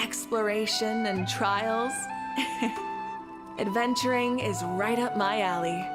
Exploration and trials. Adventuring is right up my alley.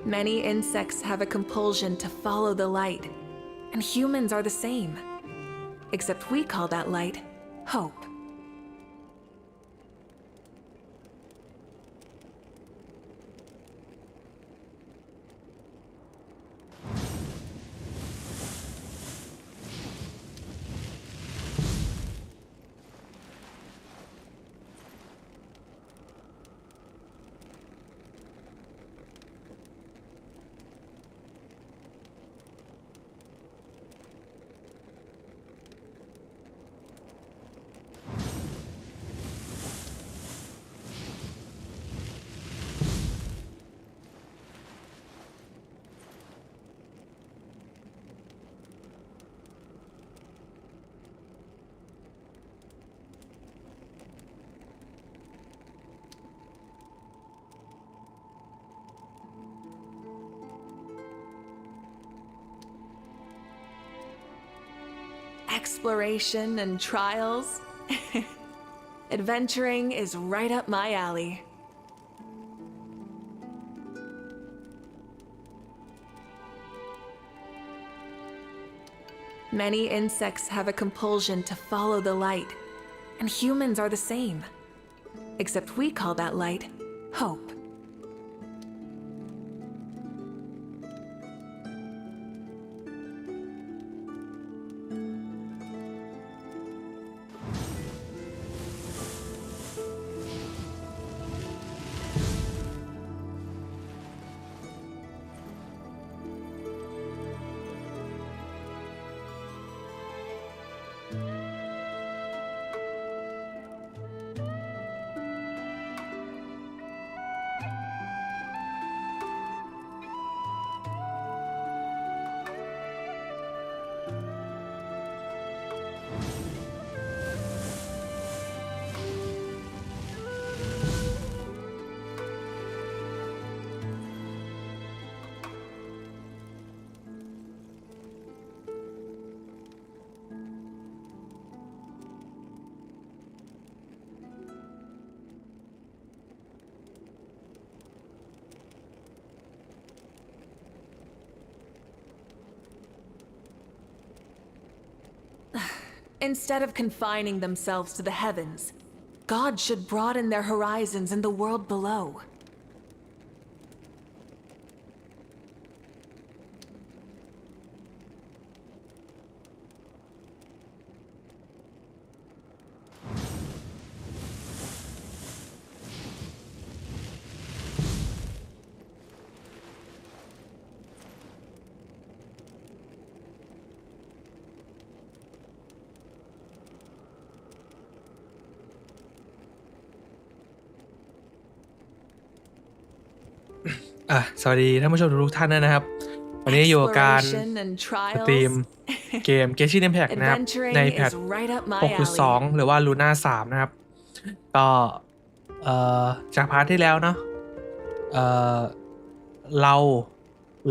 Many insects have a compulsion to follow the light, and humans are the same. Except we call that light hope. Exploration and trials. Adventuring is right up my alley. Many insects have a compulsion to follow the light, and humans are the same. Except we call that light hope. Instead of confining themselves to the heavens, God should broaden their horizons in the world below. สวัสดีท่านผู้ชมทุกท่านนะครับวันนี้อยู่กับการสตรีมเกม Genshin Impact นะครับในแพท 6.2 หรือว่า Luna 3 นะครับก็จากพาร์ทที่แล้วเนาะเอ่อเรา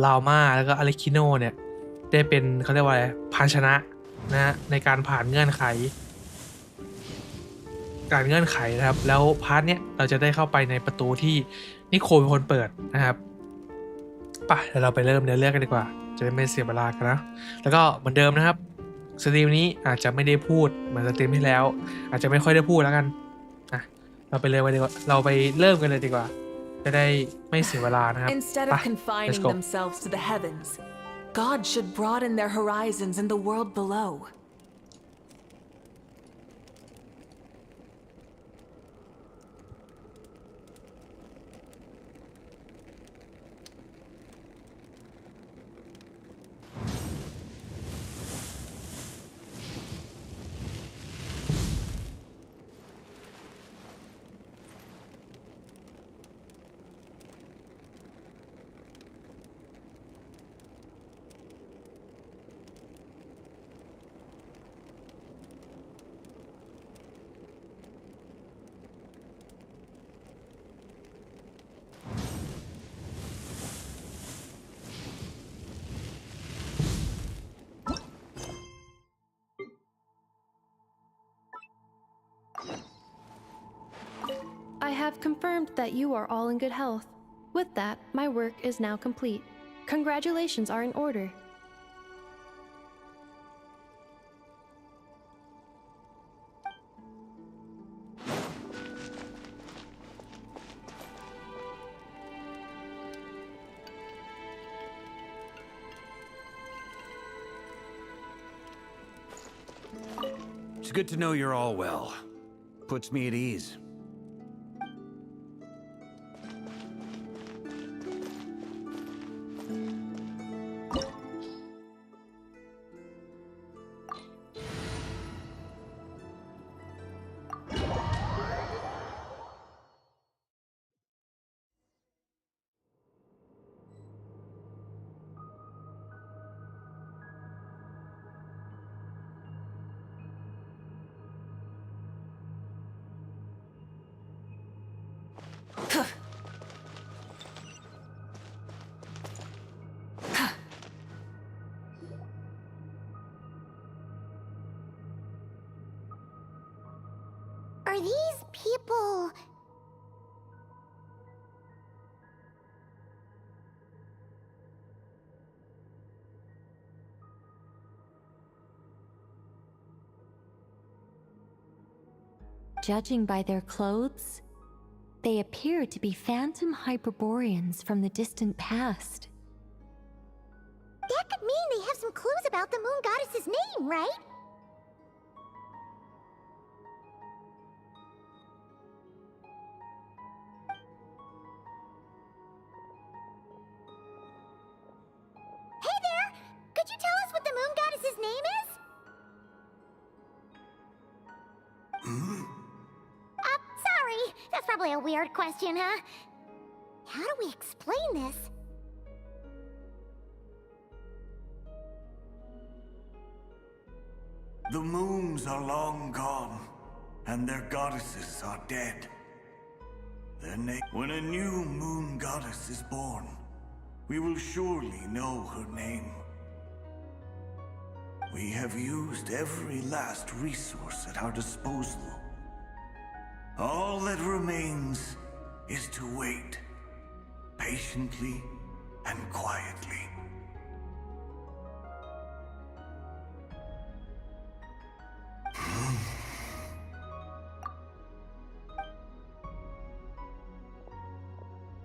ลาวมาแล้วก็อเลคิโนเนี่ยได้เป็นเขาเรียกว่าอะไรภาชนะนะในการผ่านเงื่อนไขนะครับแล้วพาร์ทเนี้ยเราจะได้เข้าไปในประตูที่นิโคเป็นคนเปิดนะครับเดี๋ยวเราไปเริ่มเนื้อเรื่องกันดีกว่าจะได้ไม่เสียเวลากันนะแล้วก็เหมือนเดิมนะครับสตรีมนี้อาจจะไม่ได้พูดเหมือนสตรีมที่แล้วอาจจะไม่ค่อยได้พูดแล้วกันเราไปเริ่มกันดีกว่าเราไปเริ่มกันเลยดีกว่าจะได้ไม่เสียเวลานะครับ Instead of confining themselves to the heavens, God should broaden their horizons in the world below. I have confirmed that you are all in good health. With that, my work is now complete. Congratulations are in order. It's good to know you're all well. Puts me at ease. Are these people... Judging by their clothes, they appear to be phantom Hyperboreans from the distant past. That could mean they have some clues about the moon goddess's name, right? Hey there! Could you tell us what the moon goddess's name is? Sorry. That's probably a weird question, huh? How do we explain this? The moons are long gone, and their goddesses are dead. When a new moon goddess is born, we will surely know her name. We have used every last resource at our disposal. All that remains is to wait, patiently and quietly.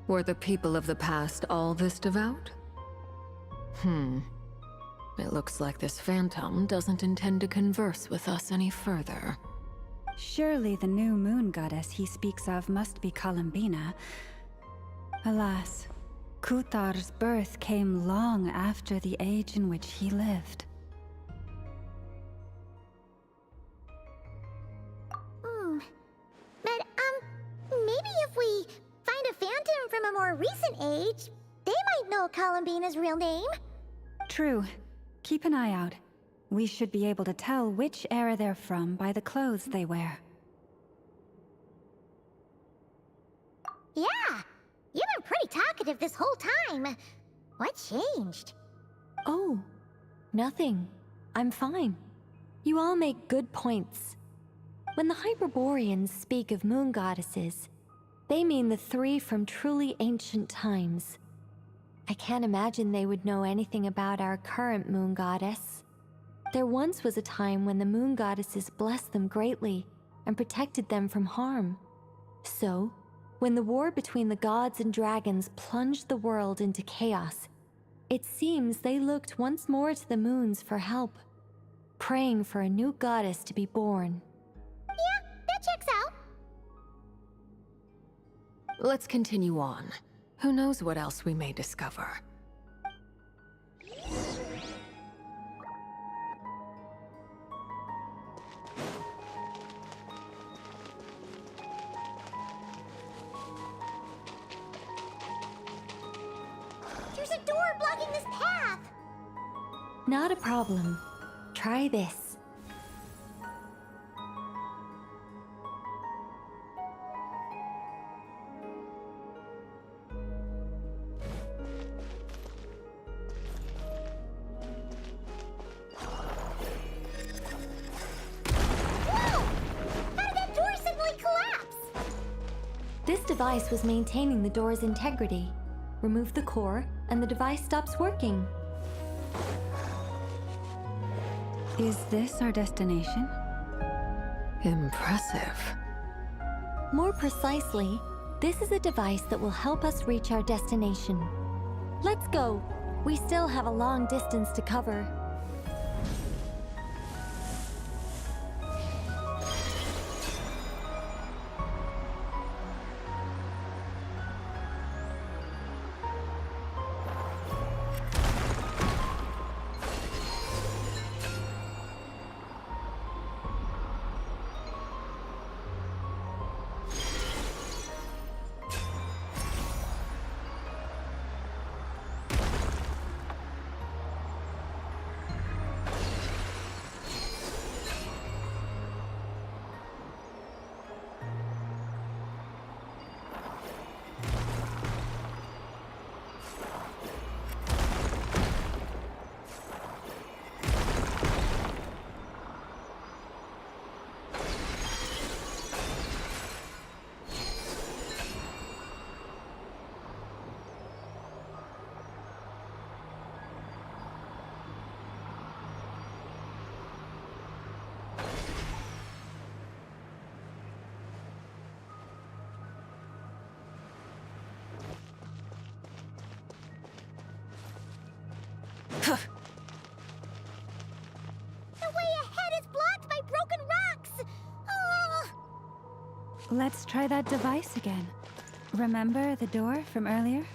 Were the people of the past all this devout? It looks like this phantom doesn't intend to converse with us any further. Surely the new moon goddess he speaks of must be Columbina. Alas, Kuthar's birth came long after the age in which he lived. But, maybe if we find a phantom from a more recent age, they might know Columbina's real name. True. Keep an eye out. We should be able to tell which era they're from by the clothes they wear. Yeah, you've been pretty talkative this whole time. What changed? Oh, nothing. I'm fine. You all make good points. When the Hyperboreans speak of moon goddesses, they mean the three from truly ancient times. I can't imagine they would know anything about our current moon goddess. There once was a time when the moon goddesses blessed them greatly and protected them from harm. So, when the war between the gods and dragons plunged the world into chaos, it seems they looked once more to the moons for help, praying for a new goddess to be born. Yeah, that checks out. Let's continue on. Who knows what else we may discover? There's a door blocking this path. Not a problem. Try this. This device was maintaining the door's integrity. Remove the core, and the device stops working. Is this our destination? Impressive. More precisely, this is a device that will help us reach our destination. Let's go. We still have a long distance to cover. Let's try that device again. Remember the door from earlier?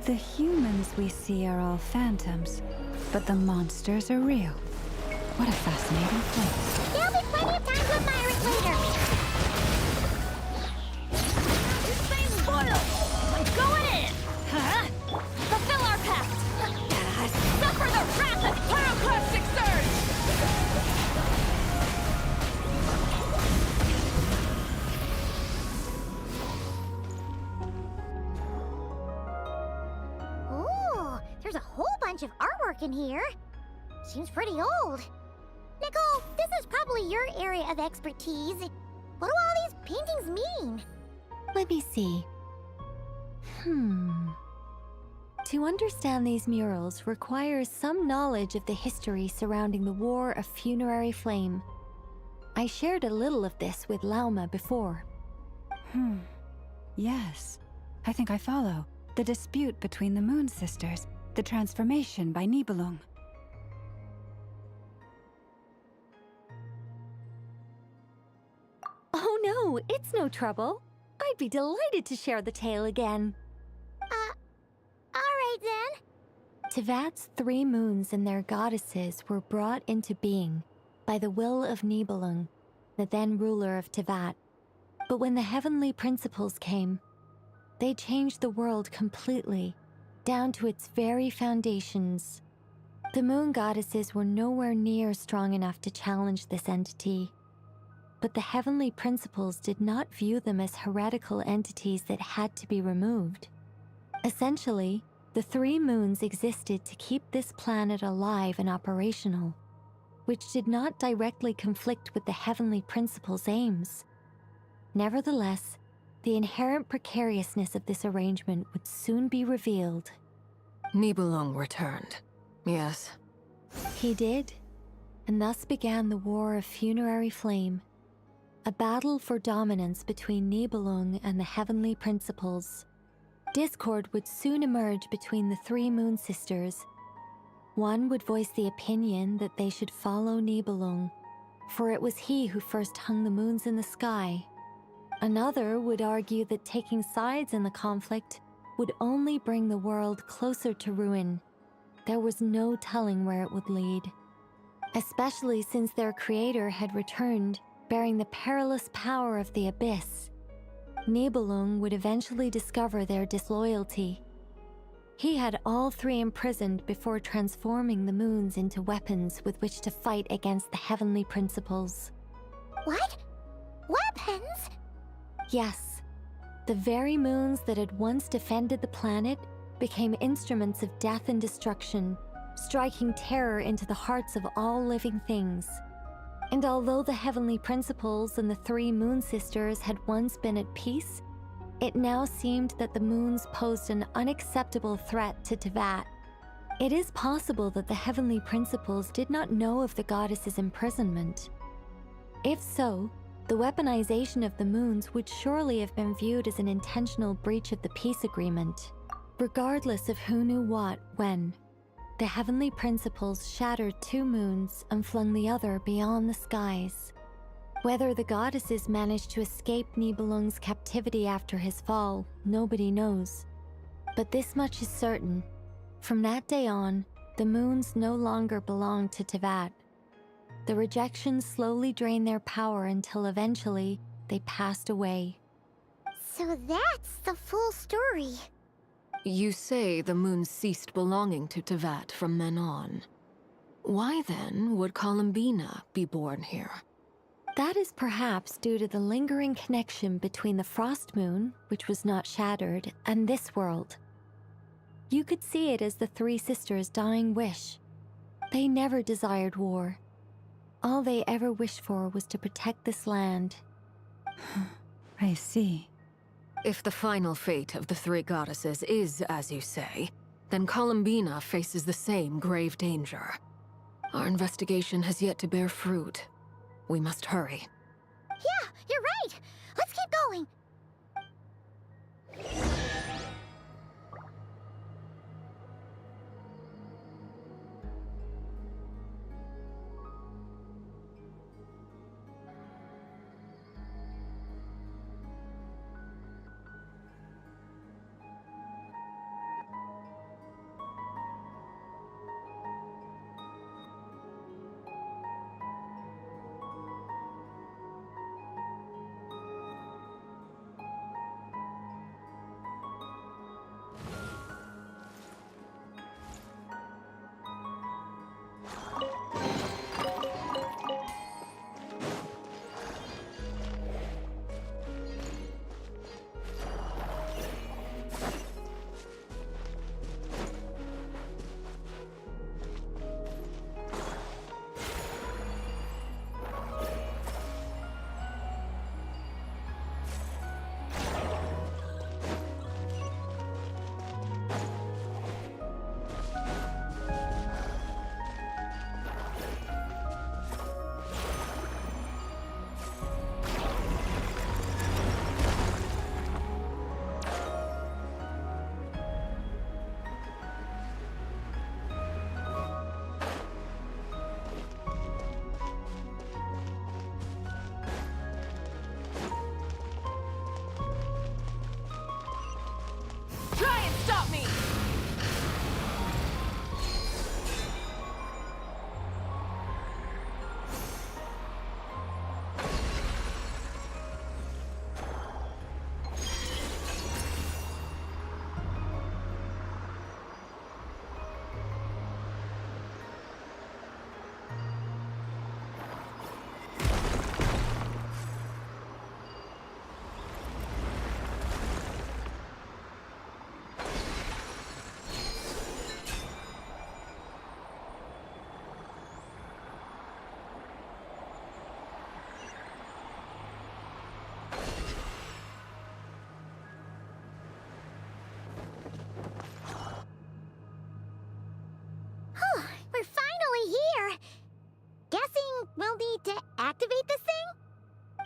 The humans we see are all phantoms, but the monsters are real. What a fascinating place. There'll be plenty of time to admire it later. This spoiled! I'm going in! Huh? Fulfill our pact! Suffer the wrath of Pyroclastic Surge! Ooh, there's a whole bunch of artwork in here. Seems pretty old. Nicole, this is probably your area of expertise. What do all these paintings mean? Let me see. To understand these murals requires some knowledge of the history surrounding the War of Funerary Flame. I shared a little of this with Lauma before. Yes, I think I follow. The dispute between the Moon Sisters, the transformation by Nibelung. Oh no, it's no trouble. I'd be delighted to share the tale again. Alright then. Tevat's 3 moons and their goddesses were brought into being by the will of Nibelung, the then ruler of Tevat. But when the heavenly principles came, they changed the world completely, down to its very foundations. The moon goddesses were nowhere near strong enough to challenge this entity. But the heavenly principles did not view them as heretical entities that had to be removed. Essentially, the 3 moons existed to keep this planet alive and operational, which did not directly conflict with the heavenly principles' aims. Nevertheless, the inherent precariousness of this arrangement would soon be revealed. Nibelung returned. Yes. He did, and thus began the War of Funerary Flame, a battle for dominance between Nibelung and the heavenly principles. Discord would soon emerge between the 3 Moon Sisters. One would voice the opinion that they should follow Nibelung, for it was he who first hung the moons in the sky. Another would argue that taking sides in the conflict would only bring the world closer to ruin. There was no telling where it would lead, especially since their creator had returned, bearing the perilous power of the abyss. Nibelung would eventually discover their disloyalty. He had all 3 imprisoned before transforming the moons into weapons with which to fight against the heavenly principles. What? Weapons? Yes, the very moons that had once defended the planet became instruments of death and destruction, striking terror into the hearts of all living things. And although the heavenly principles and the 3 Moon Sisters had once been at peace, it now seemed that the moons posed an unacceptable threat to Tevat. It is possible that the heavenly principles did not know of the goddess's imprisonment. If so, the weaponization of the moons would surely have been viewed as an intentional breach of the peace agreement. Regardless of who knew what, when, the heavenly principles shattered 2 moons and flung the other beyond the skies. Whether the goddesses managed to escape Nibelung's captivity after his fall, nobody knows. But this much is certain. From that day on, the moons no longer belonged to Tevat. The rejection slowly drained their power until eventually they passed away. So that's the full story. You say the moons ceased belonging to Tevat from then on. Why then would Columbina be born here? That is perhaps due to the lingering connection between the Frost Moon, which was not shattered, and this world. You could see it as the 3 sisters' dying wish. They never desired war. All they ever wished for was to protect this land. I see. If the final fate of the 3 goddesses is as you say, then Columbina faces the same grave danger. Our investigation has yet to bear fruit. We must hurry. Yeah, you're right. Let's keep going.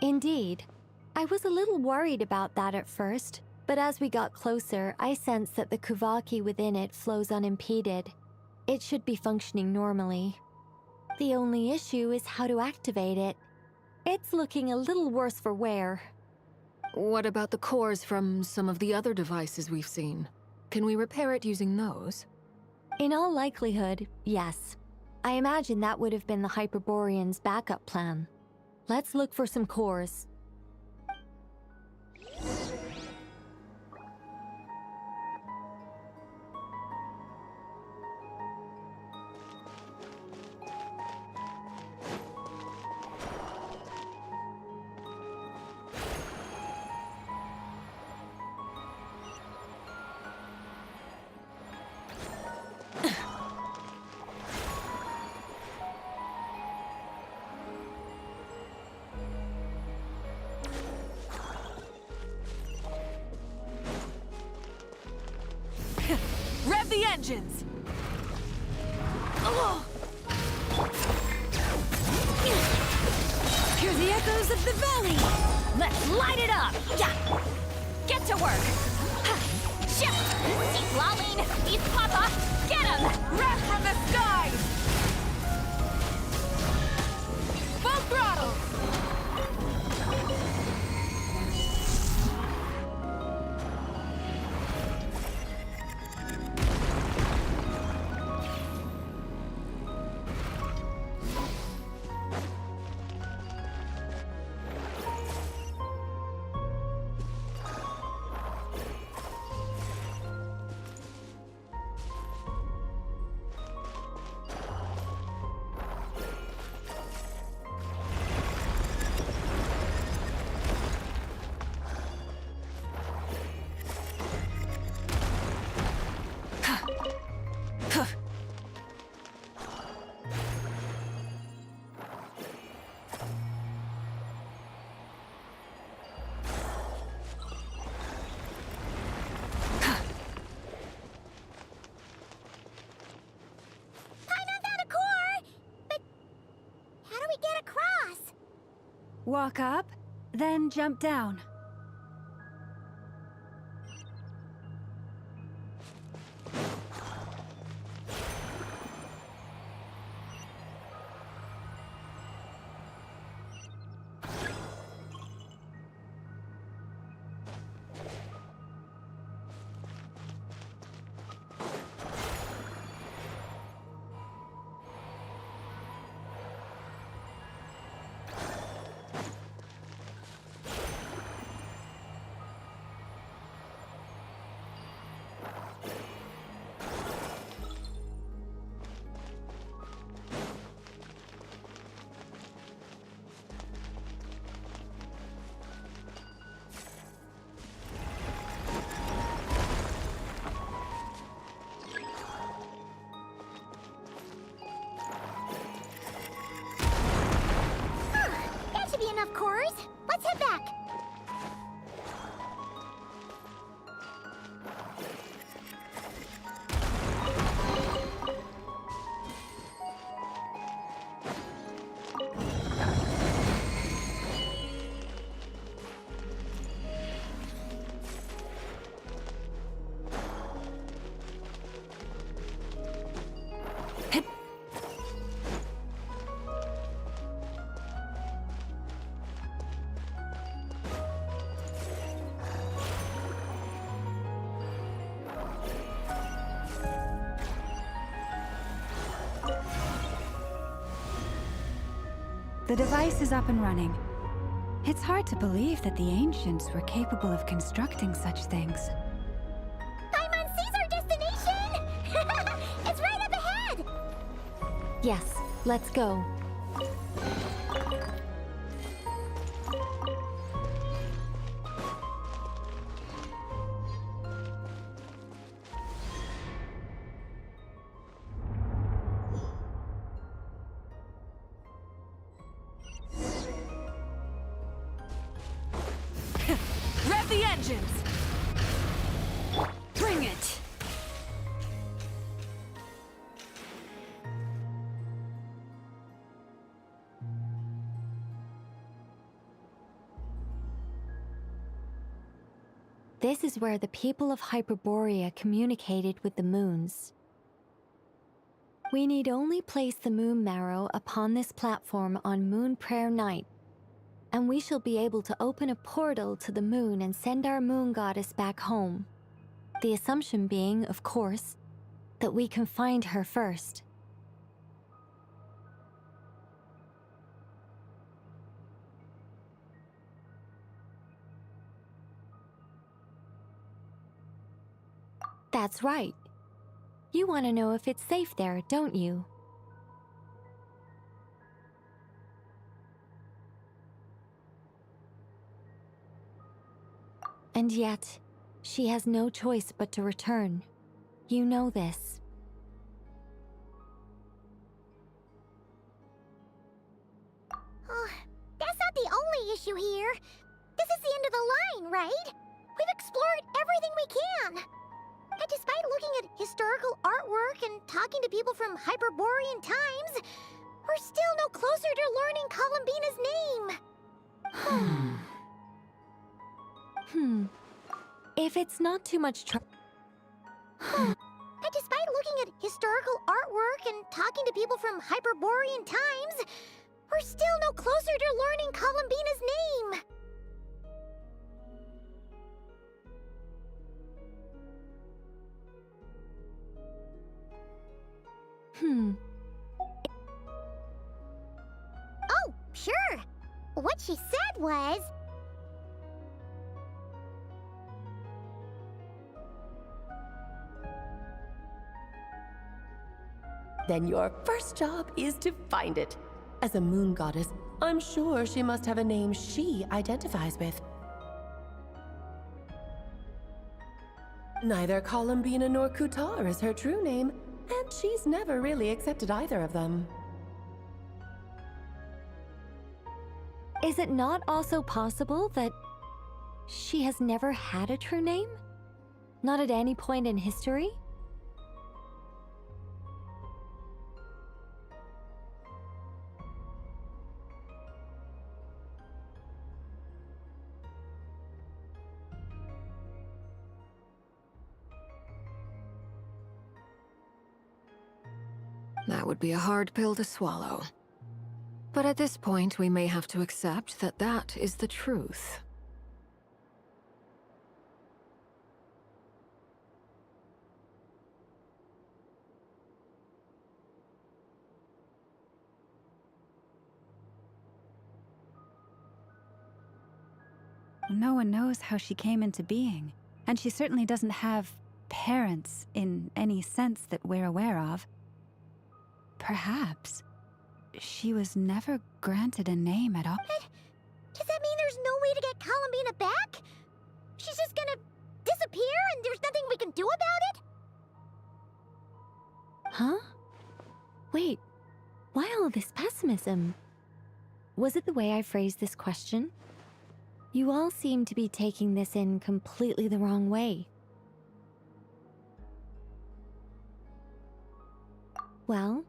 Indeed. I was a little worried about that at first, but as we got closer, I sensed that the Kuvaki within it flows unimpeded. It should be functioning normally. The only issue is how to activate it. It's looking a little worse for wear. What about the cores from some of the other devices we've seen? Can we repair it using those? In all likelihood, yes. I imagine that would have been the Hyperborean's backup plan. Let's look for some cores. Rev the engines! Hear the echoes of the valley! Let's light it up! Yeah! Get to work! Shift! He's lolling! He's Papa! Get him! Rev from the sky! Full throttle! Walk up, then jump down. That should be enough cores. Let's head back. The device is up and running. It's hard to believe that the ancients were capable of constructing such things. Paimon sees our destination! It's right up ahead! Yes, let's go. Rev the engines! Bring it! This is where the people of Hyperborea communicated with the moons. We need only place the moon marrow upon this platform on Moon Prayer Night, and we shall be able to open a portal to the moon and send our moon goddess back home. The assumption being, of course, that we can find her first. That's right. You want to know if it's safe there, don't you? And yet, she has no choice but to return. You know this. That's not the only issue here. This is the end of the line, right? We've explored everything we can. And despite looking at historical artwork and talking to people from Hyperborean times, we're still no closer to learning Columbina's name. If it's not too much trouble. And despite looking at historical artwork and talking to people from Hyperborean times, we're still no closer to learning Columbina's name. Oh, sure. What she said was... Then your first job is to find it. As a moon goddess, I'm sure she must have a name she identifies with. Neither Columbina nor Kutar is her true name, and she's never really accepted either of them. Is it not also possible that she has never had a true name? Not at any point in history? That would be a hard pill to swallow. But at this point, we may have to accept that that is the truth. No one knows how she came into being, and she certainly doesn't have parents in any sense that we're aware of. Perhaps she was never granted a name at all. But does that mean there's no way to get Columbina back? She's just gonna disappear and there's nothing we can do about it? Huh? Wait, why all this pessimism? Was it the way I phrased this question? You all seem to be taking this in completely the wrong way. Well,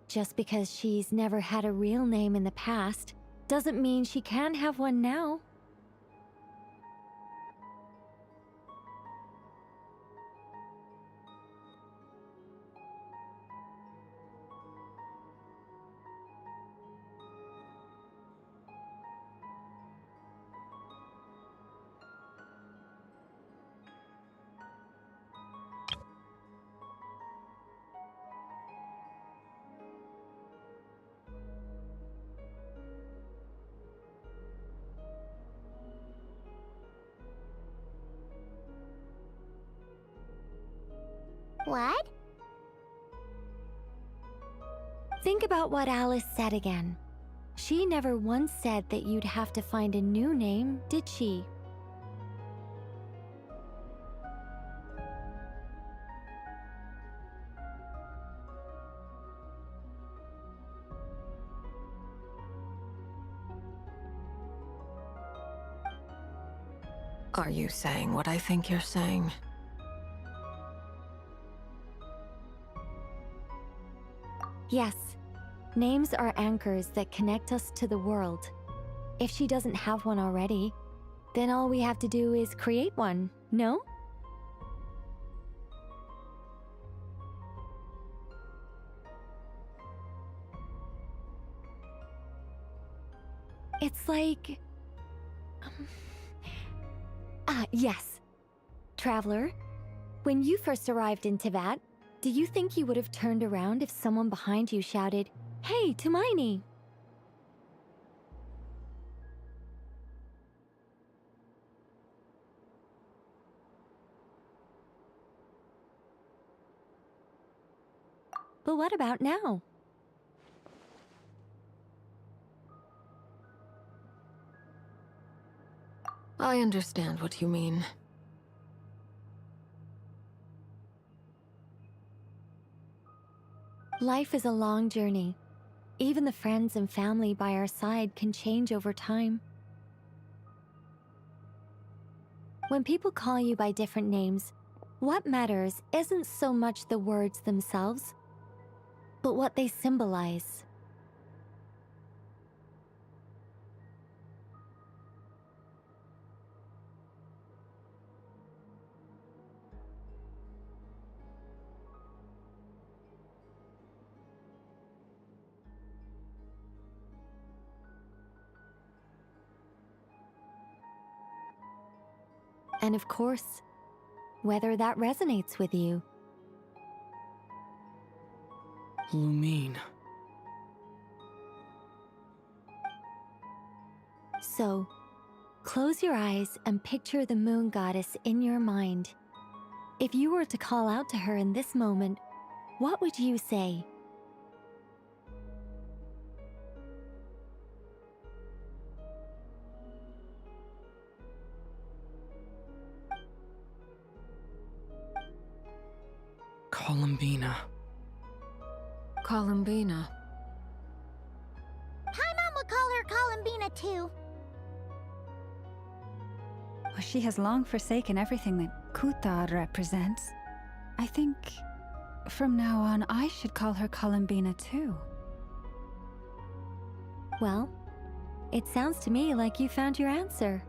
just because she's never had a real name in the past doesn't mean she can't have one now. What? Think about what Alice said again. She never once said that you'd have to find a new name, did she? Are you saying what I think you're saying? Yes. Names are anchors that connect us to the world. If she doesn't have one already, Then all we have to do is create one, no? It's like... yes. Traveler, when you first arrived in Teyvat, do you think you would have turned around if someone behind you shouted, "Hey, Tumaini"? But what about now? I understand what you mean. Life is a long journey. Even the friends and family by our side can change over time. When people call you by different names, what matters isn't so much the words themselves, but what they symbolize. And of course, whether that resonates with you. Lumine. So, close your eyes and picture the moon goddess in your mind. If you were to call out to her in this moment, what would you say? Columbina. Columbina. Paimon would call her Columbina too. Well, she has long forsaken everything that Kuthar represents. I think from now on I should call her Columbina too. Well, it sounds to me like you found your answer.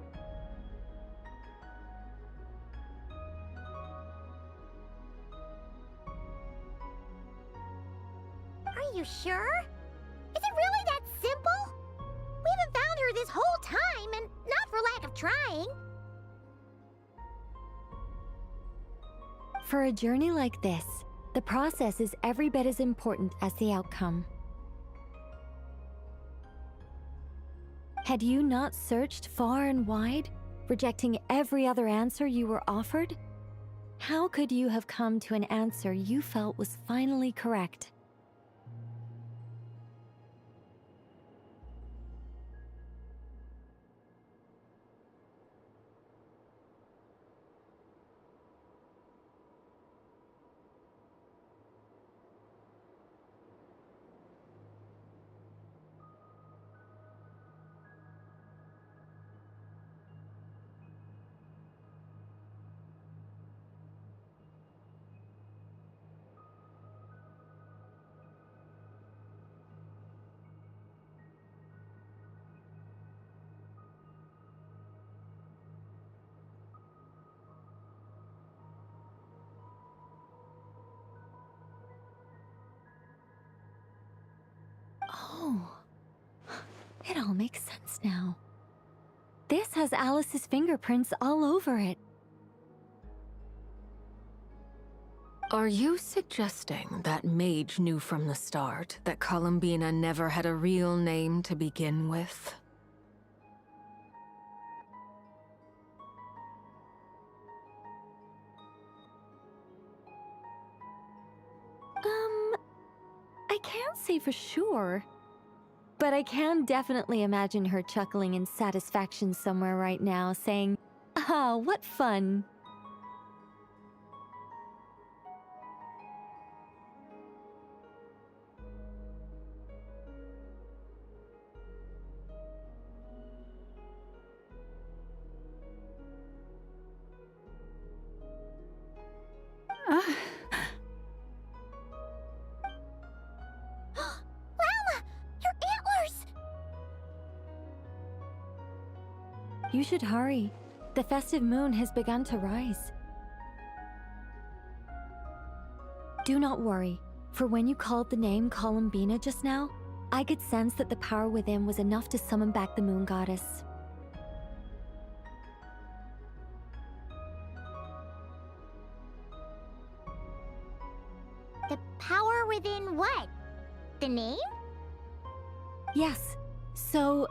Are you sure? Is it really that simple? We haven't found her this whole time, and not for lack of trying. For a journey like this, the process is every bit as important as the outcome. Had you not searched far and wide, rejecting every other answer you were offered, how could you have come to an answer you felt was finally correct? Oh, it all makes sense now. This has Alice's fingerprints all over it. Are you suggesting that Mage knew from the start that Columbina never had a real name to begin with? I can't say for sure, but I can definitely imagine her chuckling in satisfaction somewhere right now, saying, "Ah, what fun." Llama! Your antlers! You should hurry. The festive moon has begun to rise. Do not worry, for when you called the name Columbina just now, I could sense that the power within was enough to summon back the moon goddess. The power within what? The name? Yes. So,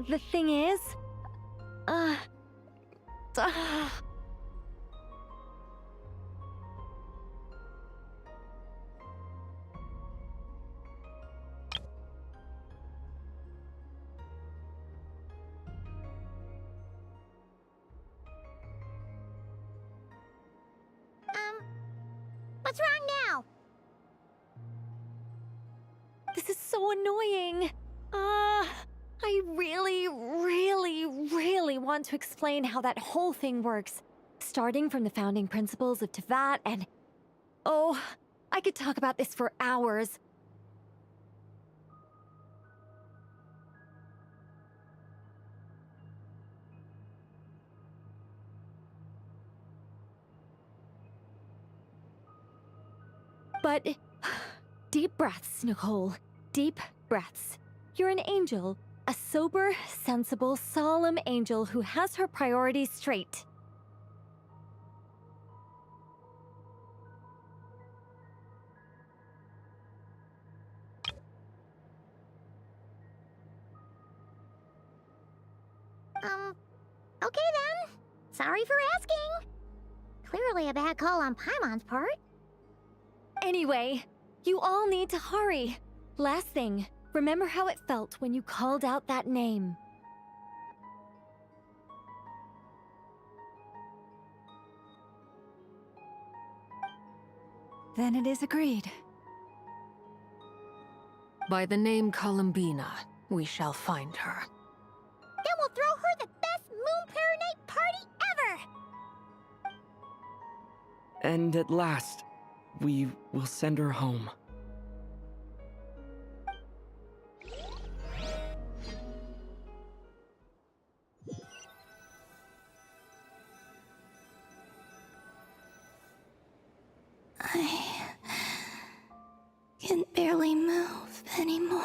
the thing is... uh... What's wrong now? This is so annoying. I really want to explain how that whole thing works. Starting from the founding principles of Teyvat and... Oh, I could talk about this for hours. But... deep breaths, Nicole. Deep breaths. You're an angel. A sober, sensible, solemn angel who has her priorities straight. Okay then. Sorry for asking. Clearly a bad call on Paimon's part. Anyway, you all need to hurry. Last thing, remember how it felt when you called out that name. Then it is agreed. By the name Columbina, we shall find her. Then we'll throw her the best Moon Paranite party ever! And at last, we will send her home. I can barely move anymore.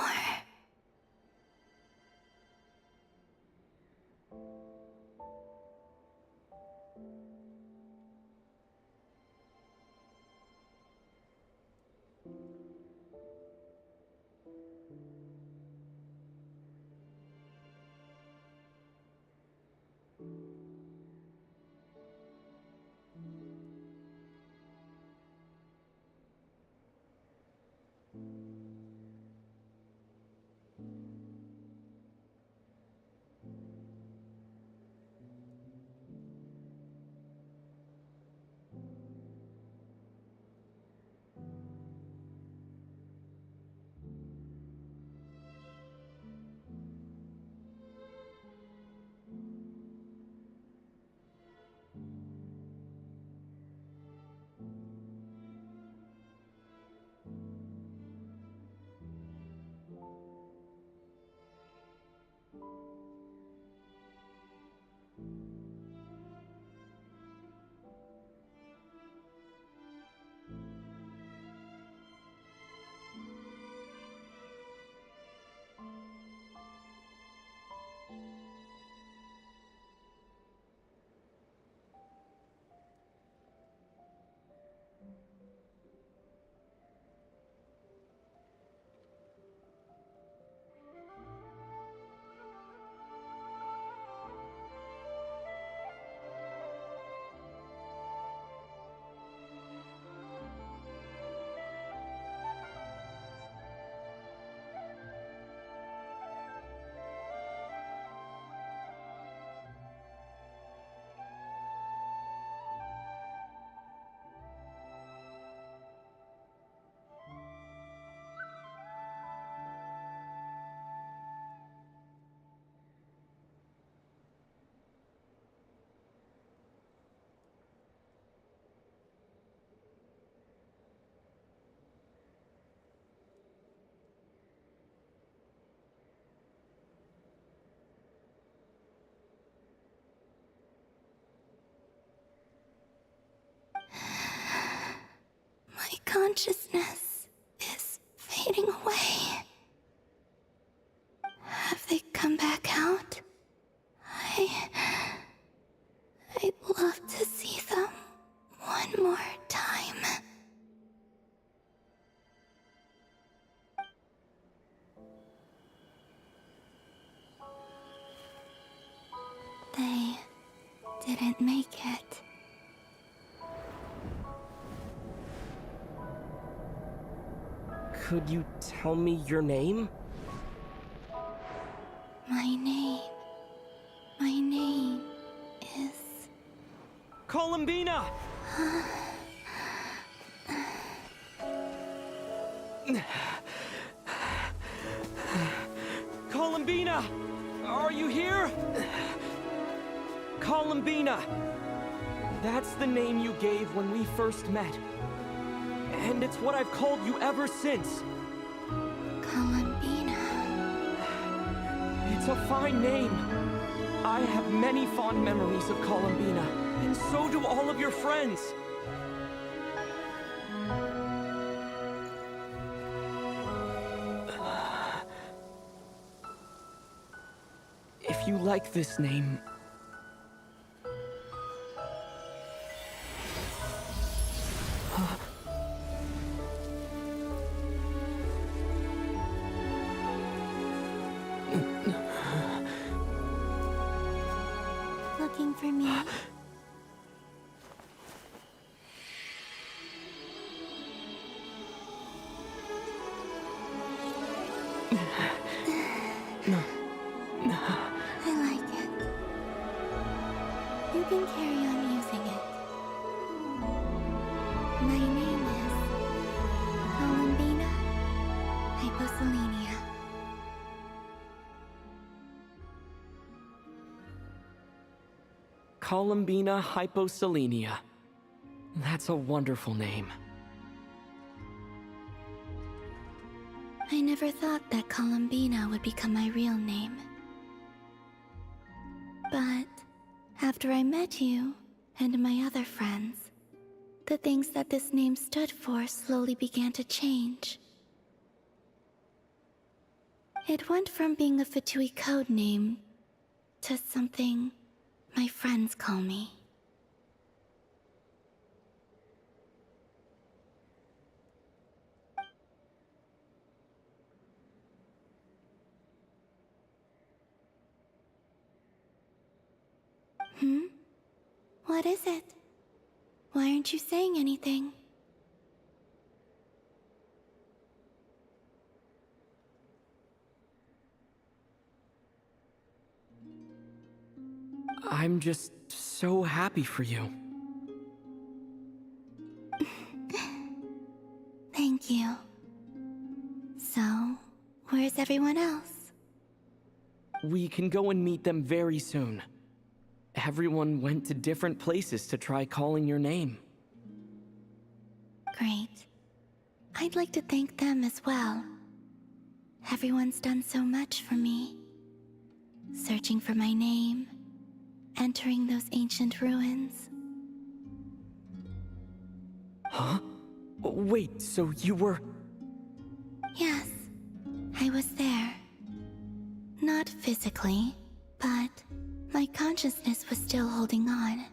consciousness is fading away. Have they come back out? I'd love to see them one more time. They didn't make it. Could you tell me your name? My name is... Columbina! Columbina! Are you here? Columbina! That's the name you gave when we first met. And it's what I've called you ever since. Columbina. It's a fine name. I have many fond memories of Columbina, and so do all of your friends. If you like this name... Looking for me? I like it. You can carry on using it. My name is Columbina Hyposelenia. Columbina Hyposelenia. That's a wonderful name. I never thought that Columbina would become my real name. But after I met you and my other friends, the things that this name stood for slowly began to change. It went from being a Fatui code name to something my friends call me. What is it? Why aren't you saying anything? I'm just so happy for you. Thank you. So, where's everyone else? We can go and meet them very soon. Everyone went to different places to try calling your name. Great. I'd like to thank them as well. Everyone's done so much for me. Searching for my name, entering those ancient ruins. Huh? Wait, so you were... Yes, I was there. Not physically, but my consciousness was still holding on.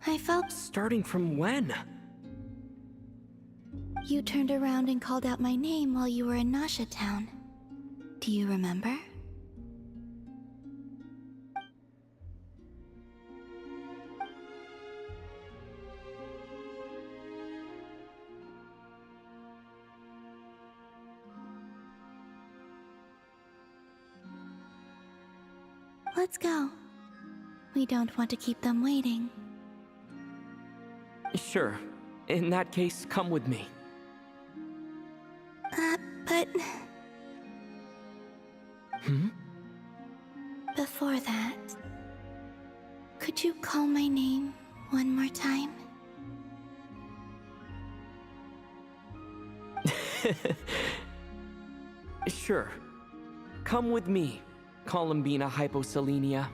I felt... Starting from when? You turned around and called out my name while you were in Nasha Town. Do you remember? Let's go. We don't want to keep them waiting. Sure. In that case, come with me. But... Hmm? Before that, could you call my name one more time? Sure. Come with me, Columbina Hyposelenia.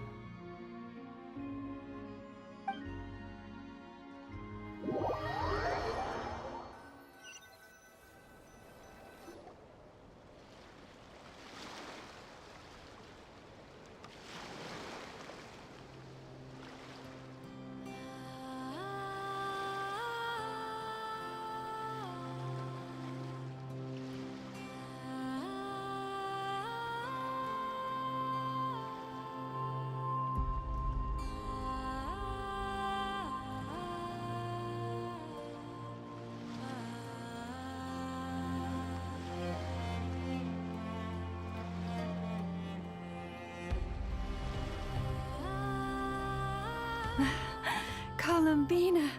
Columbina!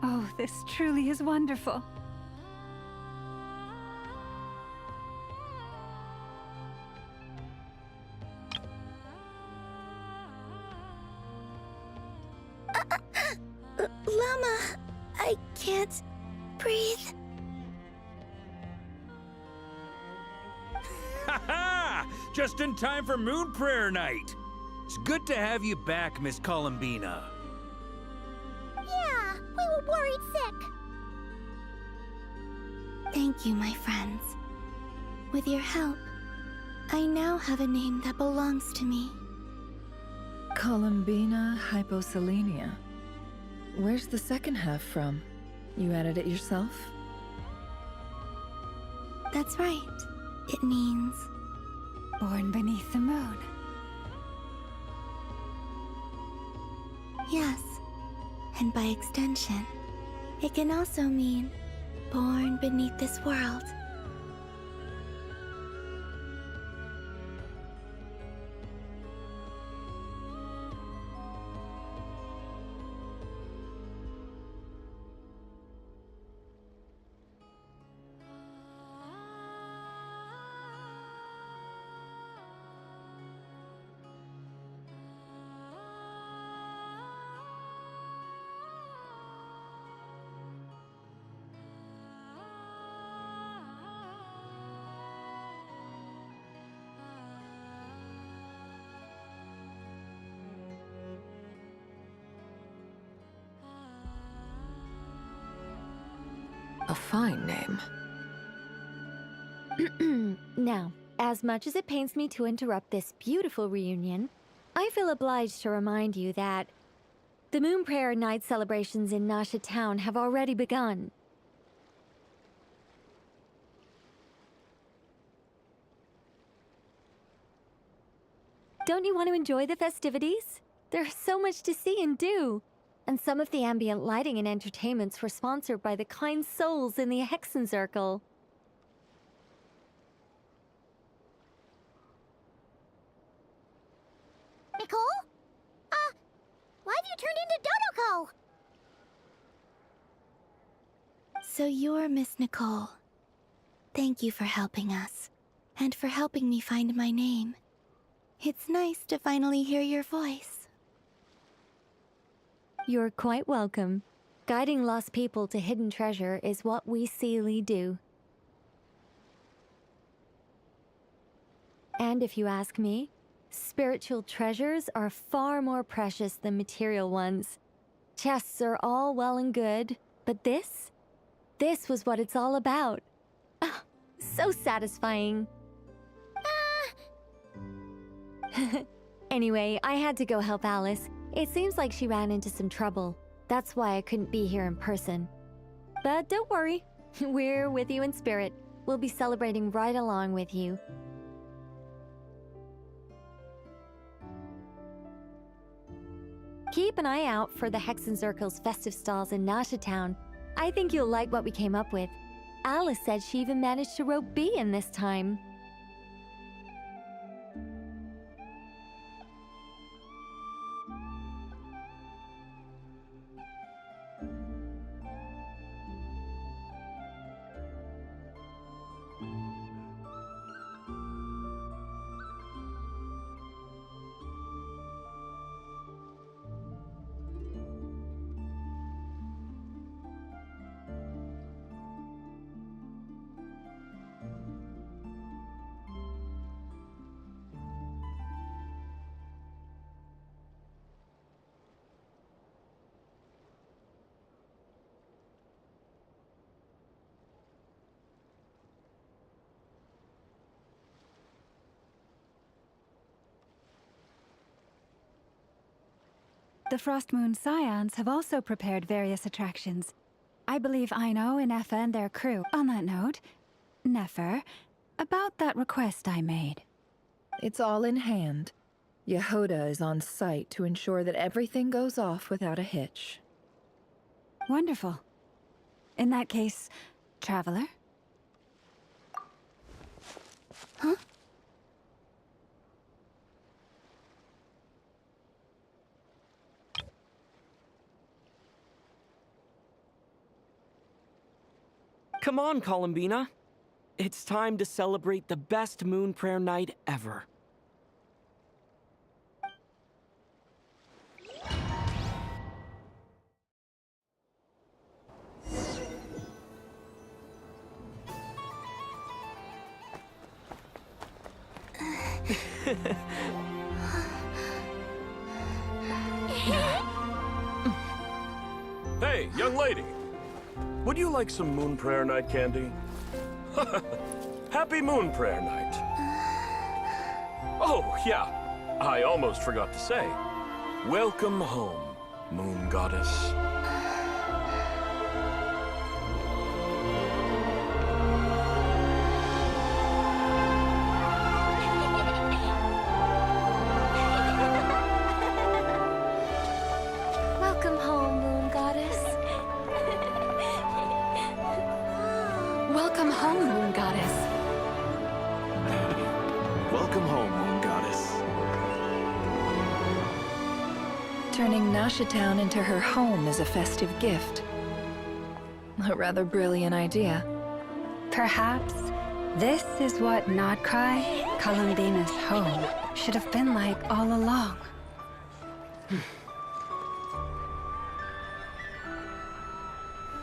Oh, this truly is wonderful. Llama, I can't breathe. Ha-ha! Just in time for Moon Prayer Night. It's good to have you back, Miss Columbina. Yeah, we were worried sick. Thank you, my friends. With your help, I now have a name that belongs to me. Columbina hyposelenia. Where's the second half from? You added it yourself? That's right. It means... Born beneath the moon. Yes. And by extension, it can also mean born beneath this world. A fine name. Now, as much as it pains me to interrupt this beautiful reunion, I feel obliged to remind you that the Moon Prayer Night celebrations in Nasha Town have already begun. Don't you want to enjoy the festivities? There's so much to see and do. And some of the ambient lighting and entertainments were sponsored by the kind souls in the Hexenzirkel. Nicole? Why have you turned into Dodoko? So you're Miss Nicole. Thank you for helping us, and for helping me find my name. It's nice to finally hear your voice. You're quite welcome. Guiding lost people to hidden treasure is what we Seelie do. And if you ask me, spiritual treasures are far more precious than material ones. Chests are all well and good, but this was what it's all about. Ah, so satisfying. Anyway, I had to go help Alice. It seems like she ran into some trouble. That's why I couldn't be here in person. But don't worry, we're with you in spirit. We'll be celebrating right along with you. Keep an eye out for the Hexenzirkel's festive stalls in Nasha Town. I think you'll like what we came up with. Alice said she even managed to rope B in this time. The Frost Moon Scions have also prepared various attractions. I believe Aino and Effa and their crew. On that note, Nefer, about that request I made. It's all in hand. Yehoda is on site to ensure that everything goes off without a hitch. Wonderful. In that case, Traveler? Huh? Come on, Columbina. It's time to celebrate the best moon prayer night ever. Hey, young lady. Would you like some Moon Prayer Night candy? Happy Moon Prayer Night. Oh, yeah. I almost forgot to say. Welcome home, Moon Goddess. Welcome home, Moon Goddess. Welcome home, Moon Goddess. Welcome home, Moon Goddess. Turning Nashatown into her home is a festive gift. A rather brilliant idea. Perhaps this is what Nodcry, Columbina's home, should have been like all along.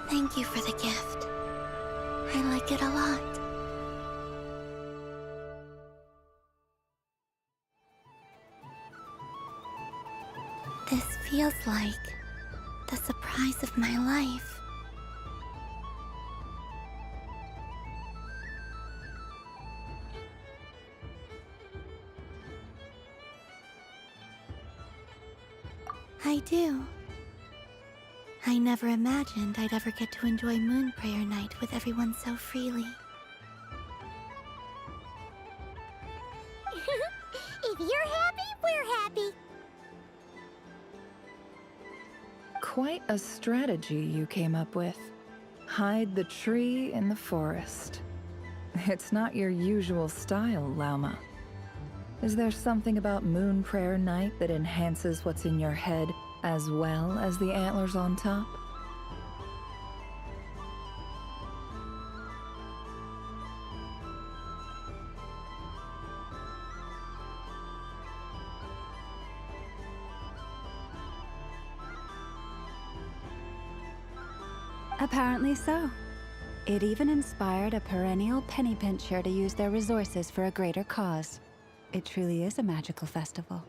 Thank you for the gift. I like it a lot. This feels like the surprise of my life. I do. I never imagined I'd ever get to enjoy Moon Prayer Night with everyone so freely. If you're happy, we're happy. Quite a strategy you came up with. Hide the tree in the forest. It's not your usual style, Lauma. Is there something about Moon Prayer Night that enhances what's in your head as well as the antlers on top? Apparently so. It even inspired a perennial penny pincher to use their resources for a greater cause. It truly is a magical festival.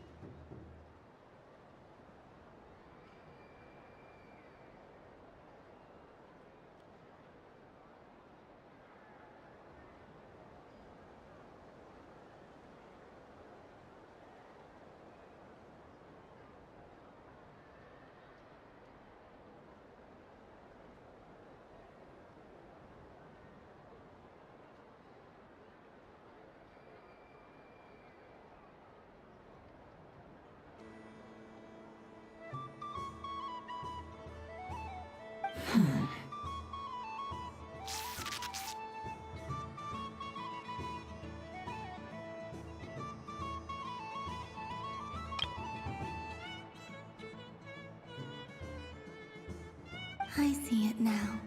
I see it now.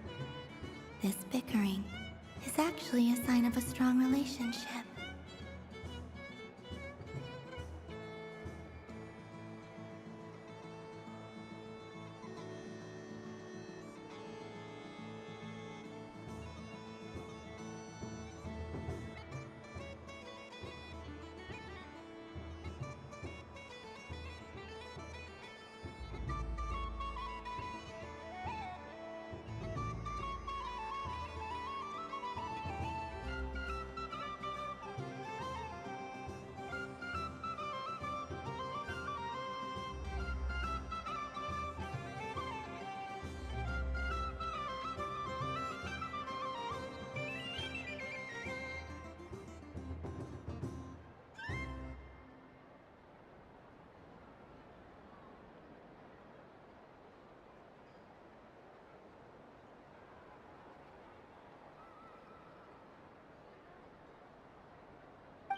This bickering is actually a sign of a strong relationship.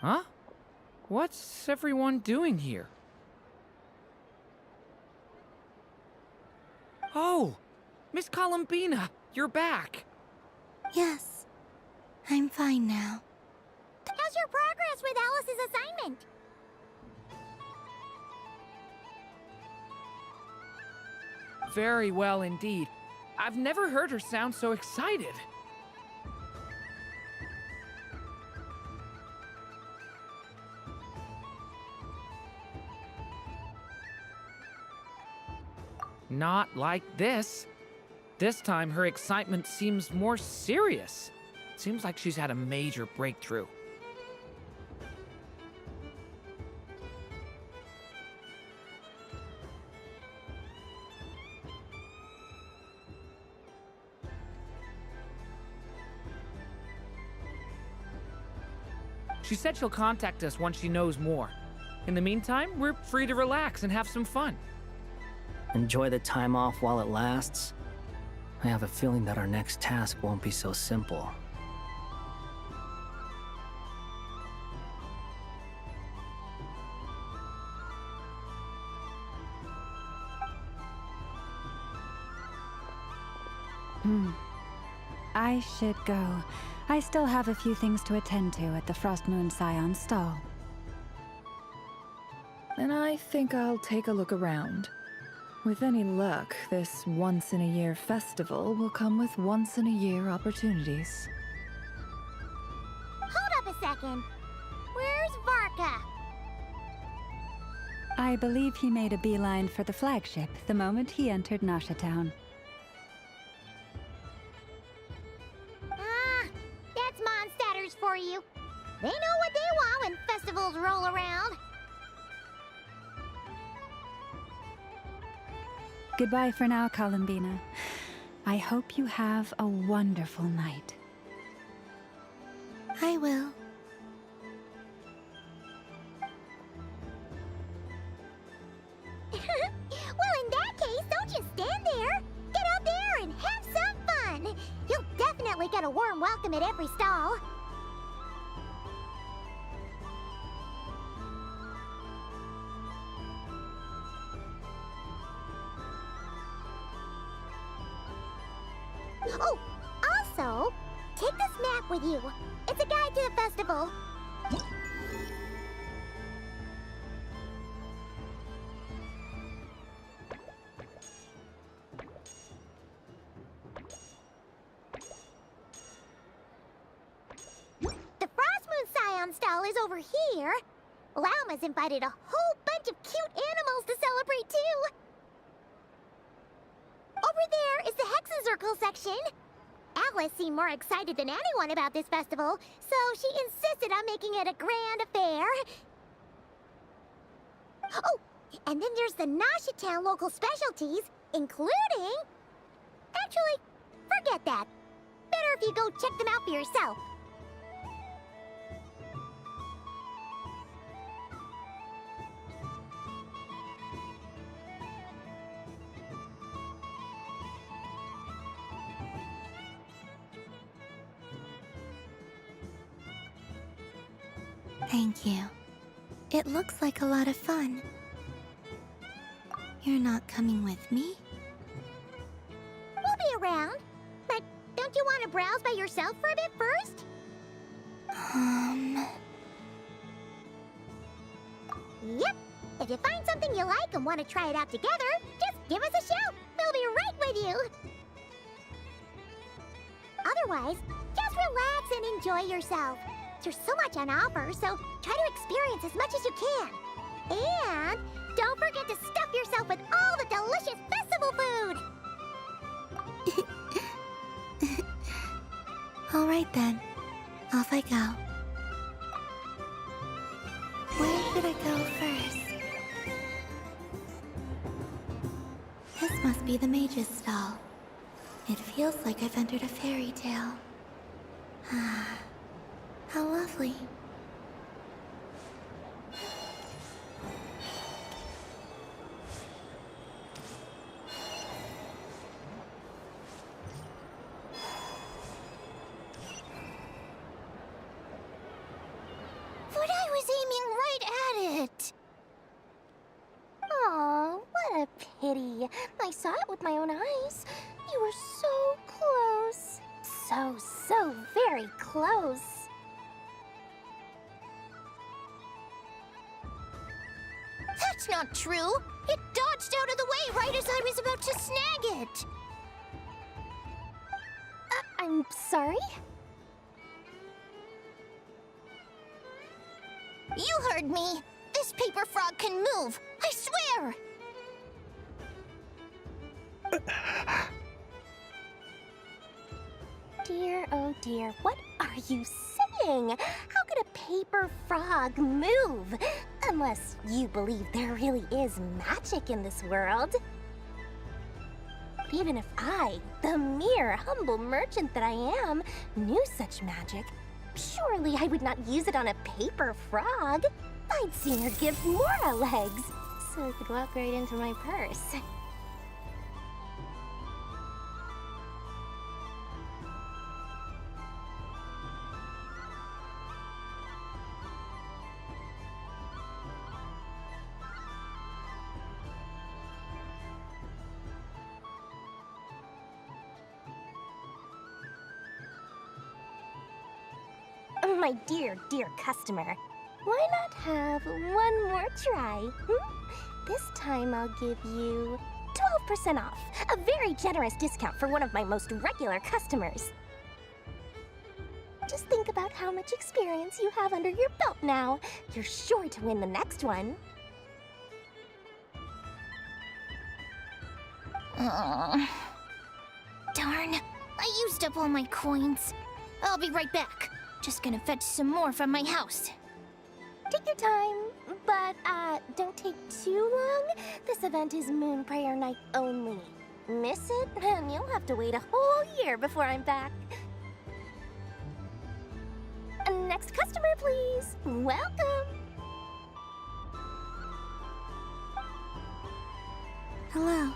Huh? What's everyone doing here? Oh! Miss Columbina, you're back! Yes, I'm fine now. How's your progress with Alice's assignment? Very well indeed. I've never heard her sound so excited. Not like this. This time, her excitement seems more serious. Seems like she's had a major breakthrough. She said she'll contact us once she knows more. In the meantime, we're free to relax and have some fun. Enjoy the time off while it lasts. I have a feeling that our next task won't be so simple. I should go. I still have a few things to attend to at the Frost Moon Scion stall. And I think I'll take a look around. With any luck, this once-in-a-year festival will come with once-in-a-year opportunities. Hold up a second. Where's Varka? I believe he made a beeline for the flagship the moment he entered Nasha Town. That's Mondstadters for you. They know what they want when festivals roll around. Goodbye for now, Columbina. I hope you have a wonderful night. I will. Well, in that case, don't just stand there. Get out there and have some fun. You'll definitely get a warm welcome at every stall. Oh, also, take this map with you. It's a guide to the festival. The Frost Moon Scion stall is over here. Lauma's invited a whole bunch of cute animals to celebrate too. Over there is the Hexenzirkel section. Alice seemed more excited than anyone about this festival, so she insisted on making it a grand affair. Oh, and then there's the Nasha Town local specialties, including... Actually, forget that. Better if you go check them out for yourself. Thank you. It looks like a lot of fun. You're not coming with me? We'll be around. But don't you want to browse by yourself for a bit first? Yep. If you find something you like and want to try it out together, just give us a shout. We'll be right with you. Otherwise, just relax and enjoy yourself. There's so much on offer, so try to experience as much as you can. And don't forget to stuff yourself with all the delicious festival food! All right then. Off I go. Where should I go first? This must be the mage's stall. It feels like I've entered a fairy tale. How lovely. But I was aiming right at it! Aw, what a pity. I saw it with my own eyes. You were so close. So very close. That's not true! It dodged out of the way right as I was about to snag it! I'm sorry? You heard me! This paper frog can move! I swear! Dear, oh dear, what are you saying? How could a paper frog move? Unless you believe there really is magic in this world. But even if I, the mere humble merchant that I am, knew such magic, surely I would not use it on a paper frog. I'd sooner give Mora legs, so it could walk right into my purse. My dear, dear customer, why not have one more try? This time I'll give you 12% off, a very generous discount for one of my most regular customers. Just think about how much experience you have under your belt now. You're sure to win the next one. Darn, I used up all my coins. I'll be right back. Just gonna fetch some more from my house. Take your time, but don't take too long. This event is Moon Prayer Night only. Miss it, and you'll have to wait a whole year before I'm back. Next customer, please. Welcome. Hello.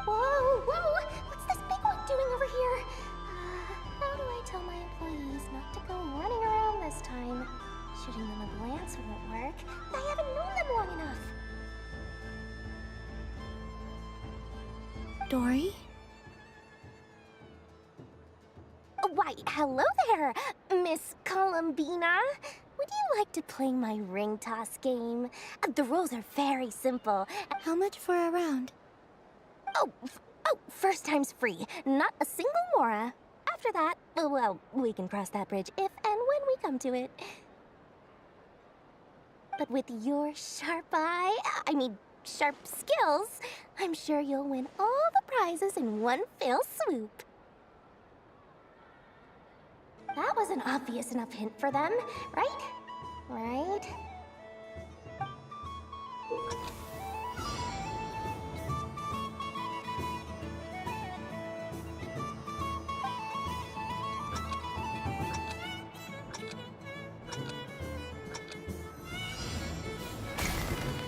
Whoa, whoa! What's this big one doing over here? How do I tell my employees not to go running around this time? Shooting them a glance won't work. I haven't known them long enough. Dory? Why, hello there, Miss Columbina. Would you like to play my ring toss game? The rules are very simple. How much for a round? Oh, first time's free. Not a single mora. After that, well, we can cross that bridge if and when we come to it. But with your sharp sharp skills, I'm sure you'll win all the prizes in one fell swoop. That was an obvious enough hint for them, right? Right?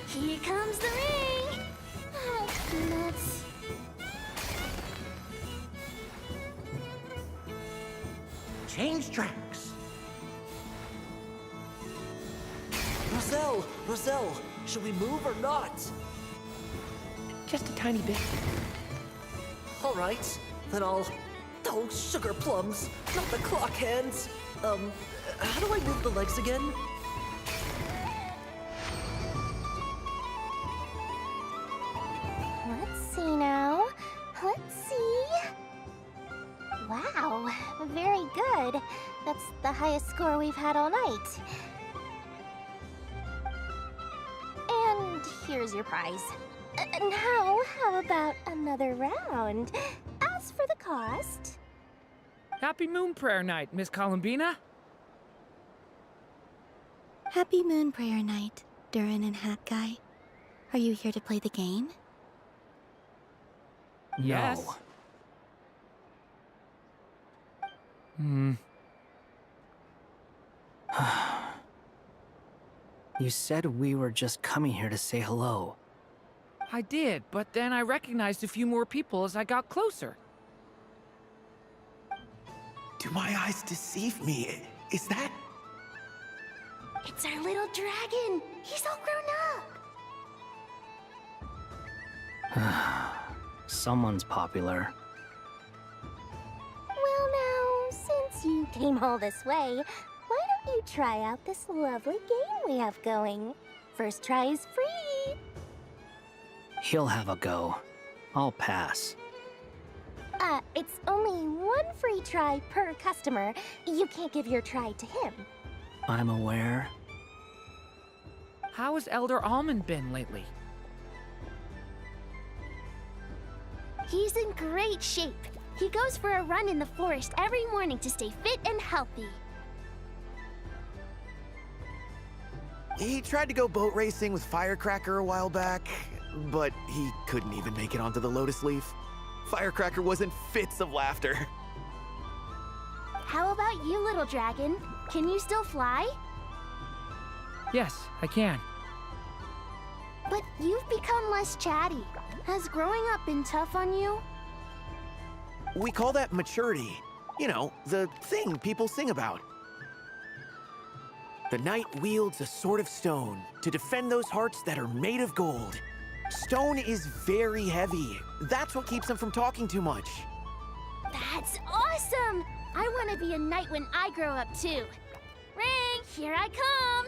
Here comes the ring! Oh, nuts. Change tracks. Roselle, should we move or not? Just a tiny bit. All right, then I'll... Oh, sugar plums, not the clock hands. How do I move the legs again? Let's see now. Let's see. Wow, very good. That's the highest score we've had all night. And here's your prize. Now, how about another round? As for the cost... Happy Moon Prayer Night, Miss Columbina. Happy Moon Prayer Night, Durin and Hat Guy. Are you here to play the game? Yes. You said we were just coming here to say hello. I did, but then I recognized a few more people as I got closer. Do my eyes deceive me? Is that... It's our little dragon! He's all grown up! Someone's popular. since you came all this way, why don't you try out this lovely game we have going? First try is free. He'll have a go. I'll pass. It's only one free try per customer. You can't give your try to him. I'm aware. How has Elder Almond been lately? He's in great shape. He goes for a run in the forest every morning to stay fit and healthy. He tried to go boat racing with Firecracker a while back, but he couldn't even make it onto the Lotus Leaf. Firecracker was in fits of laughter. How about you, little dragon? Can you still fly? Yes, I can. But you've become less chatty. Has growing up been tough on you? We call that maturity. You know, the thing people sing about. The knight wields a sword of stone to defend those hearts that are made of gold. Stone is very heavy. That's what keeps him from talking too much. That's awesome! I want to be a knight when I grow up too. Ring, here I come!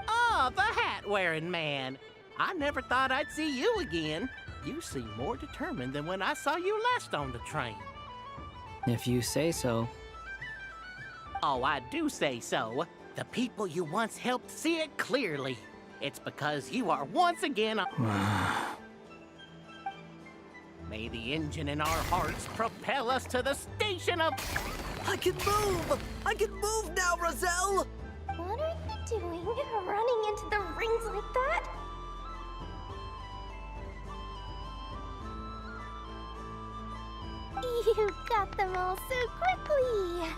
Oh, the hat-wearing man. I never thought I'd see you again. You seem more determined than when I saw you last on the train. If you say so. Oh, I do say so. The people you once helped see it clearly. It's because you are once again May the engine in our hearts propel us to the station of... I can move! I can move now, Roselle! What are you doing, running into the rings like that? You got them all so quickly!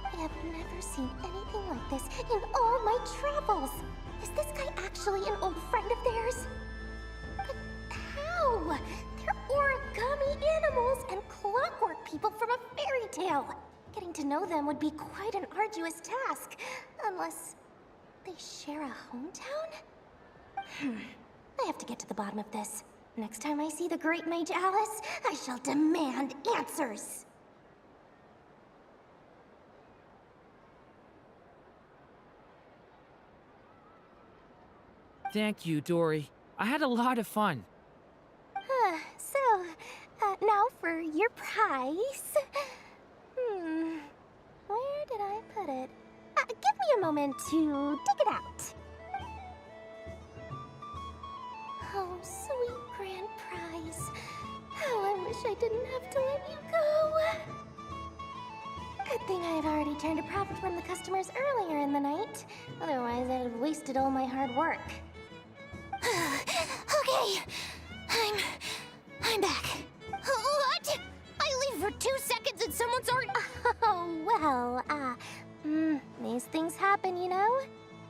I have never seen anything like this in all my travels! Is this guy actually an old friend of theirs? But how? They're origami animals and clockwork people from a fairy tale! Getting to know them would be quite an arduous task, unless they share a hometown? I have to get to the bottom of this. Next time I see the Great Mage Alice, I shall demand answers! Thank you, Dory. I had a lot of fun. Now for your prize. Where did I put it? Give me a moment to dig it out. Oh, sweet grand prize. How I wish I didn't have to let you go. Good thing I had already turned a profit from the customers earlier in the night. Otherwise, I'd have wasted all my hard work. Okay, I'm back. What? I leave for 2 seconds and someone's already... Oh, well, these things happen, you know?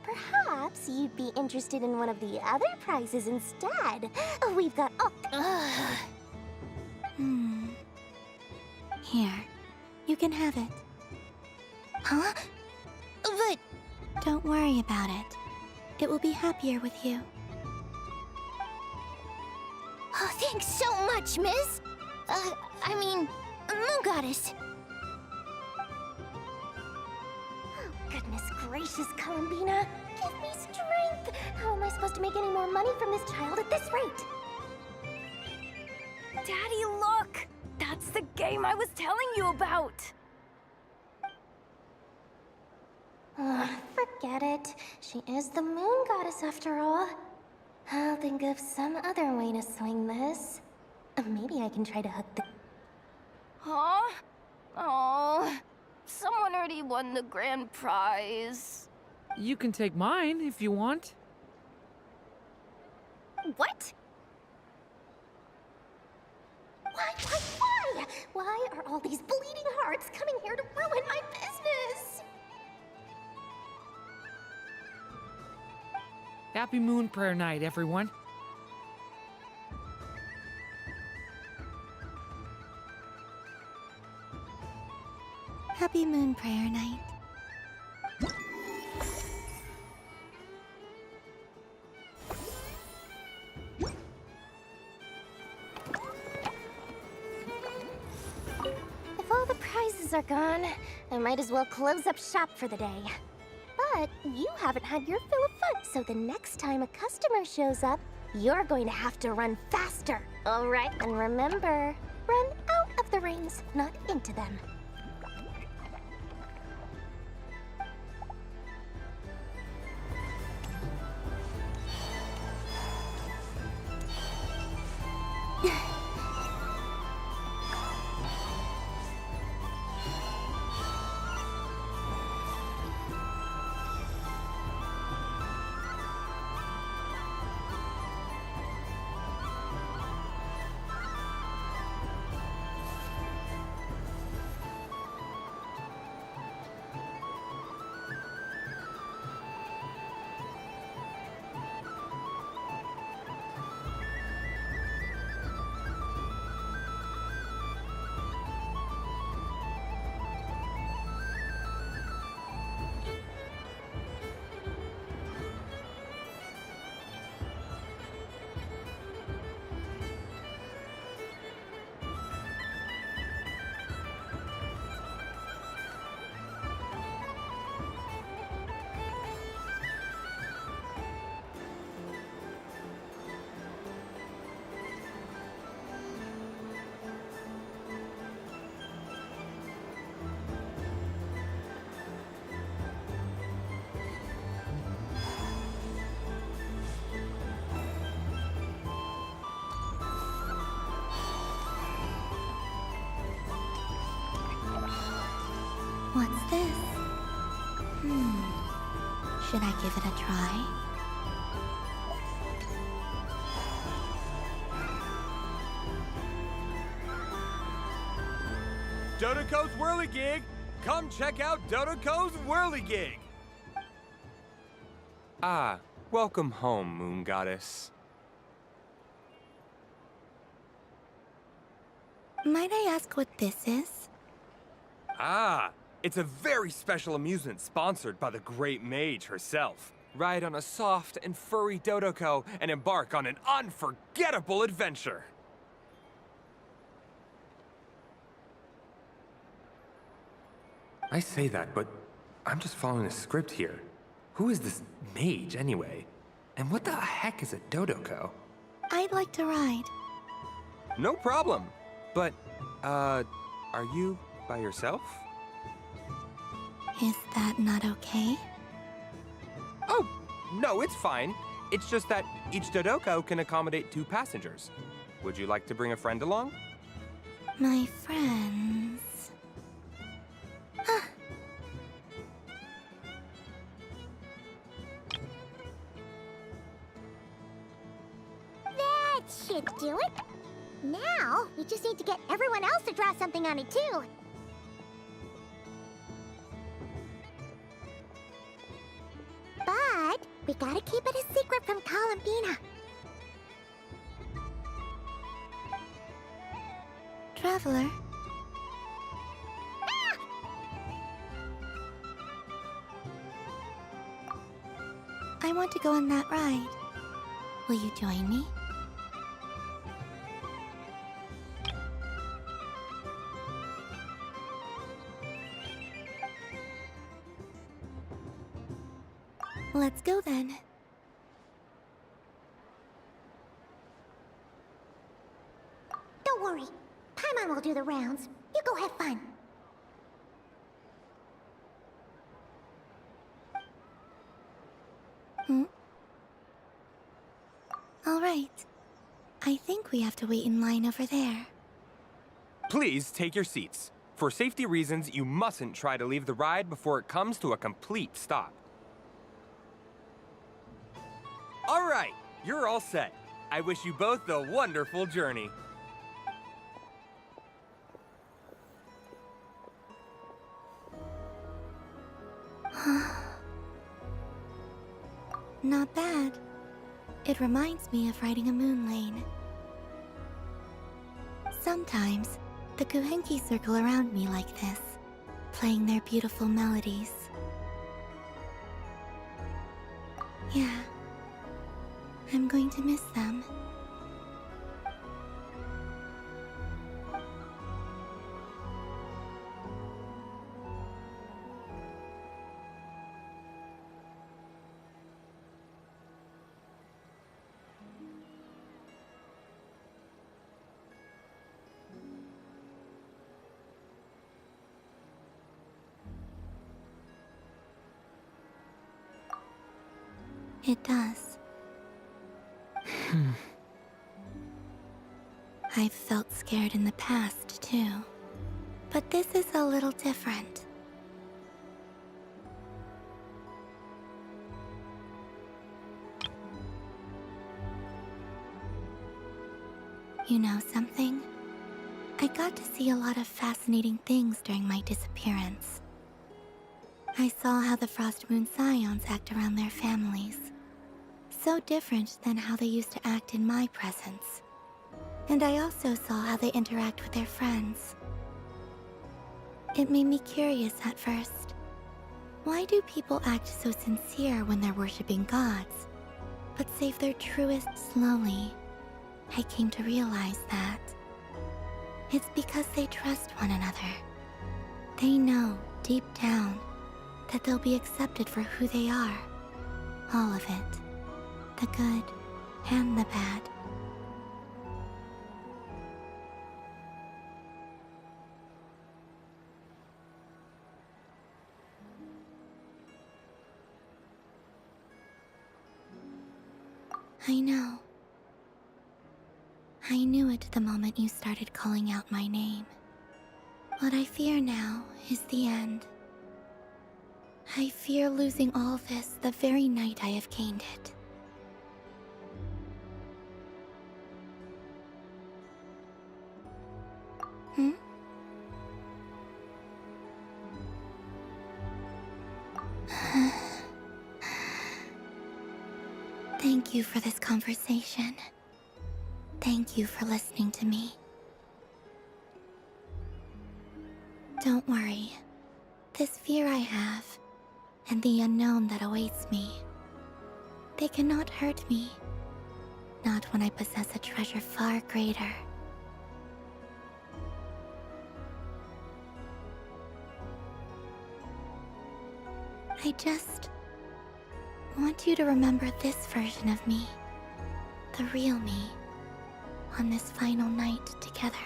Perhaps you'd be interested in one of the other prizes instead. We've got... Here, you can have it. Huh? But... Don't worry about it. It will be happier with you. Oh, thanks so much, Miss. I mean, Moon Goddess. Oh, goodness gracious, Columbina. Give me strength. How am I supposed to make any more money from this child at this rate? Daddy, look! That's the game I was telling you about! Forget it. She is the Moon Goddess after all. I'll think of some other way to swing this. Maybe I can try to hook the... Huh? Oh, someone already won the grand prize. You can take mine if you want. What? Why? Why are all these bleeding hearts coming here to ruin my business? Happy Moon Prayer Night, everyone. Happy Moon Prayer Night. are gone, I might as well close up shop for the day. But you haven't had your fill of fun, so the next time a customer shows up, you're going to have to run faster. All right, and remember, run out of the rings, not into them. What's this? Should I give it a try? Dodoco's Whirligig! Come check out Dodoco's Whirligig! Ah, welcome home, Moon Goddess. Might I ask what this is? Ah, it's a very special amusement sponsored by the Great Mage herself. Ride on a soft and furry Dodoco and embark on an unforgettable adventure. I say that, but I'm just following a script here. Who is this mage, anyway? And what the heck is a Dodoco? I'd like to ride. No problem. But, are you by yourself? Is that not okay? Oh, no, it's fine. It's just that each Dodoco can accommodate 2 passengers. Would you like to bring a friend along? My friends... That should do it. Now, we just need to get everyone else to draw something on it, too. But we gotta keep it a secret from Columbina. Traveler? I want to go on that ride. Will you join me? Let's go then. Don't worry. Paimon will do the rounds. You go have fun. All right. I think we have to wait in line over there. Please take your seats. For safety reasons, you mustn't try to leave the ride before it comes to a complete stop. All right, you're all set. I wish you both a wonderful journey. Not bad. It reminds me of riding a moon lane. Sometimes, the Kuhenki circle around me like this, playing their beautiful melodies. Yeah, I'm going to miss them. It does. I've felt scared in the past, too. But this is a little different. You know something? I got to see a lot of fascinating things during my disappearance. I saw how the Frost Moon Scions act around their families. So different than how they used to act in my presence. And I also saw how they interact with their friends. It made me curious at first. Why do people act so sincere when they're worshipping gods, but save their truest slowly? I came to realize that it's because they trust one another. They know, deep down, that they'll be accepted for who they are. All of it. The good and the bad. I know. I knew it the moment you started calling out my name. What I fear now is the end. I fear losing all this the very night I have gained it. Thank you for this conversation. Thank you for listening to me. Don't worry. This fear I have, and the unknown that awaits me, they cannot hurt me. Not when I possess a treasure far greater. I just want you to remember this version of me, the real me, on this final night together.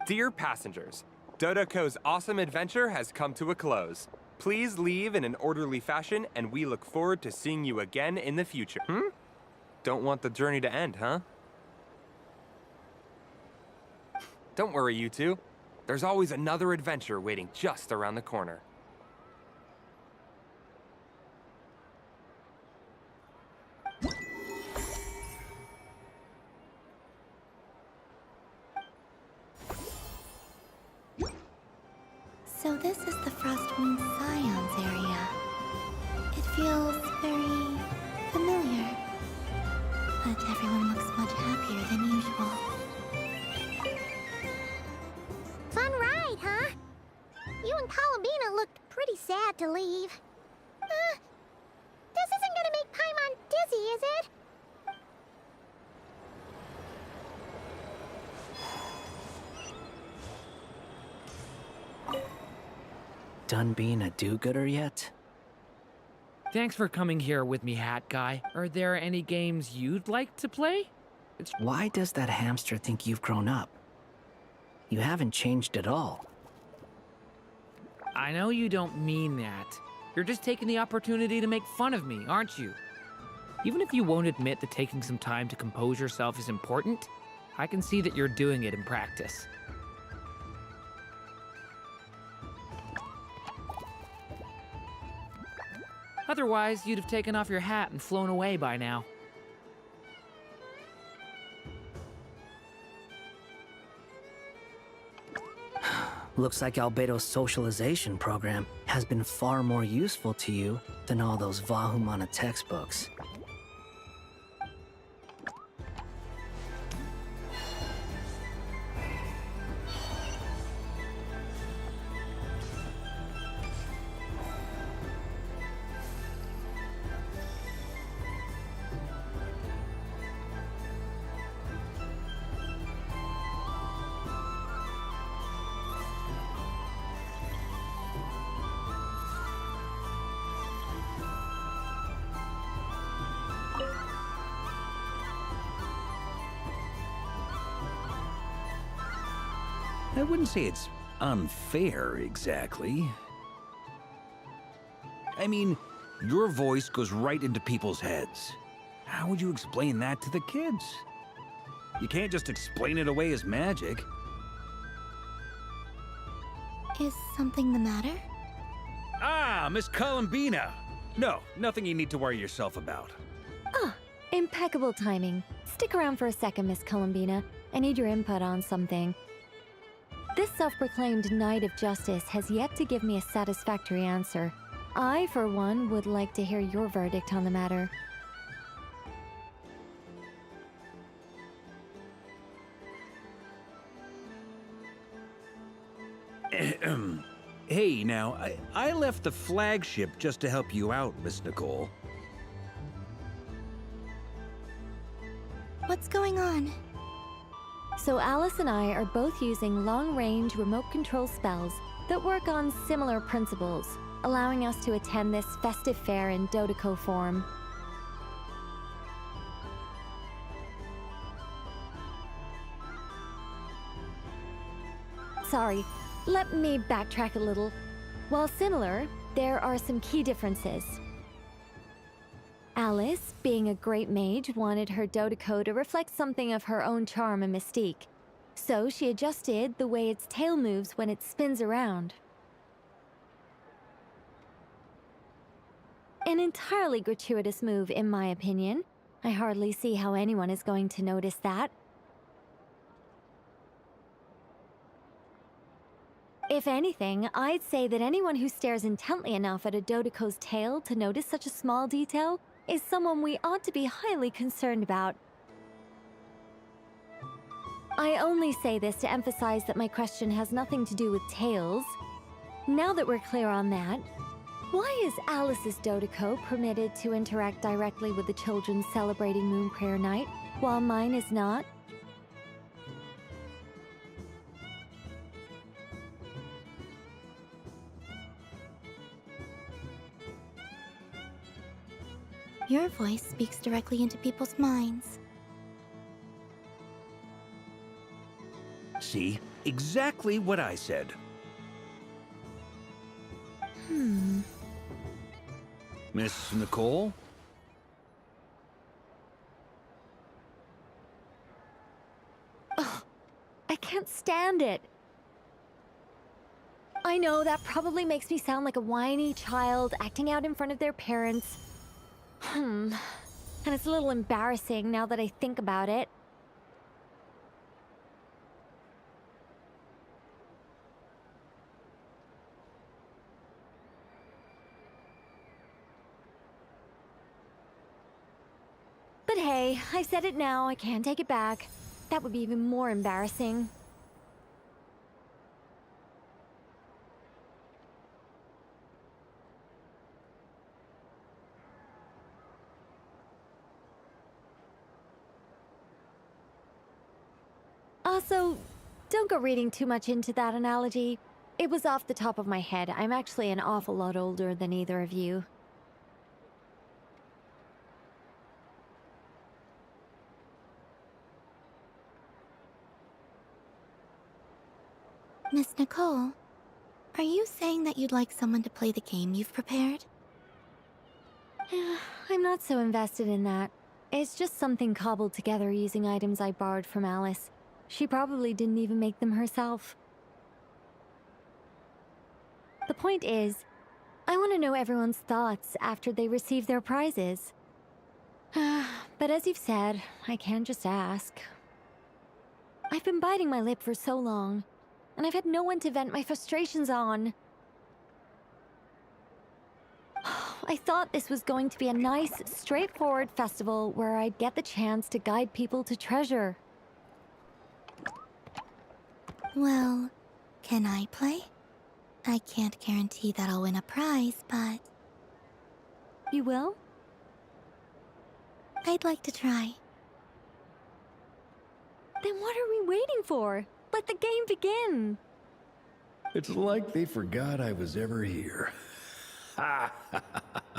Dear passengers, Dodoko's awesome adventure has come to a close. Please leave in an orderly fashion, and we look forward to seeing you again in the future. Don't want the journey to end, huh? Don't worry, you two. There's always another adventure waiting just around the corner. So this is the Frost Moon Scions area. It feels very familiar. But everyone looks much happier than usual. Fun ride, huh? You and Columbina looked pretty sad to leave. This isn't gonna make Paimon dizzy, is it? Done being a do-gooder yet? Thanks for coming here with me, Hat Guy. Are there any games you'd like to play? Why does that hamster think you've grown up? You haven't changed at all. I know you don't mean that. You're just taking the opportunity to make fun of me, aren't you? Even if you won't admit that taking some time to compose yourself is important, I can see that you're doing it in practice. Otherwise, you'd have taken off your hat and flown away by now. Looks like Albedo's socialization program has been far more useful to you than all those Vahumana textbooks. I wouldn't say it's unfair exactly. I mean, your voice goes right into people's heads. How would you explain that to the kids? You can't just explain it away as magic. Is something the matter? Ah, Miss Columbina! No, nothing you need to worry yourself about. Ah, impeccable timing. Stick around for a second, Miss Columbina. I need your input on something. This self-proclaimed Knight of Justice has yet to give me a satisfactory answer. I, for one, would like to hear your verdict on the matter. Hey, now, I left the flagship just to help you out, Miss Nicole. What's going on? So Alice and I are both using long-range remote control spells that work on similar principles, allowing us to attend this festive fair in Dodoco form. Sorry, let me backtrack a little. While similar, there are some key differences. Alice, being a great mage, wanted her Dodoco to reflect something of her own charm and mystique. So she adjusted the way its tail moves when it spins around. An entirely gratuitous move, in my opinion. I hardly see how anyone is going to notice that. If anything, I'd say that anyone who stares intently enough at a Dodoco's tail to notice such a small detail is someone we ought to be highly concerned about. I only say this to emphasize that my question has nothing to do with tails. Now that we're clear on that, why is Alice's Dodoco permitted to interact directly with the children celebrating Moon Prayer Night, while mine is not? Your voice speaks directly into people's minds. See? Exactly what I said. Miss Nicole? Ugh, I can't stand it. I know that probably makes me sound like a whiny child acting out in front of their parents. And it's a little embarrassing now that I think about it. But hey, I said it now, I can't take it back. That would be even more embarrassing. Also, don't go reading too much into that analogy. It was off the top of my head. I'm actually an awful lot older than either of you. Miss Nicole, are you saying that you'd like someone to play the game you've prepared? I'm not so invested in that. It's just something cobbled together using items I borrowed from Alice. She probably didn't even make them herself. The point is, I want to know everyone's thoughts after they receive their prizes. But as you've said, I can't just ask. I've been biting my lip for so long, and I've had no one to vent my frustrations on. I thought this was going to be a nice, straightforward festival where I'd get the chance to guide people to treasure. Well, can I play? I can't guarantee that I'll win a prize, but... You will? I'd like to try. Then what are we waiting for? Let the game begin! It's like they forgot I was ever here. Ha ha ha ha.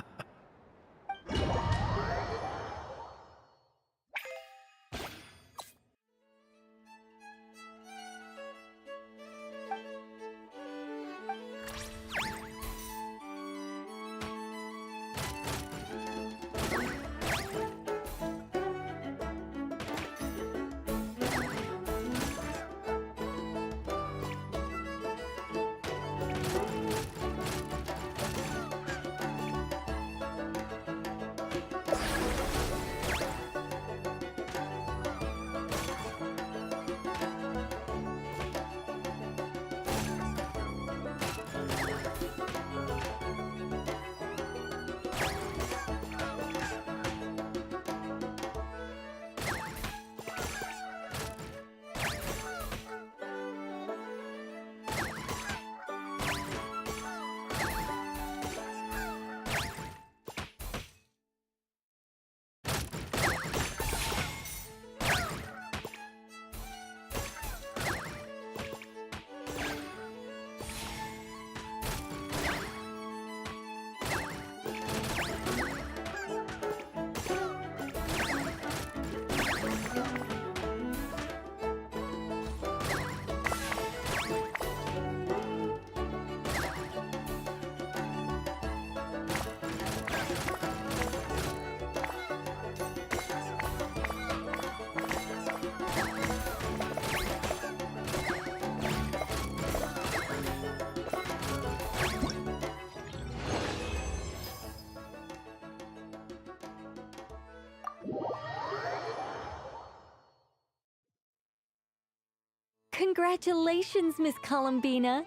Congratulations, Miss Columbina!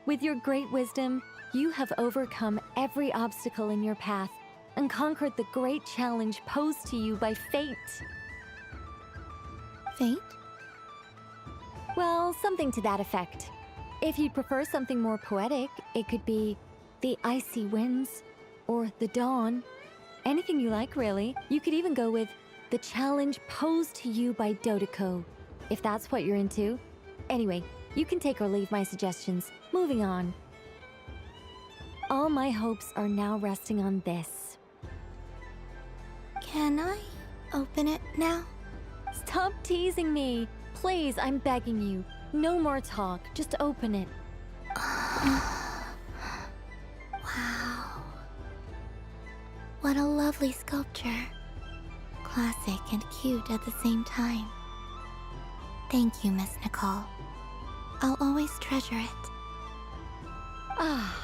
With your great wisdom, you have overcome every obstacle in your path and conquered the great challenge posed to you by fate. Fate? Well, something to that effect. If you'd prefer something more poetic, it could be the icy winds or the dawn. Anything you like, really. You could even go with the challenge posed to you by Dodoko, if that's what you're into. Anyway, you can take or leave my suggestions. Moving on. All my hopes are now resting on this. Can I open it now? Stop teasing me. Please, I'm begging you. No more talk. Just open it. Wow. What a lovely sculpture. Classic and cute at the same time. Thank you, Miss Nicole. I'll always treasure it. Ah,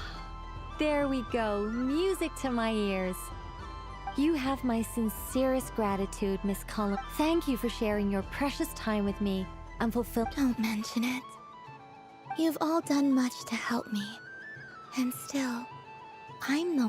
there we go. Music to my ears. You have my sincerest gratitude, Miss Collins. Thank you for sharing your precious time with me and fulfill. Don't mention it. You've all done much to help me. And still, I'm the...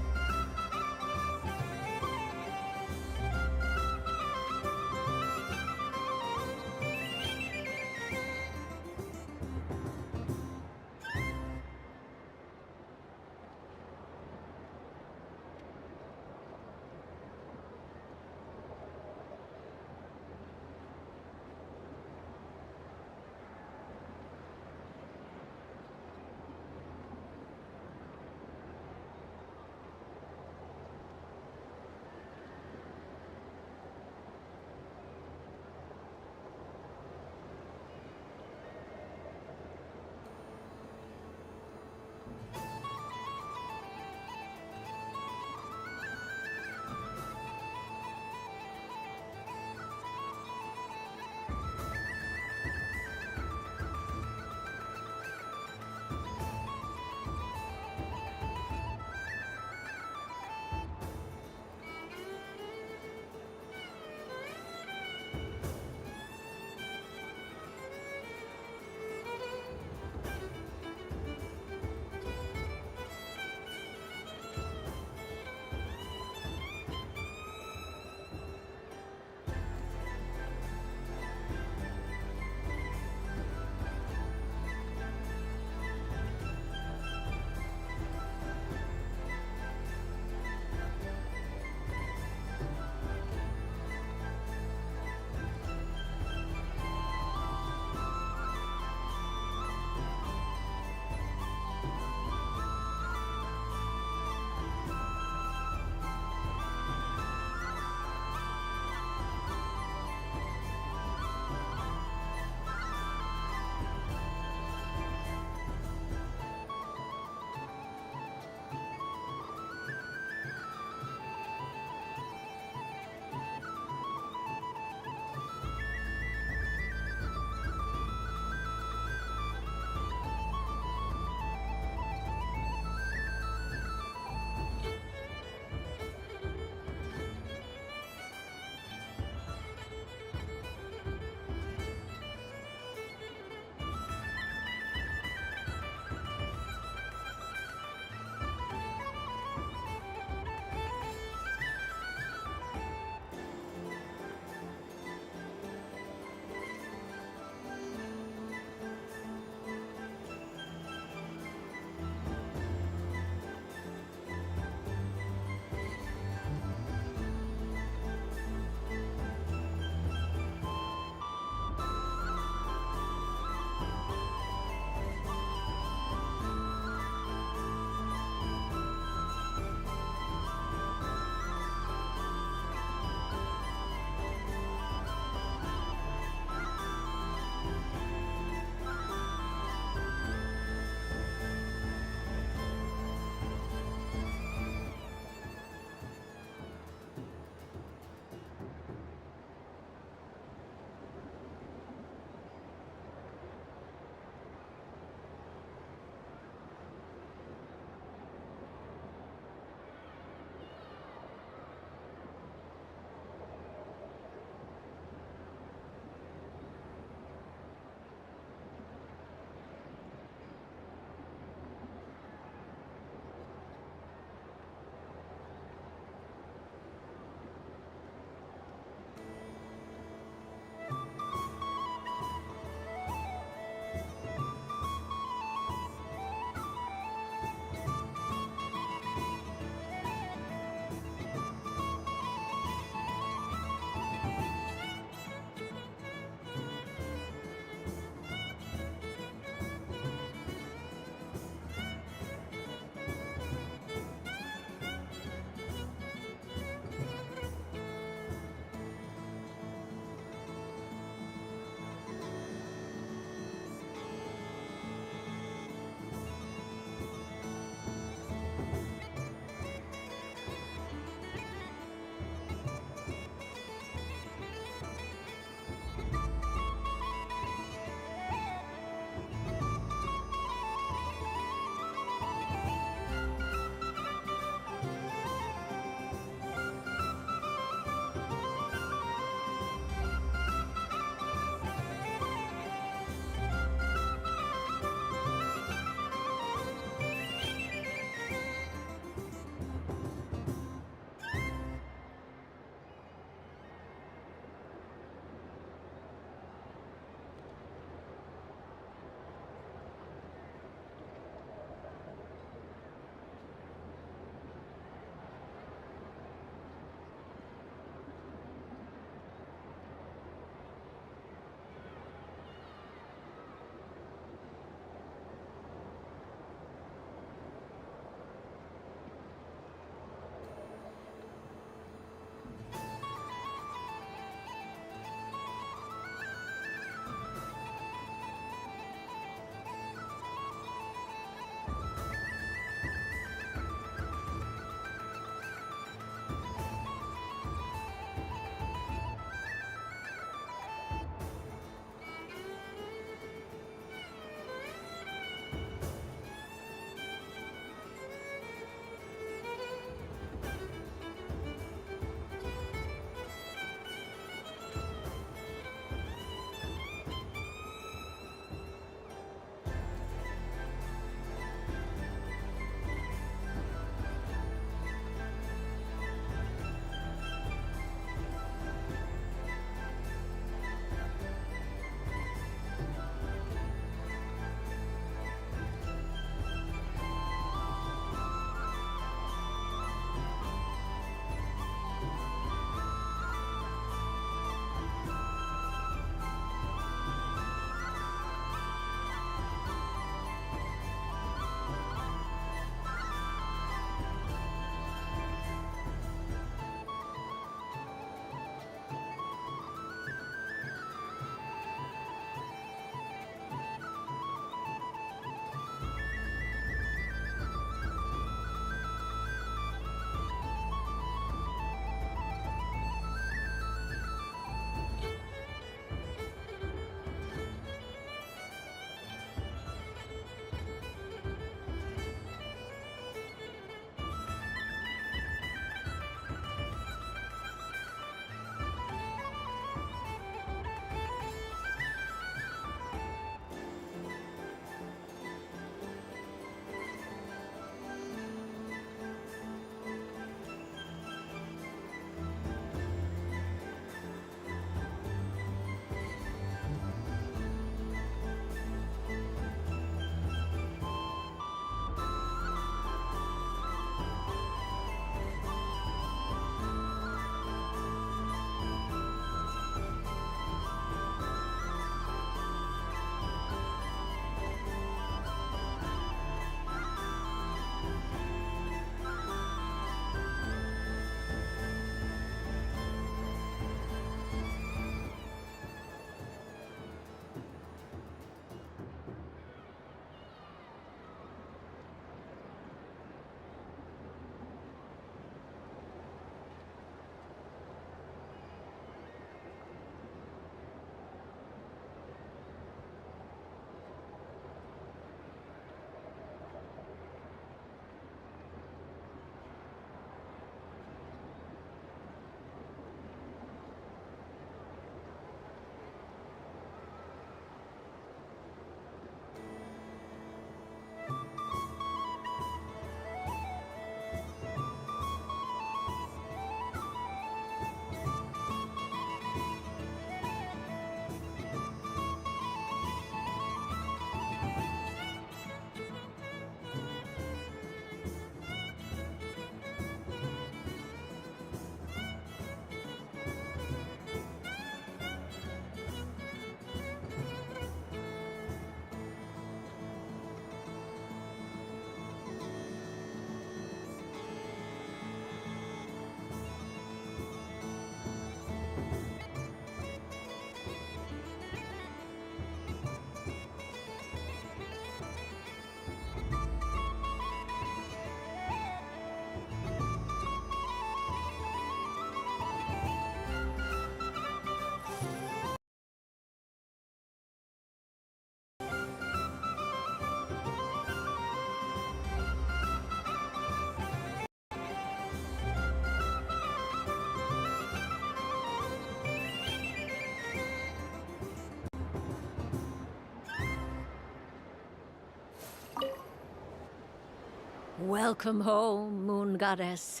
Welcome home, Moon Goddess.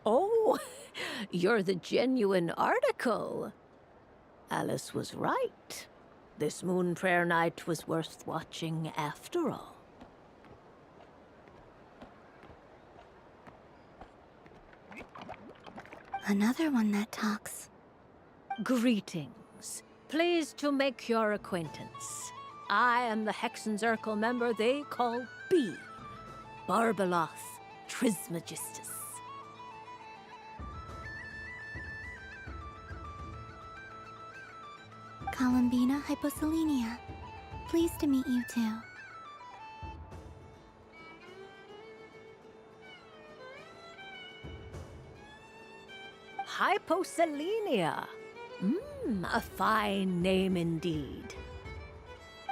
Oh, you're the genuine article. Alice was right. This moon prayer night was worth watching after all. Another one that talks. Greetings. Pleased to make your acquaintance. I am the Hexenzirkel member they call B. Barbeloth Trismegistus. Columbina Hyposelenia. Pleased to meet you too. Hyposelenia. A fine name indeed.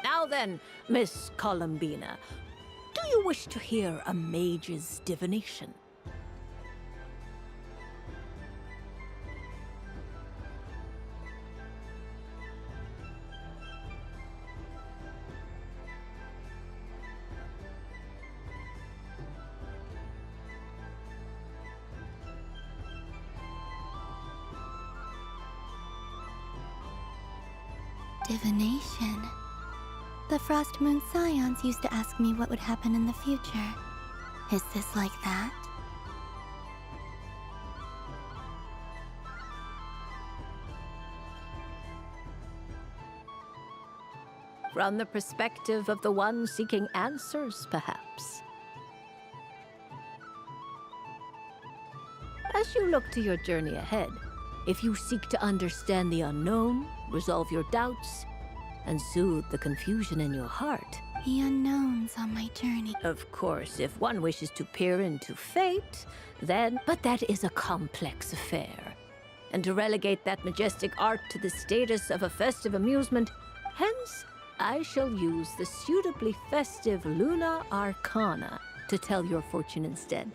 Now then, Miss Columbina, do you wish to hear a mage's divination? Divination. The Frost Moon Scions used to ask me what would happen in the future. Is this like that? From the perspective of the one seeking answers, perhaps. As you look to your journey ahead, if you seek to understand the unknown, resolve your doubts, and soothe the confusion in your heart. The unknowns on my journey. Of course, if one wishes to peer into fate, then... But that is a complex affair. And to relegate that majestic art to the status of a festive amusement, hence, I shall use the suitably festive Luna Arcana to tell your fortune instead.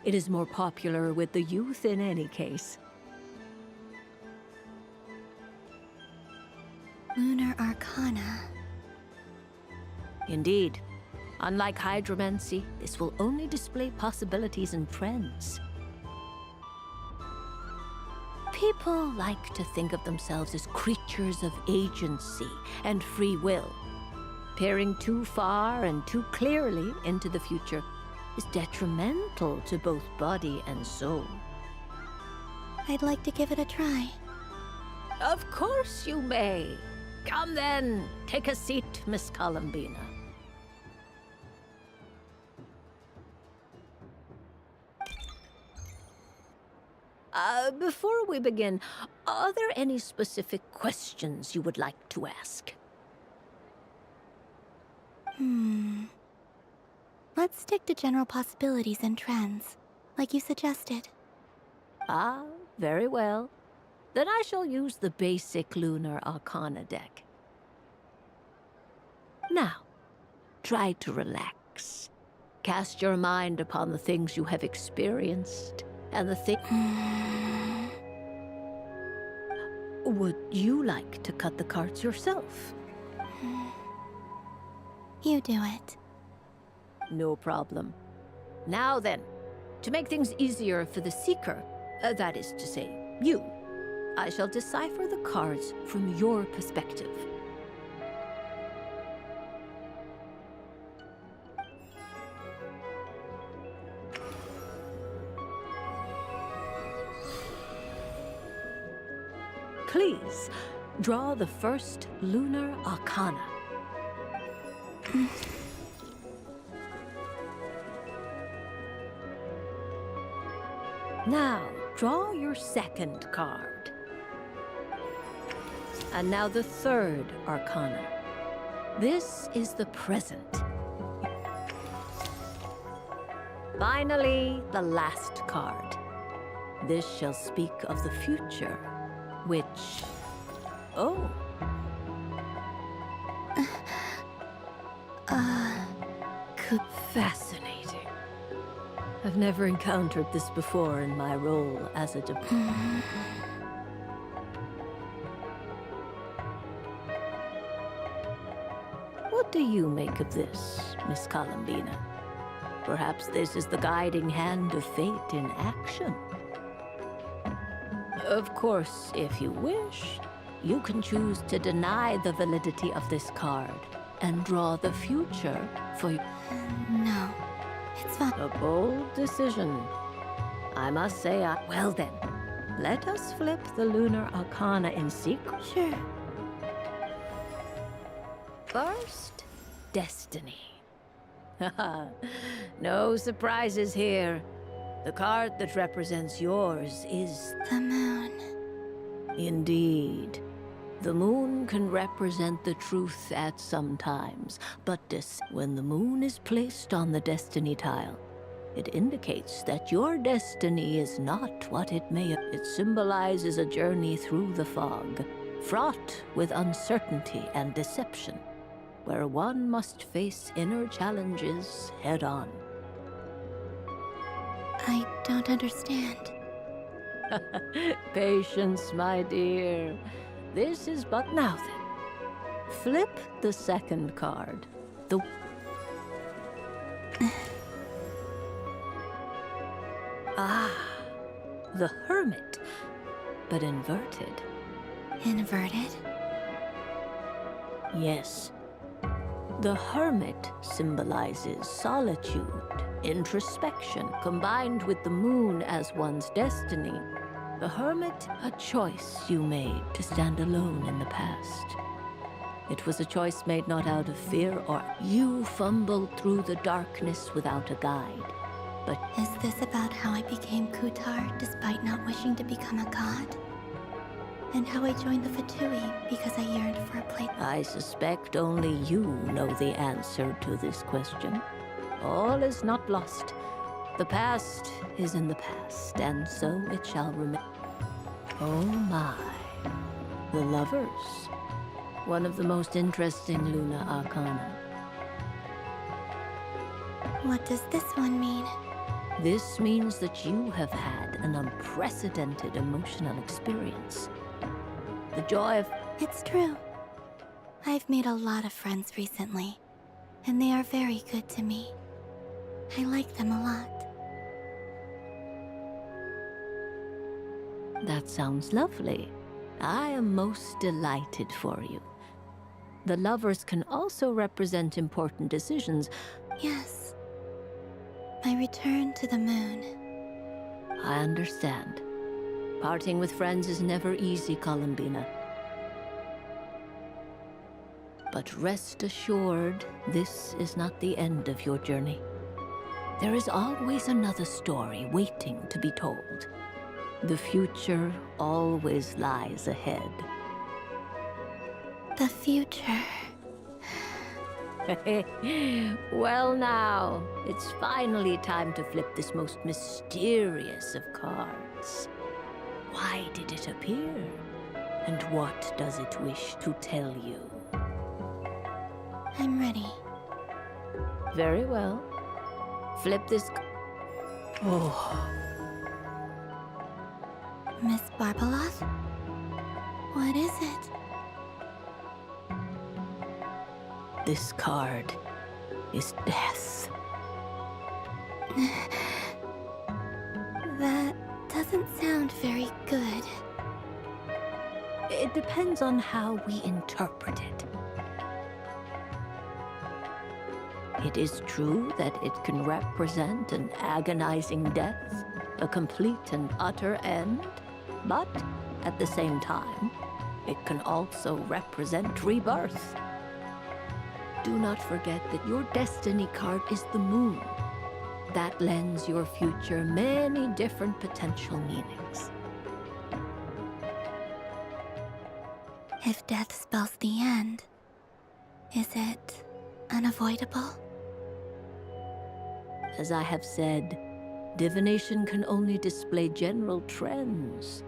It is more popular with the youth in any case. Lunar Arcana. Indeed. Unlike hydromancy, this will only display possibilities and trends. People like to think of themselves as creatures of agency and free will. Peering too far and too clearly into the future is detrimental to both body and soul. I'd like to give it a try. Of course you may. Come then, take a seat, Miss Columbina. Before we begin, are there any specific questions you would like to ask? Let's stick to general possibilities and trends, like you suggested. Ah, very well. Then I shall use the basic Lunar Arcana deck. Now, try to relax. Cast your mind upon the things you have experienced, and the Would you like to cut the cards yourself? You do it. No problem. Now then, to make things easier for the seeker, that is to say, you, I shall decipher the cards from your perspective. Please, draw the first Lunar Arcana. Now, draw your second card. And now the third Arcana. This is the present. Finally, the last card. This shall speak of the future, which... Oh. Fascinating. I've never encountered this before in my role as a What What do you make of this, Miss Columbina? Perhaps this is the guiding hand of fate in action. Of course, if you wish, you can choose to deny the validity of this card and draw the future for you. No, it's fine. A bold decision. I must say, well then, let us flip the Lunar Arcana in secret. Sure. First, Destiny. No surprises here. The card that represents yours is the moon. Indeed. The moon can represent the truth at some times, but when the moon is placed on the destiny tile, it indicates that your destiny is not what it may have. It symbolizes a journey through the fog, fraught with uncertainty and deception, where one must face inner challenges head-on. I don't understand. Patience, my dear. This is but now then. Flip the second card. The... the Hermit, but inverted. Inverted? Yes. The Hermit symbolizes solitude, introspection, combined with the moon as one's destiny. The Hermit, a choice you made to stand alone in the past. It was a choice made not out of fear or you fumbled through the darkness without a guide. But is this about how I became Kutar despite not wishing to become a god? And how I joined the Fatui because I yearned for a place? I suspect only you know the answer to this question. All is not lost. The past is in the past, and so it shall remain. Oh my. The Lovers. One of the most interesting Luna Arcana. What does this one mean? This means that you have had an unprecedented emotional experience. The joy of... It's true. I've made a lot of friends recently, and they are very good to me. I like them a lot. That sounds lovely. I am most delighted for you. The Lovers can also represent important decisions. Yes. My return to the moon. I understand. Parting with friends is never easy, Columbina. But rest assured, this is not the end of your journey. There is always another story waiting to be told. The future always lies ahead. The future. Well now, it's finally time to flip this most mysterious of cards. Why did it appear? And what does it wish to tell you? I'm ready. Very well. Flip this... Oh. Miss Barbeloth? What is it? This card is death. That doesn't sound very good. It depends on how we interpret it. It is true that it can represent an agonizing death, a complete and utter end, but at the same time, it can also represent rebirth. Do not forget that your destiny card is the moon. That lends your future many different potential meanings. If death spells the end, is it unavoidable? As I have said, divination can only display general trends.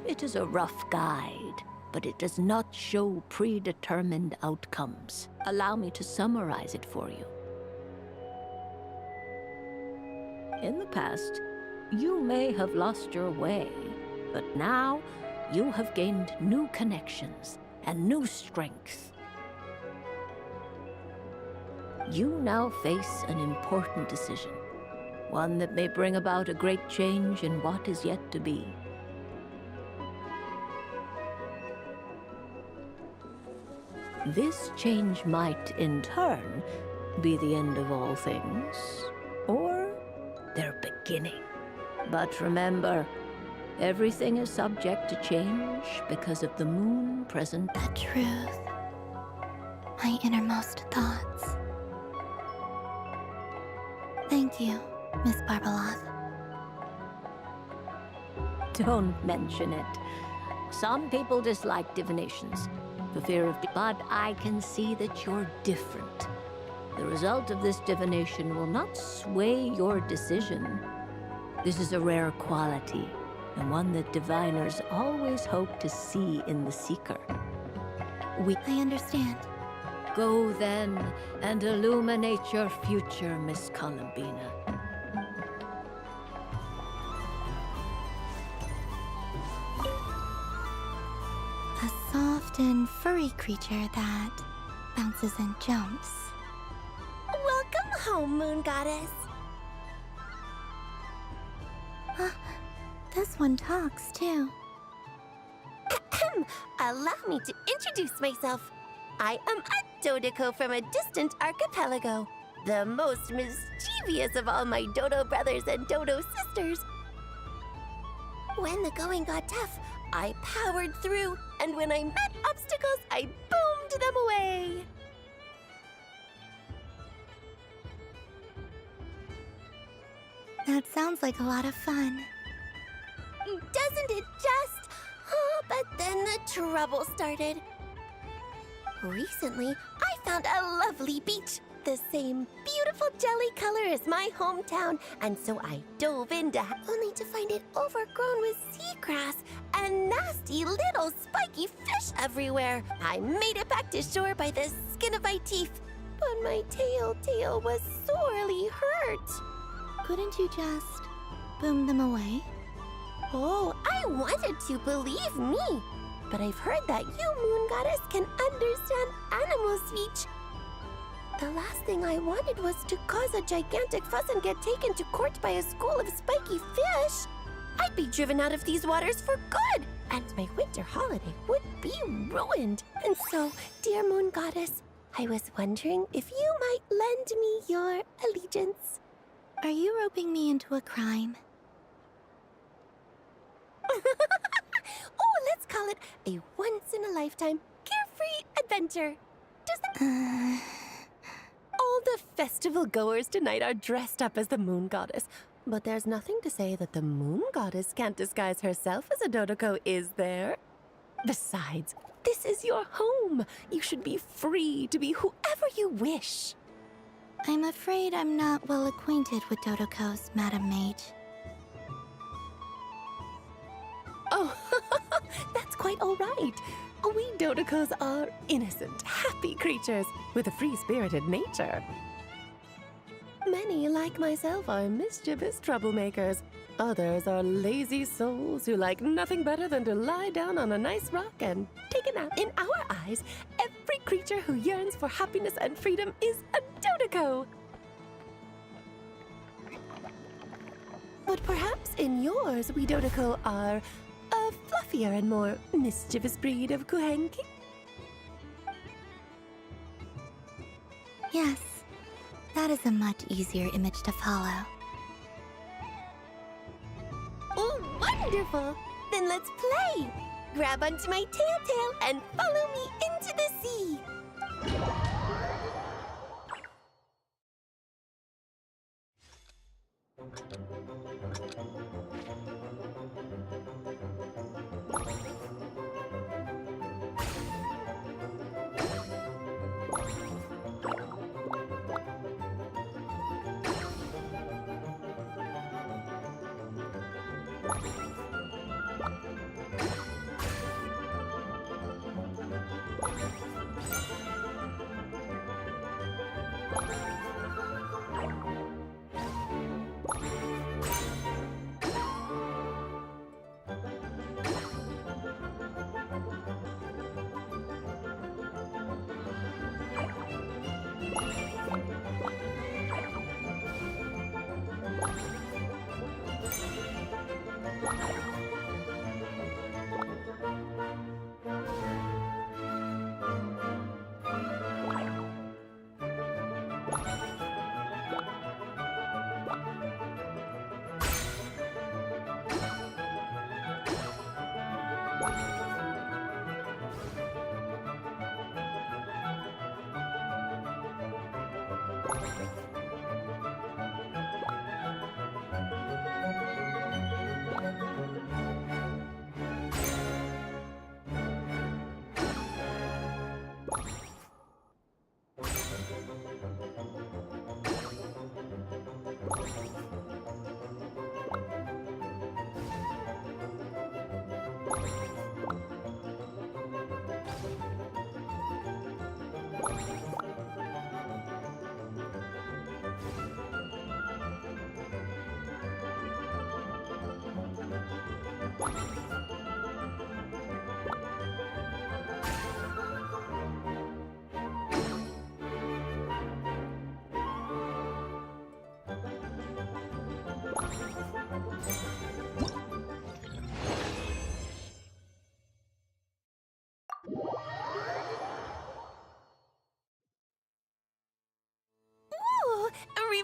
It is a rough guide, but it does not show predetermined outcomes. Allow me to summarize it for you. In the past, you may have lost your way, but now you have gained new connections and new strength. You now face an important decision, one that may bring about a great change in what is yet to be. This change might, in turn, be the end of all things, or their beginning. But remember, everything is subject to change because of the moon present. The truth. My innermost thoughts. Thank you, Miss Barbeloth. Don't mention it. Some people dislike divinations, for fear of... But I can see that you're different. The result of this divination will not sway your decision. This is a rare quality, and one that diviners always hope to see in the seeker. I understand. Go then, and illuminate your future, Miss Columbina. A soft and furry creature that bounces and jumps. Welcome home, Moon Goddess. This one talks, too. Allow me to introduce myself. I am a Dodoco from a distant archipelago, the most mischievous of all my Dodo brothers and Dodo sisters. When the going got tough, I powered through, and when I met obstacles, I boomed them away. That sounds like a lot of fun. Doesn't it just? Oh, but then the trouble started. Recently, I found a lovely beach, the same beautiful jelly color as my hometown, and so I dove into only to find it overgrown with seagrass and nasty little spiky fish everywhere. I made it back to shore by the skin of my teeth, but my tail was sorely hurt. Couldn't you just boom them away? Oh, I wanted to, believe me. But I've heard that you, Moon Goddess, can understand animal speech. The last thing I wanted was to cause a gigantic fuss and get taken to court by a school of spiky fish. I'd be driven out of these waters for good, and my winter holiday would be ruined. And so, dear Moon Goddess, I was wondering if you might lend me your allegiance. Are you roping me into a crime? Oh, let's call it a once-in-a-lifetime carefree adventure. Does that... All the festival goers tonight are dressed up as the Moon Goddess, but there's nothing to say that the Moon Goddess can't disguise herself as a Dodoco, is there? Besides, this is your home. You should be free to be whoever you wish. I'm afraid I'm not well acquainted with Dodocos, Madam Mage. Oh, that's quite all right. We Dodocos are innocent, happy creatures with a free-spirited nature. Many, like myself, are mischievous troublemakers. Others are lazy souls who like nothing better than to lie down on a nice rock and take a nap. In our eyes, every creature who yearns for happiness and freedom is a Dodoco. But perhaps in yours, we Dodoco are a fluffier and more mischievous breed of Kuhenki? Yes, that is a much easier image to follow. Oh, wonderful! Then let's play! Grab onto my tail and follow me into the sea!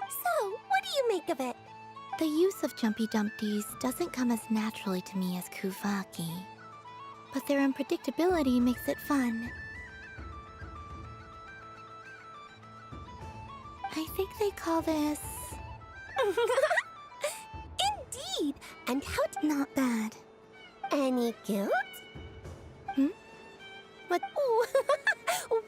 So, what do you make of it? The use of Jumpy Dumpties doesn't come as naturally to me as Kuvaki, but their unpredictability makes it fun. I think they call this... Indeed! And how Not bad. Any guilt? What? Oh,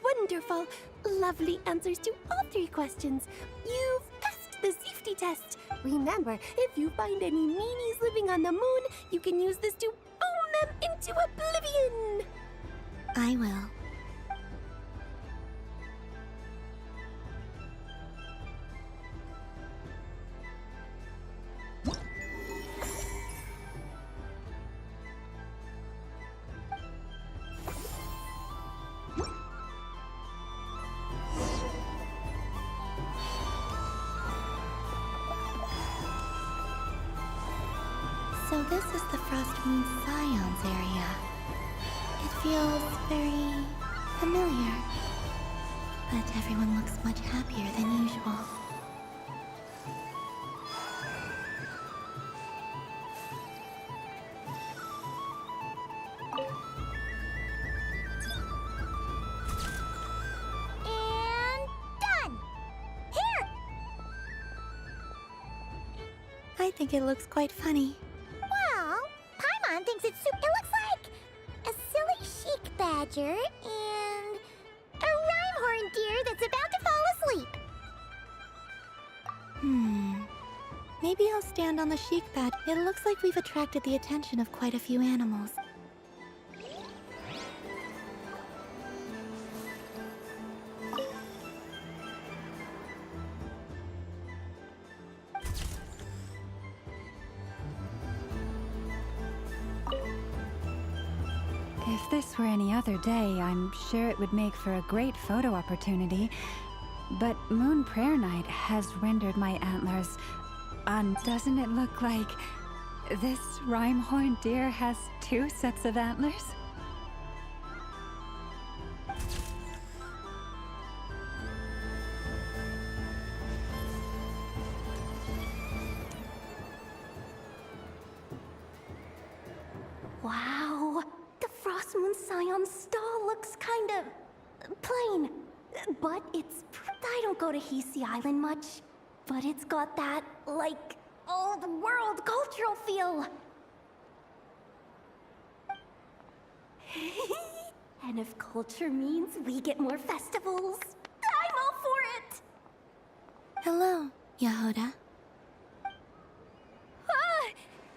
wonderful! Lovely answers to all 3 questions. You've passed the safety test. Remember, if you find any meanies living on the moon, you can use this to boom them into oblivion! I will. So this is the Frost Moon Scions area. It feels very familiar. But everyone looks much happier than usual. And done! Here! I think it looks quite funny. Well, Paimon thinks it looks like a silly chic badger and a rhyme-horn deer that's about to fall asleep. Maybe I'll stand on the chic badge. It looks like we've attracted the attention of quite a few animals. If this were any other day, I'm sure it would make for a great photo opportunity. But Moon Prayer Night has rendered my antlers doesn't it look like this rhyme-horned deer has 2 sets of antlers? Wow, the Frost Moon Scion stall looks kind of plain. But it's... I don't go to Hisi Island much. But it's got that, like, old world cultural feel. And if culture means we get more festivals, I'm all for it! Hello, Yahoda.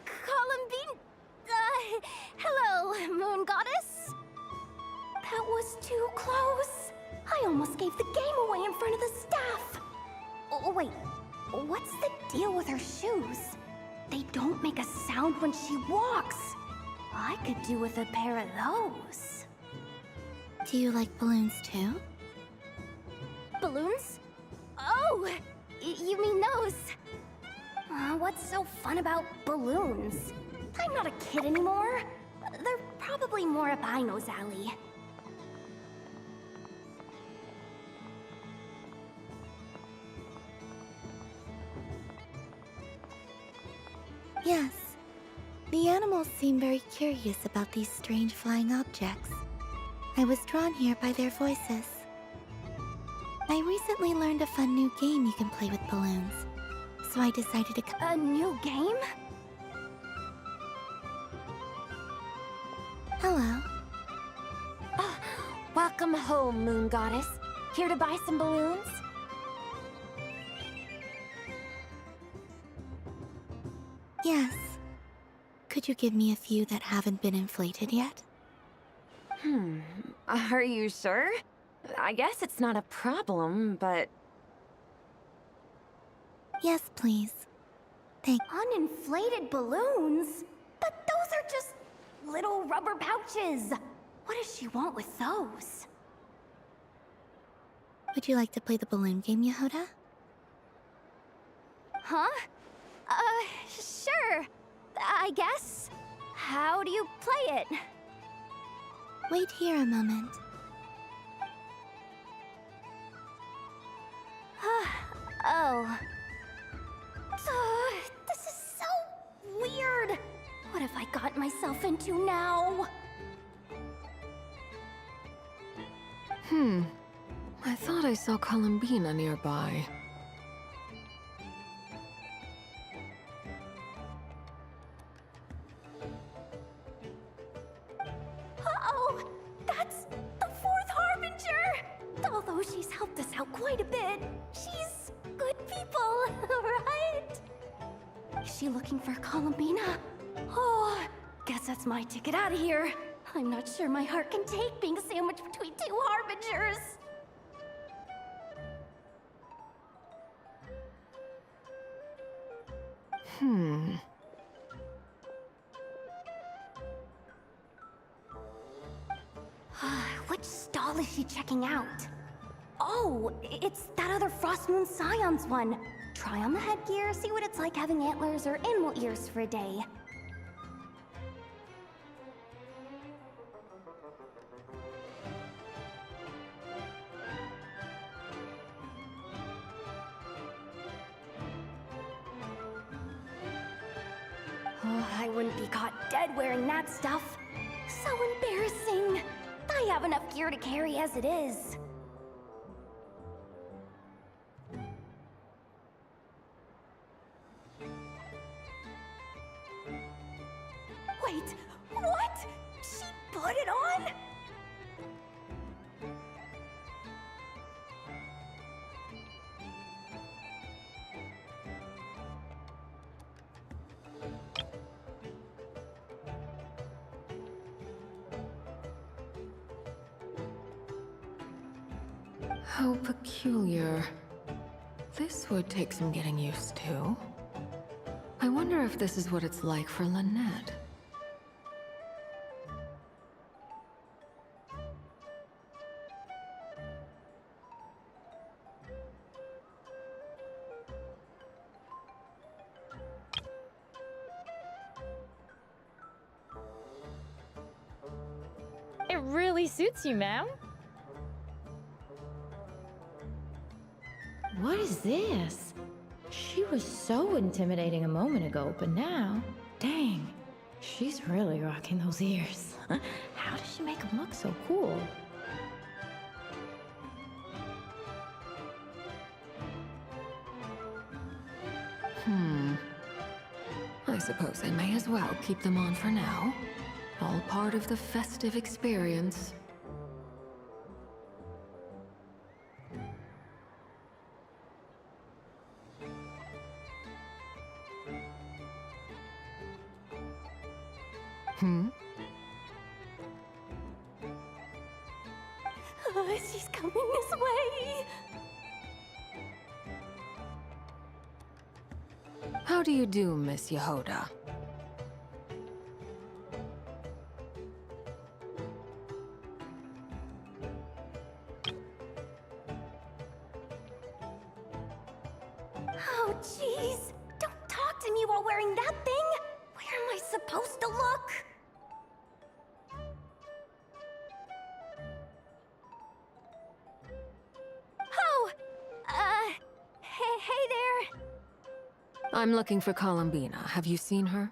Columbine... hello, Moon Goddess? That was too close. I almost gave the game away in front of the staff. Oh, wait. What's the deal with her shoes? They don't make a sound when she walks. I could do with a pair of those. Do you like balloons too? Balloons? Oh, you mean those? What's so fun about balloons? I'm not a kid anymore. They're probably more up Aino's alley. Yes. The animals seem very curious about these strange flying objects. I was drawn here by their voices. I recently learned a fun new game you can play with balloons, so I decided to... A new game? Hello. Welcome home, Moon Goddess. Here to buy some balloons? Yes. Could you give me a few that haven't been inflated yet? Are you sure? I guess it's not a problem, but... Yes, please. Thank... Uninflated balloons? But those are just little rubber pouches. What does she want with those? Would you like to play the balloon game, Yehoda? Huh? Sure. I guess. How do you play it? Wait here a moment. Oh. This is so weird. What have I got myself into now? I thought I saw Columbina nearby. Uh-oh! That's the fourth Harbinger! Although she's helped us out quite a bit, she's good people, right? Is she looking for Columbina? Oh, guess that's my ticket out of here. I'm not sure my heart can take being sandwiched between two Harbingers. Which stall is she checking out? Oh, it's that other Frost Moon Scions one. Try on the headgear, see what it's like having antlers or animal ears for a day. Oh, I wouldn't be caught dead wearing that stuff. So embarrassing. I have enough gear to carry as it is. Wait, what? She put it on? How peculiar. This would take some getting used to. I wonder if this is what it's like for Lynette. It really suits you, ma'am. What is this? She was so intimidating a moment ago, but now, dang, she's really rocking those ears. How does she make them look so cool? I suppose I may as well keep them on for now. All part of the festive experience. She's coming this way. How do you do, Miss Yehoda? Oh, jeez. Don't talk to me while wearing that thing. Where am I supposed to look? Oh, hey there. I'm looking for Columbina. Have you seen her?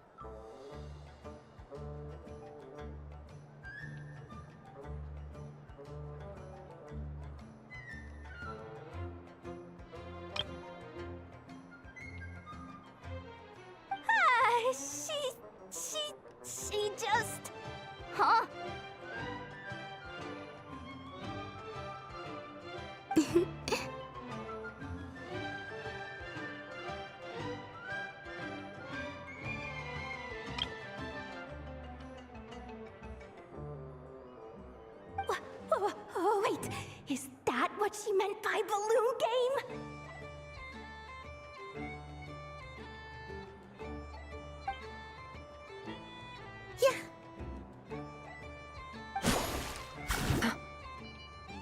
She just... Huh? Wait, is that what she meant by balloon game? Yeah.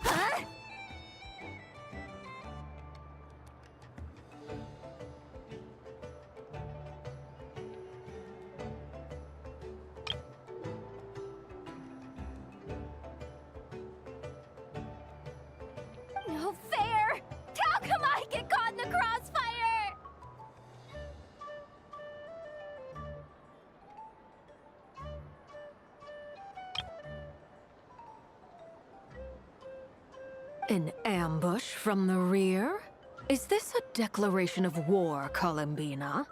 Huh? No fair! How come I get caught in the crossfire? An ambush from the rear? Is this a declaration of war, Columbina?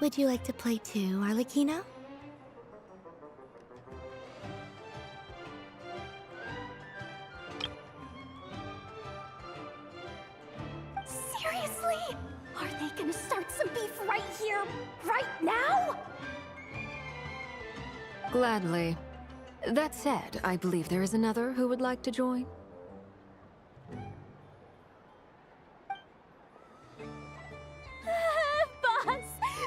Would you like to play too, Arlecchino? Seriously? Are they gonna start some beef right here, right now? Gladly. That said, I believe there is another who would like to join.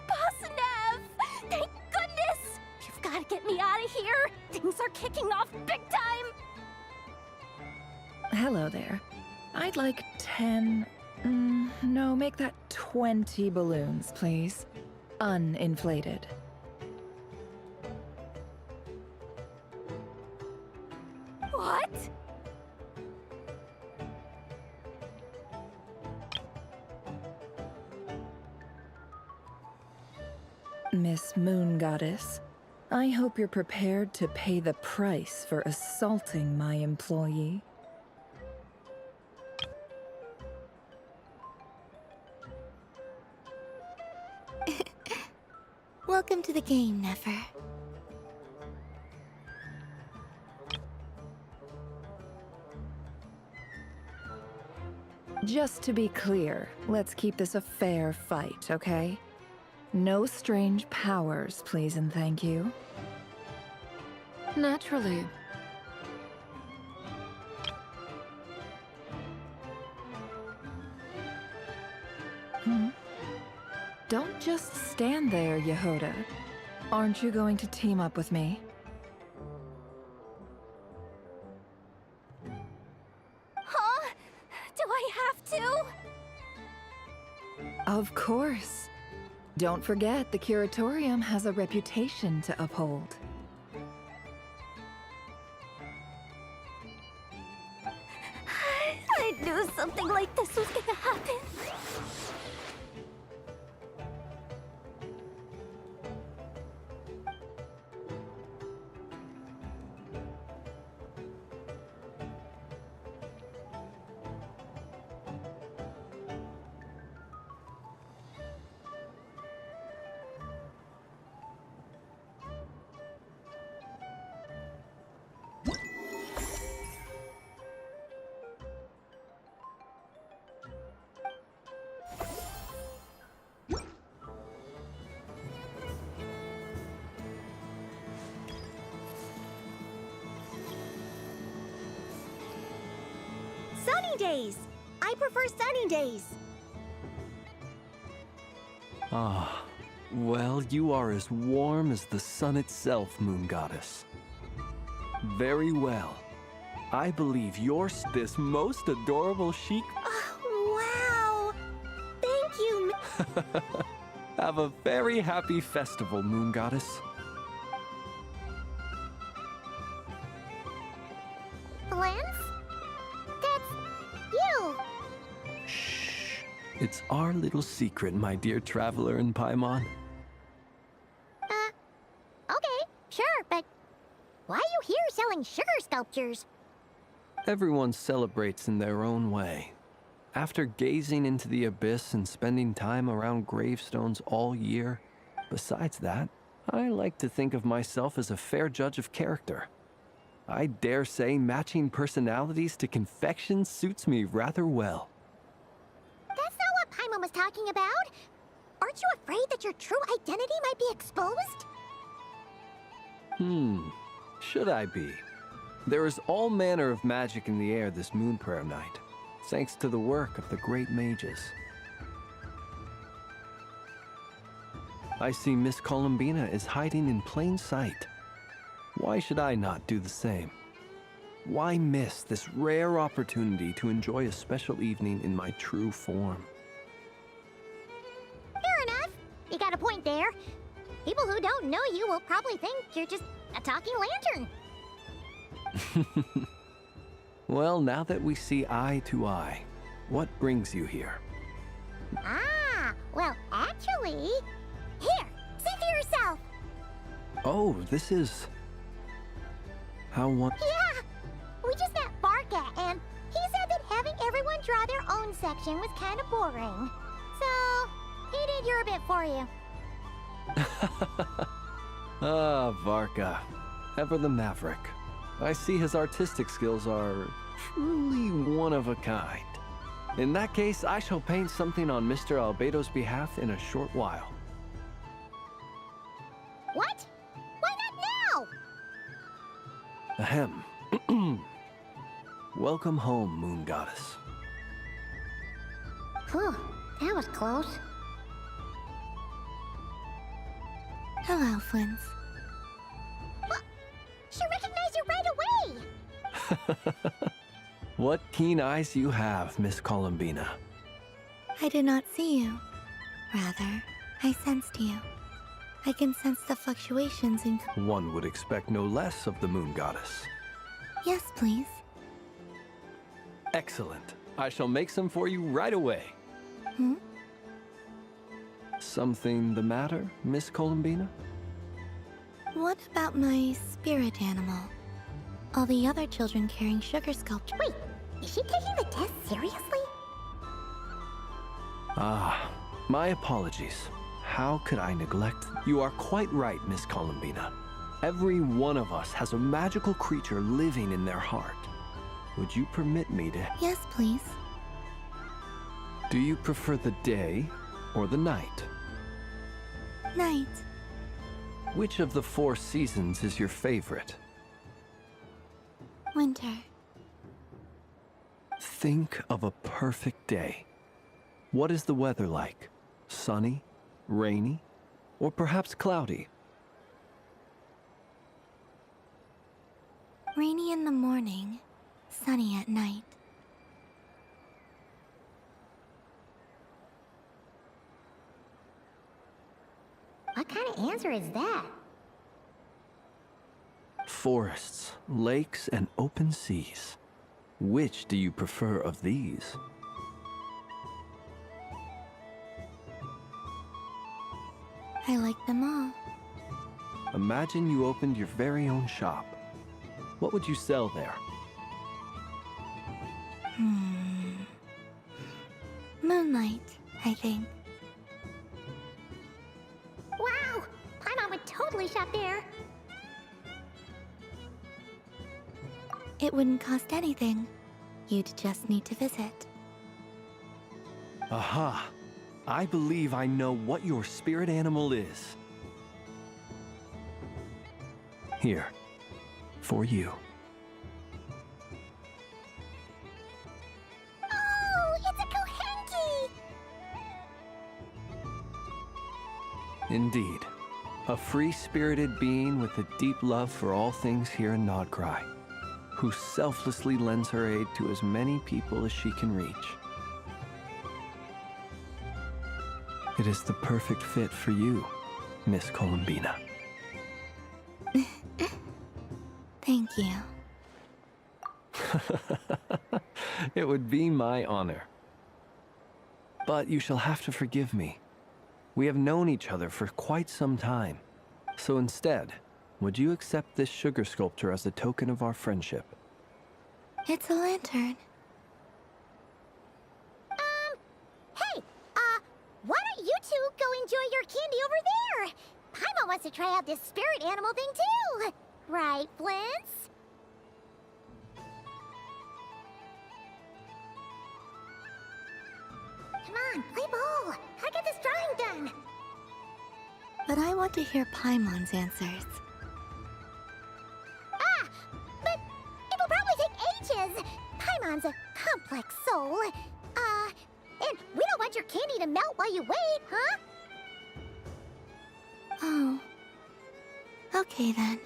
Boss Nev! Thank goodness! You've gotta get me out of here! Things are kicking off big time! Hello there. I'd like 10... no, make that 20 balloons, please. Uninflated. What? Miss Moon Goddess, I hope you're prepared to pay the price for assaulting my employee. Welcome to the game, Nefer. Just to be clear, let's keep this a fair fight, okay? No strange powers, please and thank you. Naturally. Don't just stand there, Yehoda. Aren't you going to team up with me? Huh? Do I have to? Of course. Don't forget, the Curatorium has a reputation to uphold. I knew something like this was gonna happen. Sunny days! I prefer sunny days. Ah, well, you are as warm as the sun itself, Moon Goddess. Very well. I believe you're this most adorable chic. Wow! Thank you! Have a very happy festival, Moon Goddess. Lance? That's you! It's our little secret, my dear traveler in Paimon. Okay, sure, but why are you here selling sugar sculptures? Everyone celebrates in their own way. After gazing into the abyss and spending time around gravestones all year, besides that, I like to think of myself as a fair judge of character. I dare say matching personalities to confection suits me rather well. That's not what Paimon was talking about. Aren't you afraid that your true identity might be exposed? Should I be? There is all manner of magic in the air this moon prayer night, thanks to the work of the great mages. I see Miss Columbina is hiding in plain sight. Why should I not do the same? Why miss this rare opportunity to enjoy a special evening in my true form? Fair enough. You got a point there. People who don't know you will probably think you're just a talking lantern. Well, now that we see eye to eye, what brings you here? Ah, well, actually... Here, see for yourself! Oh, this is... How one... Yeah! We just met Barca, and he said that having everyone draw their own section was kind of boring. So, he did your bit for you. Varka. Ever the maverick. I see his artistic skills are truly one of a kind. In that case, I shall paint something on Mr. Albedo's behalf in a short while. What? Why not now? Ahem. Welcome home, Moon Goddess. Whew, that was close. Hello, Flins. What? She recognized you right away! What keen eyes you have, Miss Columbina. I did not see you. Rather, I sensed you. I can sense the fluctuations in... One would expect no less of the Moon Goddess. Yes, please. Excellent. I shall make some for you right away. Something the matter, Miss Columbina? What about my spirit animal? All the other children carrying sugar sculptures. Wait, is she taking the test seriously? Ah, my apologies. How could I neglect? You are quite right, Miss Columbina. Every one of us has a magical creature living in their heart. Would you permit me to... Yes, please. Do you prefer the day or the night? Night. Which of the 4 seasons is your favorite? Winter. Think of a perfect day. What is the weather like? Sunny, rainy, or perhaps cloudy? Rainy in the morning, sunny at night. What kind of answer is that? Forests, lakes, and open seas. Which do you prefer of these? I like them all. Imagine you opened your very own shop. What would you sell there? Moonlight, I think. Wow! Paimon would totally shop there. It wouldn't cost anything. You'd just need to visit. Aha! I believe I know what your spirit animal is. Here, for you. Oh, it's a Kohenki! Indeed. A free-spirited being with a deep love for all things here in Nodcry, who selflessly lends her aid to as many people as she can reach. It is the perfect fit for you, Miss Columbina. Thank you. It would be my honor. But you shall have to forgive me. We have known each other for quite some time. So instead, would you accept this sugar sculpture as a token of our friendship? It's a lantern. Hey, why don't you two go enjoy your candy over there? Paimon wants to try out this spirit animal thing too. Right, Flint's? Come on, play ball. I get this drawing done. But I want to hear Paimon's answers. But it'll probably take ages. Paimon's a complex soul. And we don't want your candy to melt while you wait, huh? Oh. Okay then.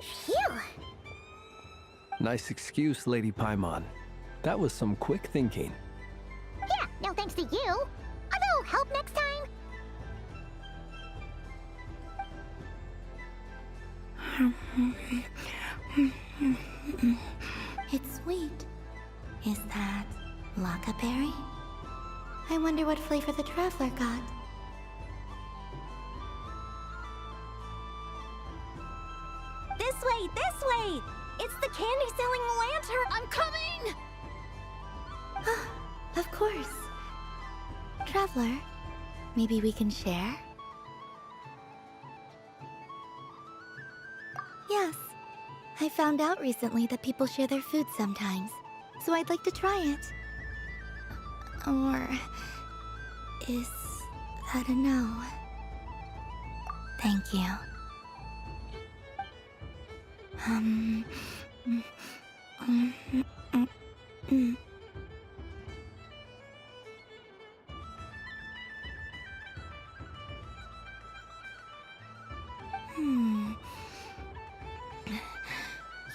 Phew. Nice excuse, Lady Paimon. That was some quick thinking. Yeah, no thanks to you. A little help next time. It's sweet. Is that Lockaberry? I wonder what flavor the Traveler got. This way, this way! It's the candy-selling lantern! I'm coming! Of course. Traveler, maybe we can share? Yes. I found out recently that people share their food sometimes, so I'd like to try it. Or... is that a no? Thank you.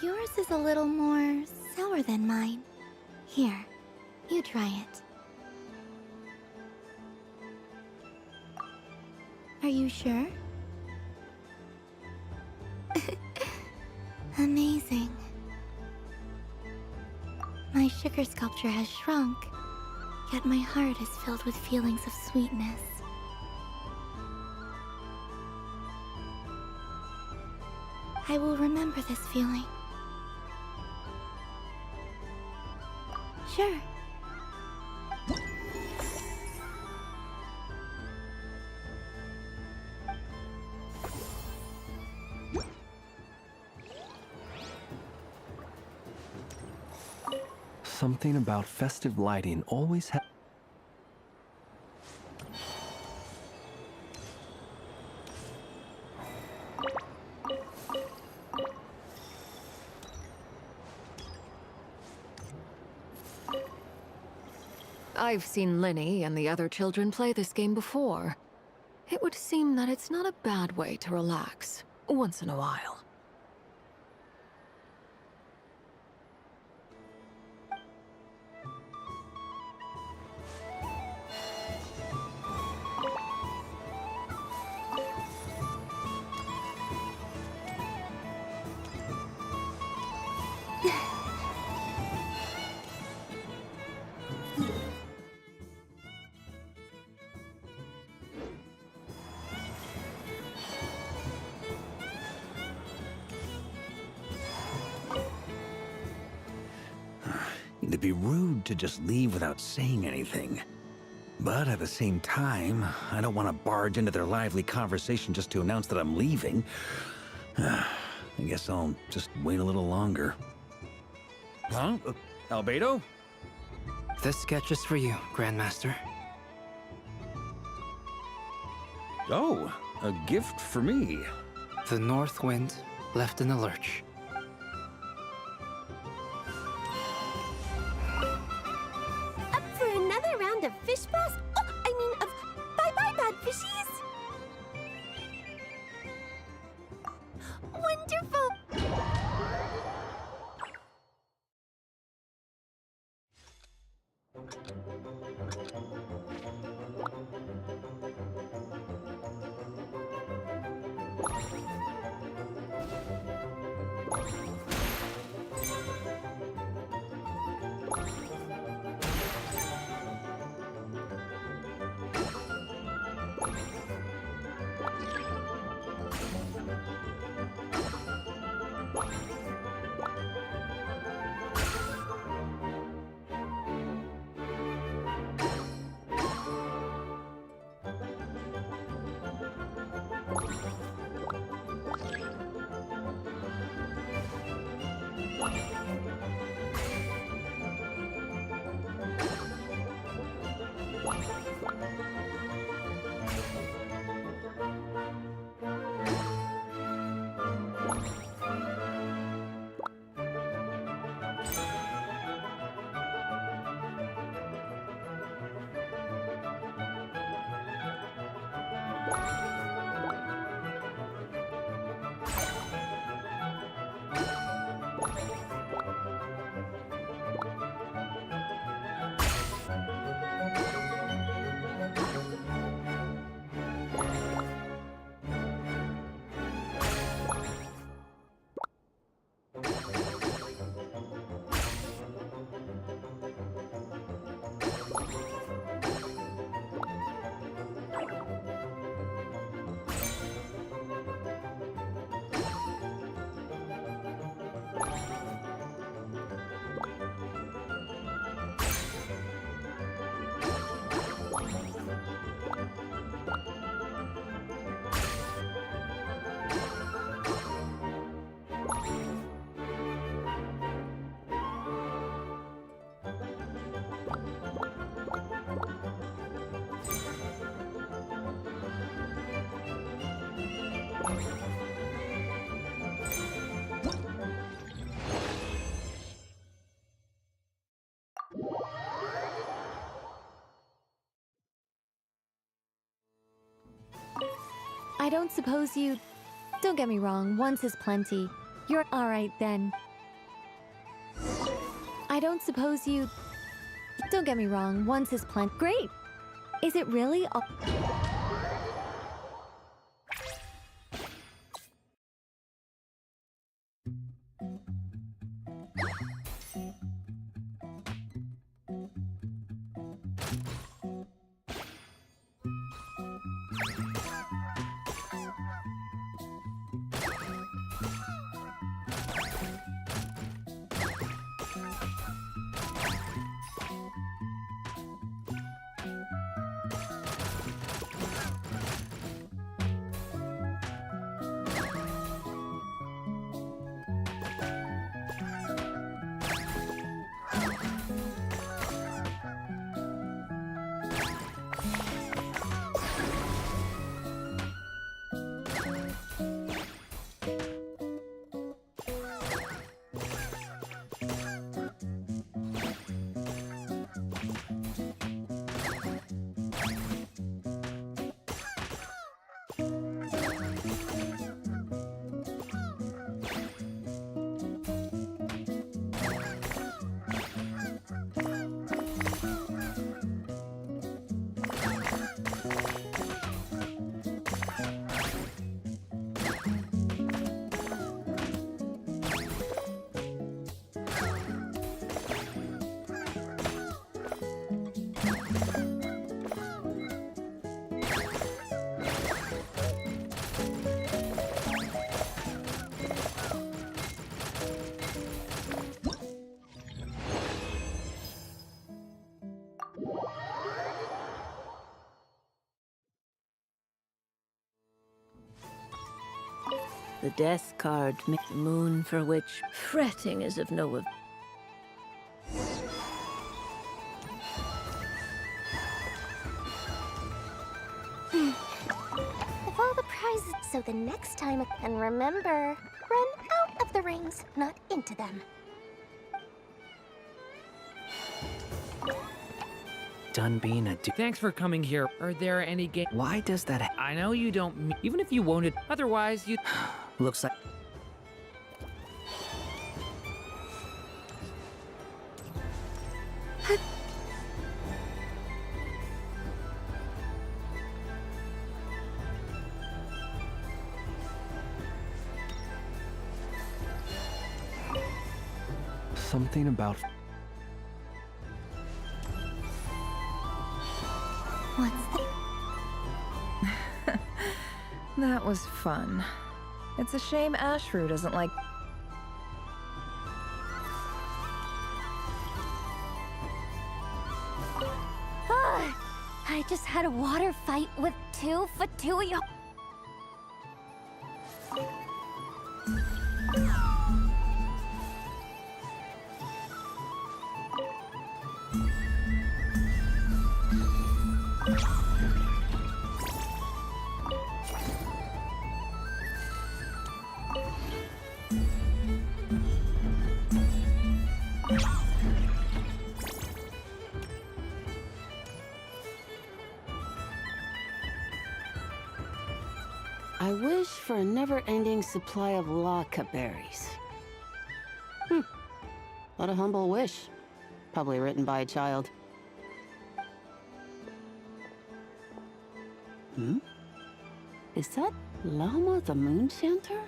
Yours is a little more sour than mine. Here, you try it. Are you sure? Amazing. My sugar sculpture has shrunk, yet my heart is filled with feelings of sweetness. I will remember this feeling. Sure. Something about festive lighting always has... I've seen Linny and the other children play this game before. It would seem that it's not a bad way to relax, once in a while. It'd be rude to just leave without saying anything. But at the same time, I don't want to barge into their lively conversation just to announce that I'm leaving. I guess I'll just wait a little longer. Huh? Albedo? This sketch is for you, Grandmaster. Oh, a gift for me. The North Wind left in a lurch. Approve! I don't suppose you... Don't get me wrong, once is plenty. You're alright then. I don't suppose you... Don't get me wrong, once is plenty. Great! Is it really all... The death card, the moon for which fretting is of no avail. Of all the prizes, so the next time, and remember, run out of the rings, not into them. Done being a Thanks for coming here. Are there any games? Why does that I know you don't even if you won't otherwise you Looks like... something about... What's that? That was fun. It's a shame Ashru doesn't like... I just had a water fight with two Fatuio. I wish for a never-ending supply of Laka berries. What a humble wish. Probably written by a child. Is that Lama the Moon Chanter?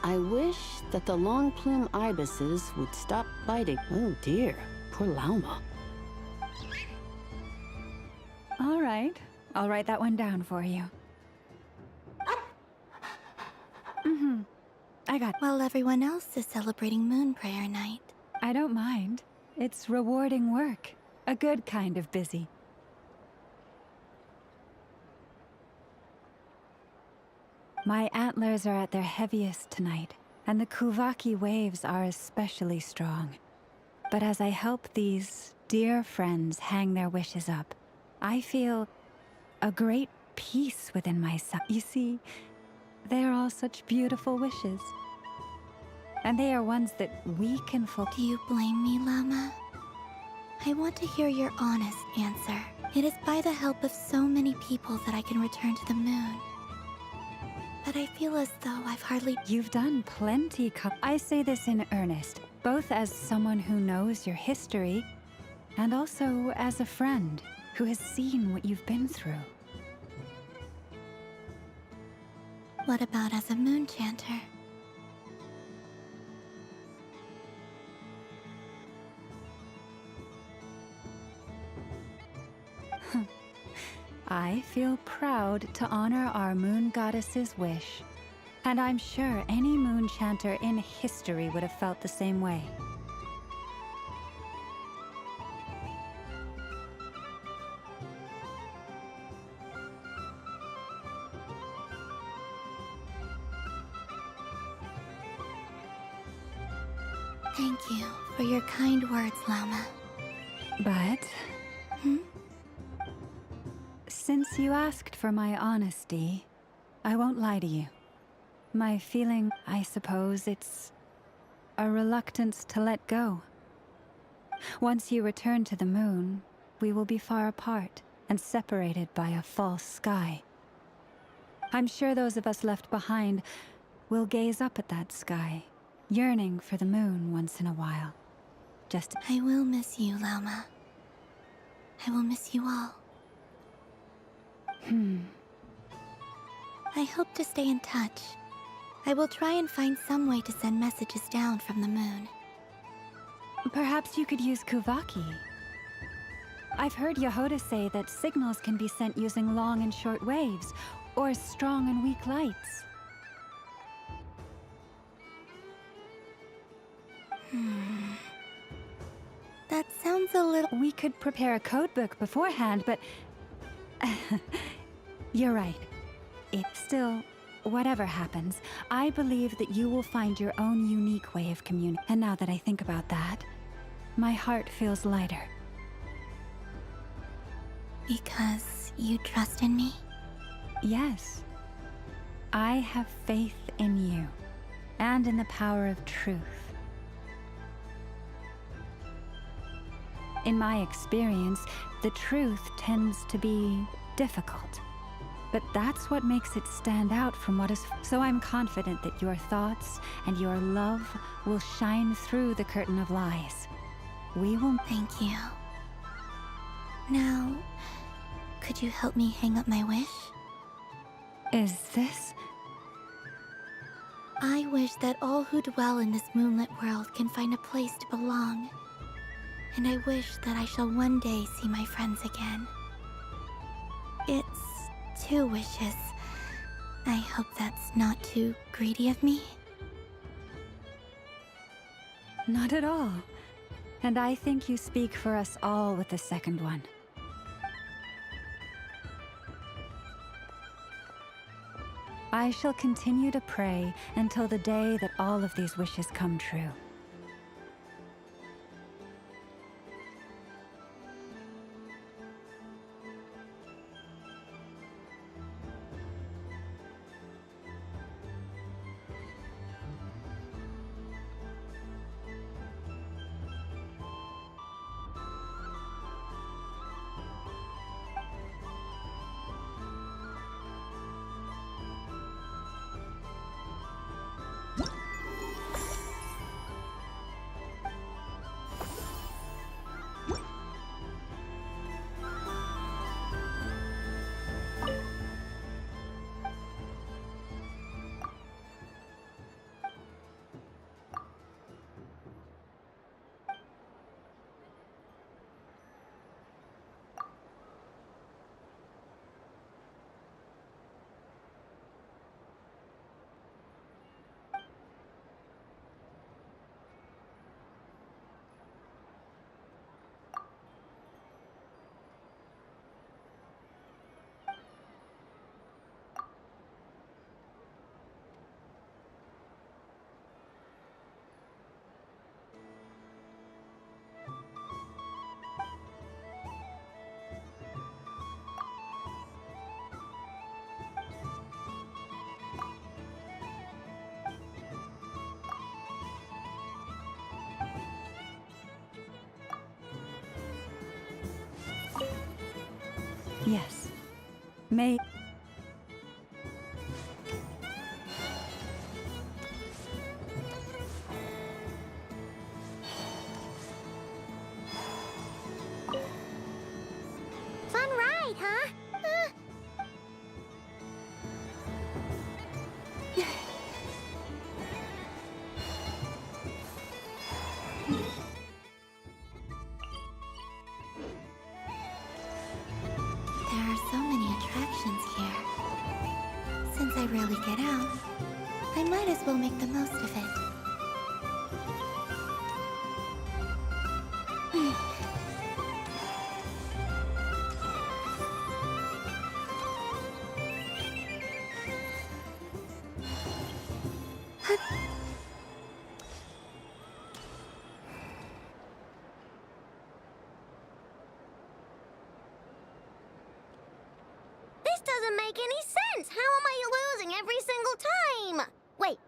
I wish that the long plume ibises would stop biting. Oh dear, poor Lauma. All right, I'll write that one down for you. I got... While everyone else is celebrating Moon Prayer Night. I don't mind. It's rewarding work. A good kind of busy. My antlers are at their heaviest tonight, and the Kuvaki waves are especially strong. But as I help these dear friends hang their wishes up, I feel a great peace within myself. You see, they are all such beautiful wishes. And they are ones that we can fulfill. Do you blame me, Lama? I want to hear your honest answer. It is by the help of so many people that I can return to the moon. But I feel as though I've hardly... You've done plenty, I say this in earnest, both as someone who knows your history, and also as a friend who has seen what you've been through. What about as a moon chanter? I feel proud to honor our moon goddess's wish, and I'm sure any moon chanter in history would have felt the same way. Thank you for your kind words, Lama. But... Since you asked for my honesty, I won't lie to you. My feeling, I suppose, it's a reluctance to let go. Once you return to the moon, we will be far apart and separated by a false sky. I'm sure those of us left behind will gaze up at that sky, yearning for the moon once in a while. I will miss you, Lama. I will miss you all. I hope to stay in touch. I will try and find some way to send messages down from the moon. Perhaps you could use Kuvaki. I've heard Yehoda say that signals can be sent using long and short waves, or strong and weak lights. That sounds a little... We could prepare a codebook beforehand, but... You're right. It's still... Whatever happens, I believe that you will find your own unique way of communicating. And now that I think about that, my heart feels lighter. Because you trust in me? Yes. I have faith in you, and in the power of truth. In my experience, the truth tends to be difficult. but that's what makes it stand out from what is. So I'm confident that your thoughts and your love will shine through the curtain of lies. We will. Thank you. Now, could you help me hang up my wish? Is this? I wish that all who dwell in this moonlit world can find a place to belong. And I wish that I shall one day see my friends again. It's 2 wishes. I hope that's not too greedy of me. Not at all. And I think you speak for us all with the second one. I shall continue to pray until the day that all of these wishes come true. Yes. May... Fun ride, huh? There are so many attractions here. Since I rarely get out, I might as well make the most of it. This doesn't make any sense! How am I losing every single time? Wait,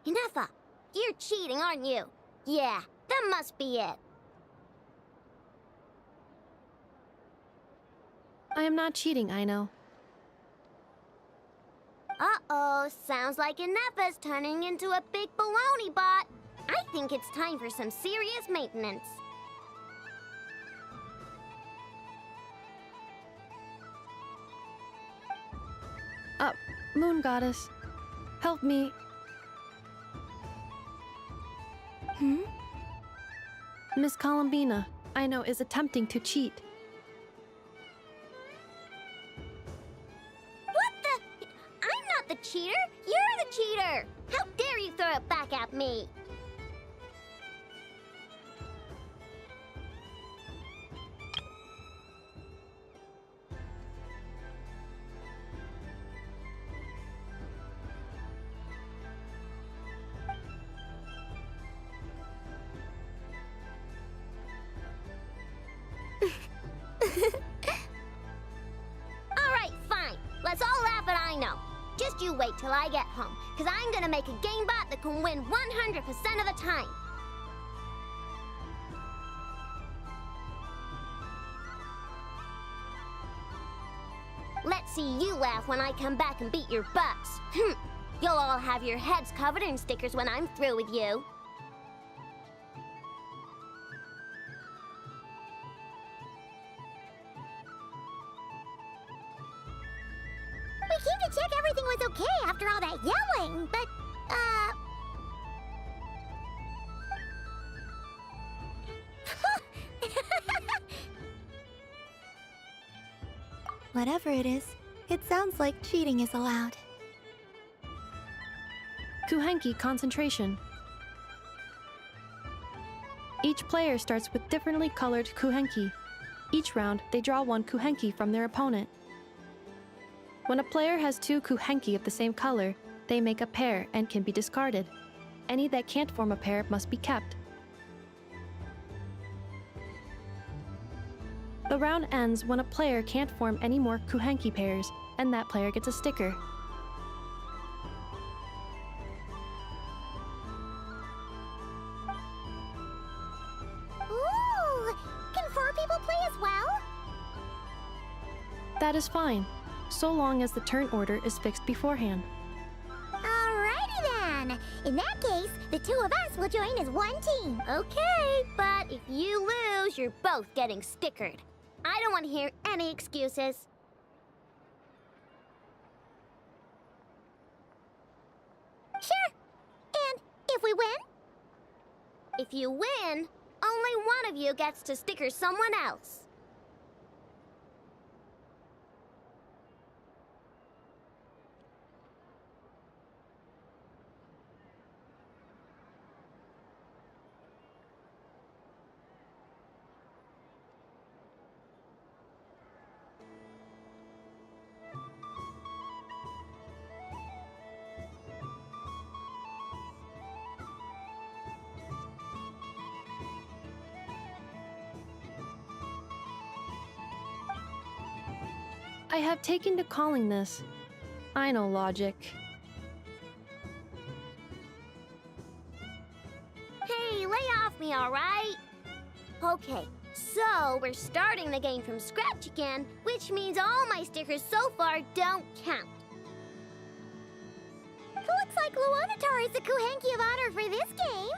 Inefa, you're cheating, aren't you? Yeah, that must be it. I am not cheating, I know. Uh-oh, sounds like Inefa's turning into a big baloney bot. I think it's time for some serious maintenance. Moon Goddess, help me. Miss Columbina, I know, is attempting to cheat. What the? I'm not the cheater! You're the cheater! How dare you throw it back at me? Alright, fine. Let's all laugh at I know. Just you wait till I get home, because I'm gonna make a game bot that can win 100% of the time. Let's see you laugh when I come back and beat your butts. You'll all have your heads covered in stickers when I'm through with you. We came to check everything was okay after all that yelling, but, Whatever it is, it sounds like cheating is allowed. Kuhenki concentration. Each player starts with differently colored kuhenki. Each round, they draw one kuhenki from their opponent. When a player has two kuhenki of the same color, they make a pair and can be discarded. Any that can't form a pair must be kept. The round ends when a player can't form any more kuhenki pairs, and that player gets a sticker. Ooh! Can 4 people play as well? That is fine, so long as the turn order is fixed beforehand. Alrighty then! In that case, the 2 of us will join as one team. Okay, but if you lose, you're both getting stickered. I don't want to hear any excuses. Sure. And if we win? If you win, only one of you gets to sticker someone else. I have taken to calling this. I know logic. Hey, lay off me, all right? Okay, so we're starting the game from scratch again, which means all my stickers so far don't count. Looks like Luonatar is the Kuhenki of honor for this game.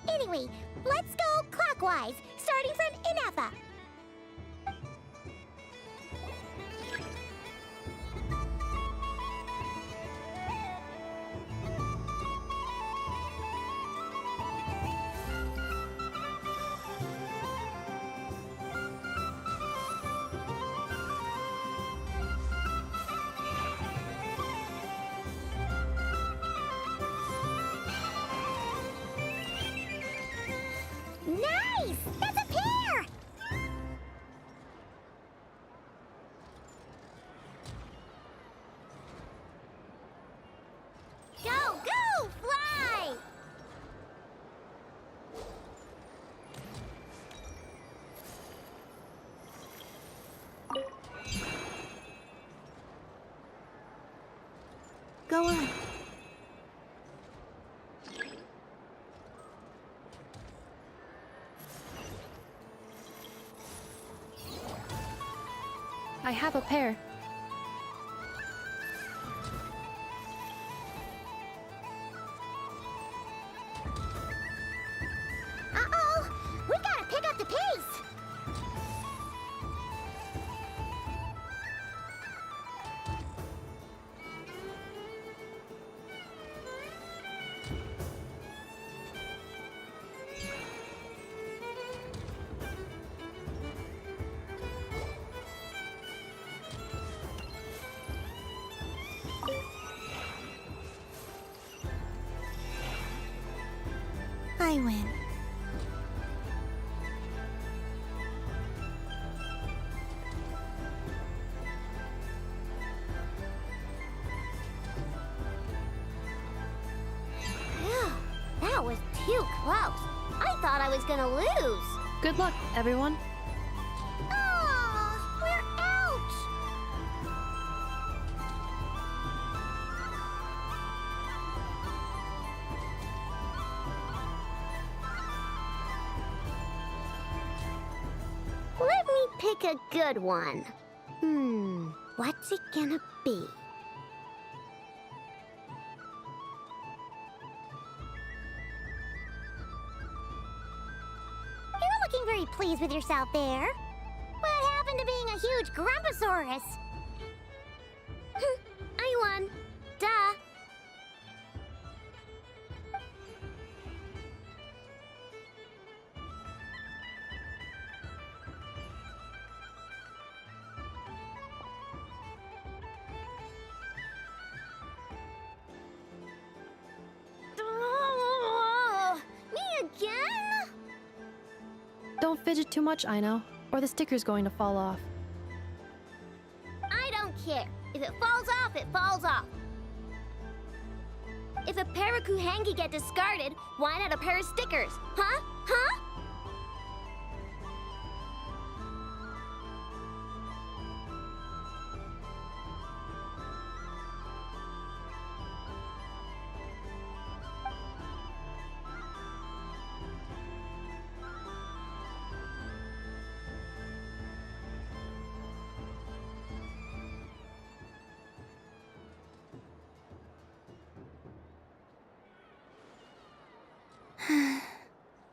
Anyway, let's go clockwise, starting from Inefa. Nice! That's a pair! Go, go! Fly! Go on. I have a pair. Uh-oh! We gotta pick up the pace! I win. Phew, that was too close. I thought I was gonna lose. Good luck, everyone. Oh, we're out! Let me pick a good one. What's it gonna be? You're looking very pleased with yourself there. What happened to being a huge Grumposaurus? I won. Duh. Me again? Don't fidget too much, Aino, or the sticker's going to fall off. I don't care. If it falls off, it falls off. If a pair of Kuhengi get discarded, why not a pair of stickers? Huh? Huh?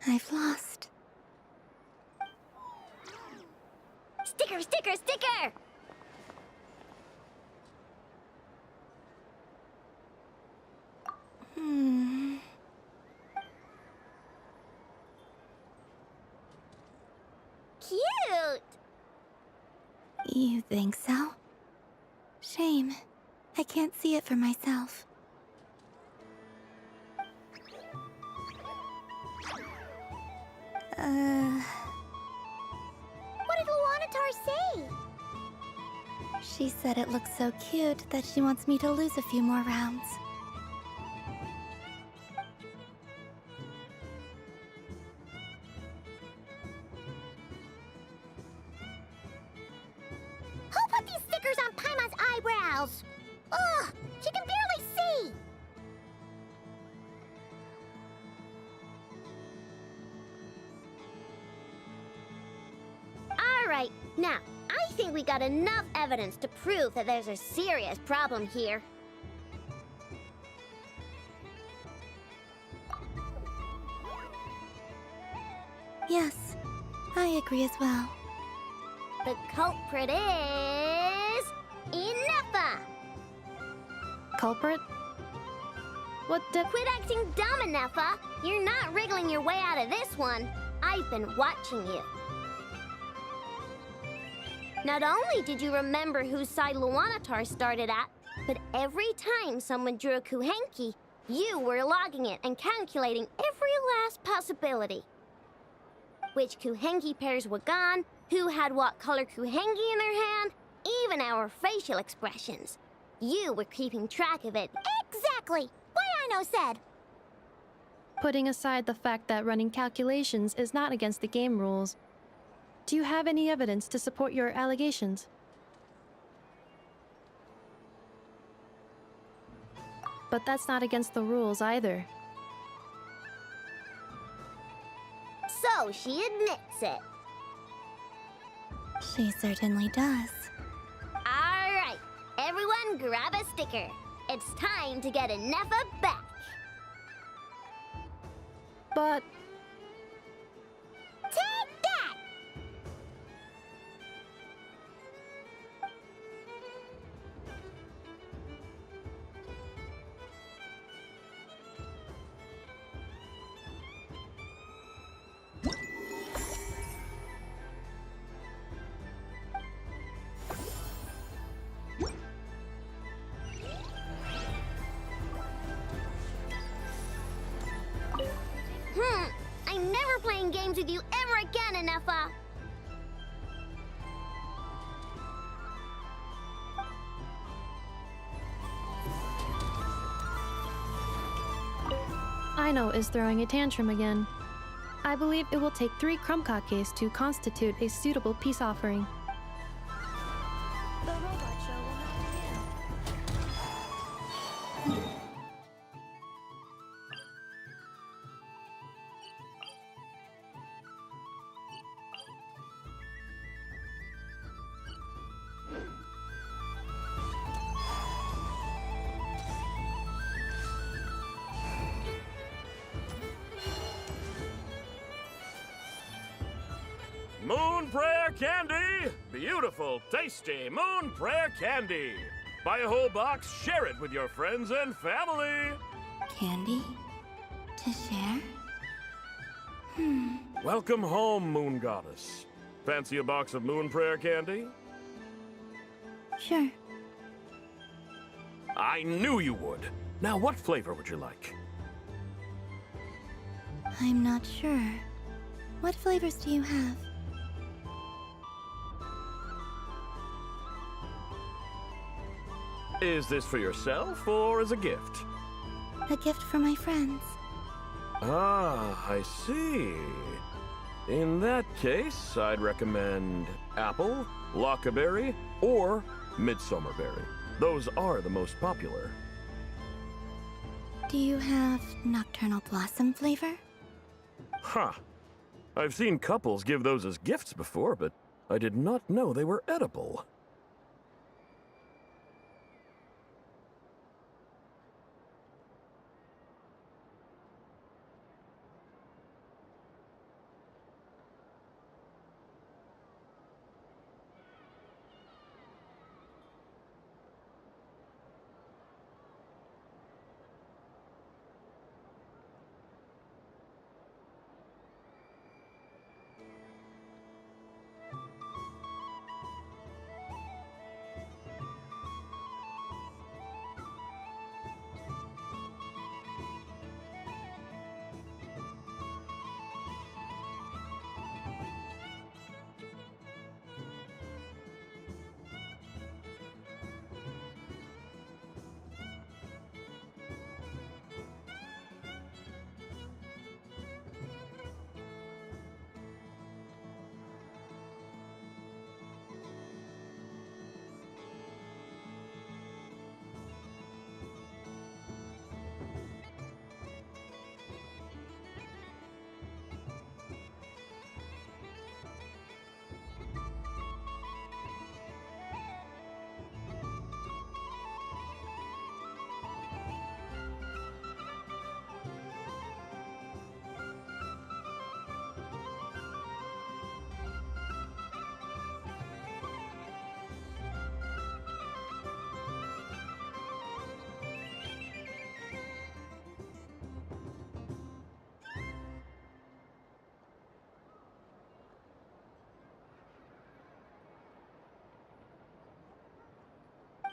I've lost. Sticker, sticker, sticker! Cute! You think so? Shame. I can't see it for myself. What did Luanatar say? She said it looks so cute that she wants me to lose a few more rounds. Who put these stickers on Paimon's eyebrows? Ugh, she can barely see! Alright, now, I think we got enough evidence to prove that there's a serious problem here. Yes, I agree as well. The culprit is... Ineffa! Culprit? What did... Quit acting dumb, Ineffa! You're not wriggling your way out of this one. I've been watching you. Not only did you remember whose side Luanatar started at, but every time someone drew a Kuhenki, you were logging it and calculating every last possibility. Which Kuhenki pairs were gone, who had what color Kuhenki in their hand, even our facial expressions. You were keeping track of it. Exactly! What Aino said! Putting aside the fact that running calculations is not against the game rules, do you have any evidence to support your allegations? But that's not against the rules either. So she admits it. She certainly does. Alright, everyone grab a sticker. It's time to get Ineffa back. But... Take that! I'm never playing games with you ever again, Ineffa! Aino is throwing a tantrum again. I believe it will take 3 Krumkakes to constitute a suitable peace offering. Moon Prayer Candy! Beautiful, tasty Moon Prayer Candy! Buy a whole box, share it with your friends and family! Candy? To share? Welcome home, Moon Goddess. Fancy a box of Moon Prayer Candy? Sure. I knew you would. Now, what flavor would you like? I'm not sure. What flavors do you have? Is this for yourself or as a gift? A gift for my friends. Ah, I see. In that case, I'd recommend apple, lockaberry, or midsummerberry. Those are the most popular. Do you have nocturnal blossom flavor? Huh. I've seen couples give those as gifts before, but I did not know they were edible.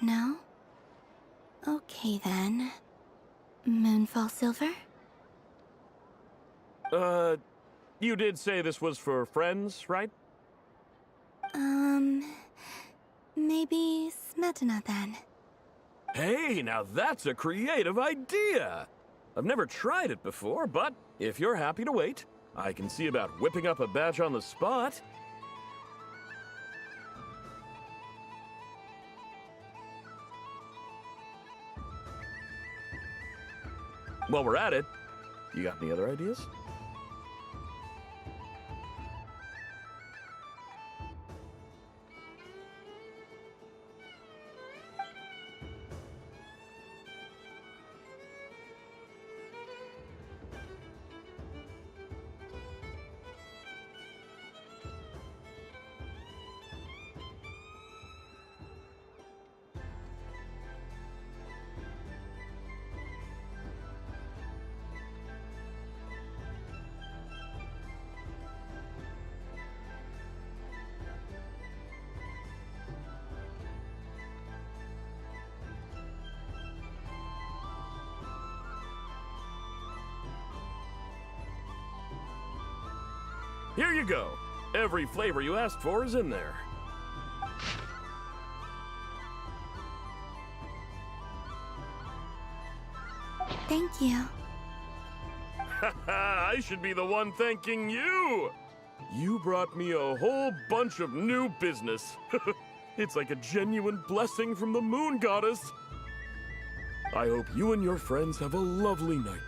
No? Okay then. Moonfall Silver? You did say this was for friends, right? Maybe Smetana then. Hey, now that's a creative idea! I've never tried it before, but if you're happy to wait, I can see about whipping up a batch on the spot. While we're at it, you got any other ideas? Here you go. Every flavor you asked for is in there. Thank you. I should be the one thanking you! You brought me a whole bunch of new business. It's like a genuine blessing from the Moon Goddess. I hope you and your friends have a lovely night.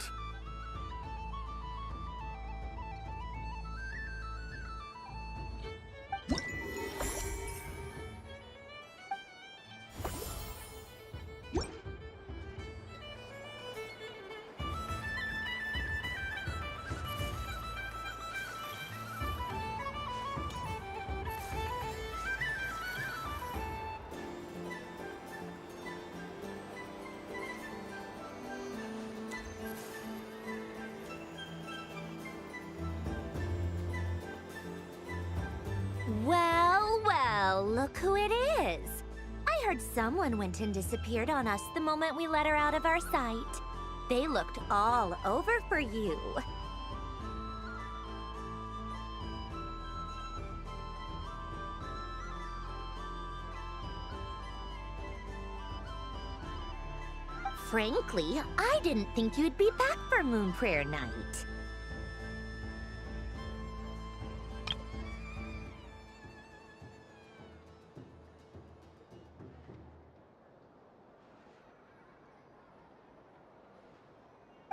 Well, look who it is. I heard someone went and disappeared on us the moment we let her out of our sight. They looked all over for you. Frankly, I didn't think you'd be back for Moon Prayer Night.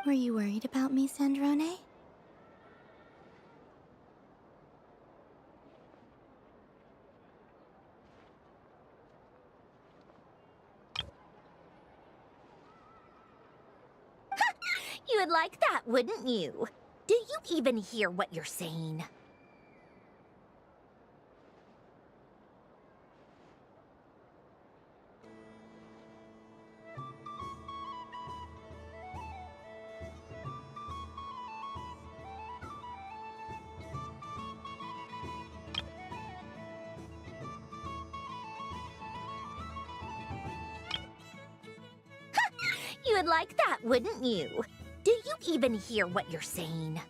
Were you worried about me, Sandrone? You would like that, wouldn't you? Do you even hear what you're saying? You would like that, wouldn't you? Do you even hear what you're saying?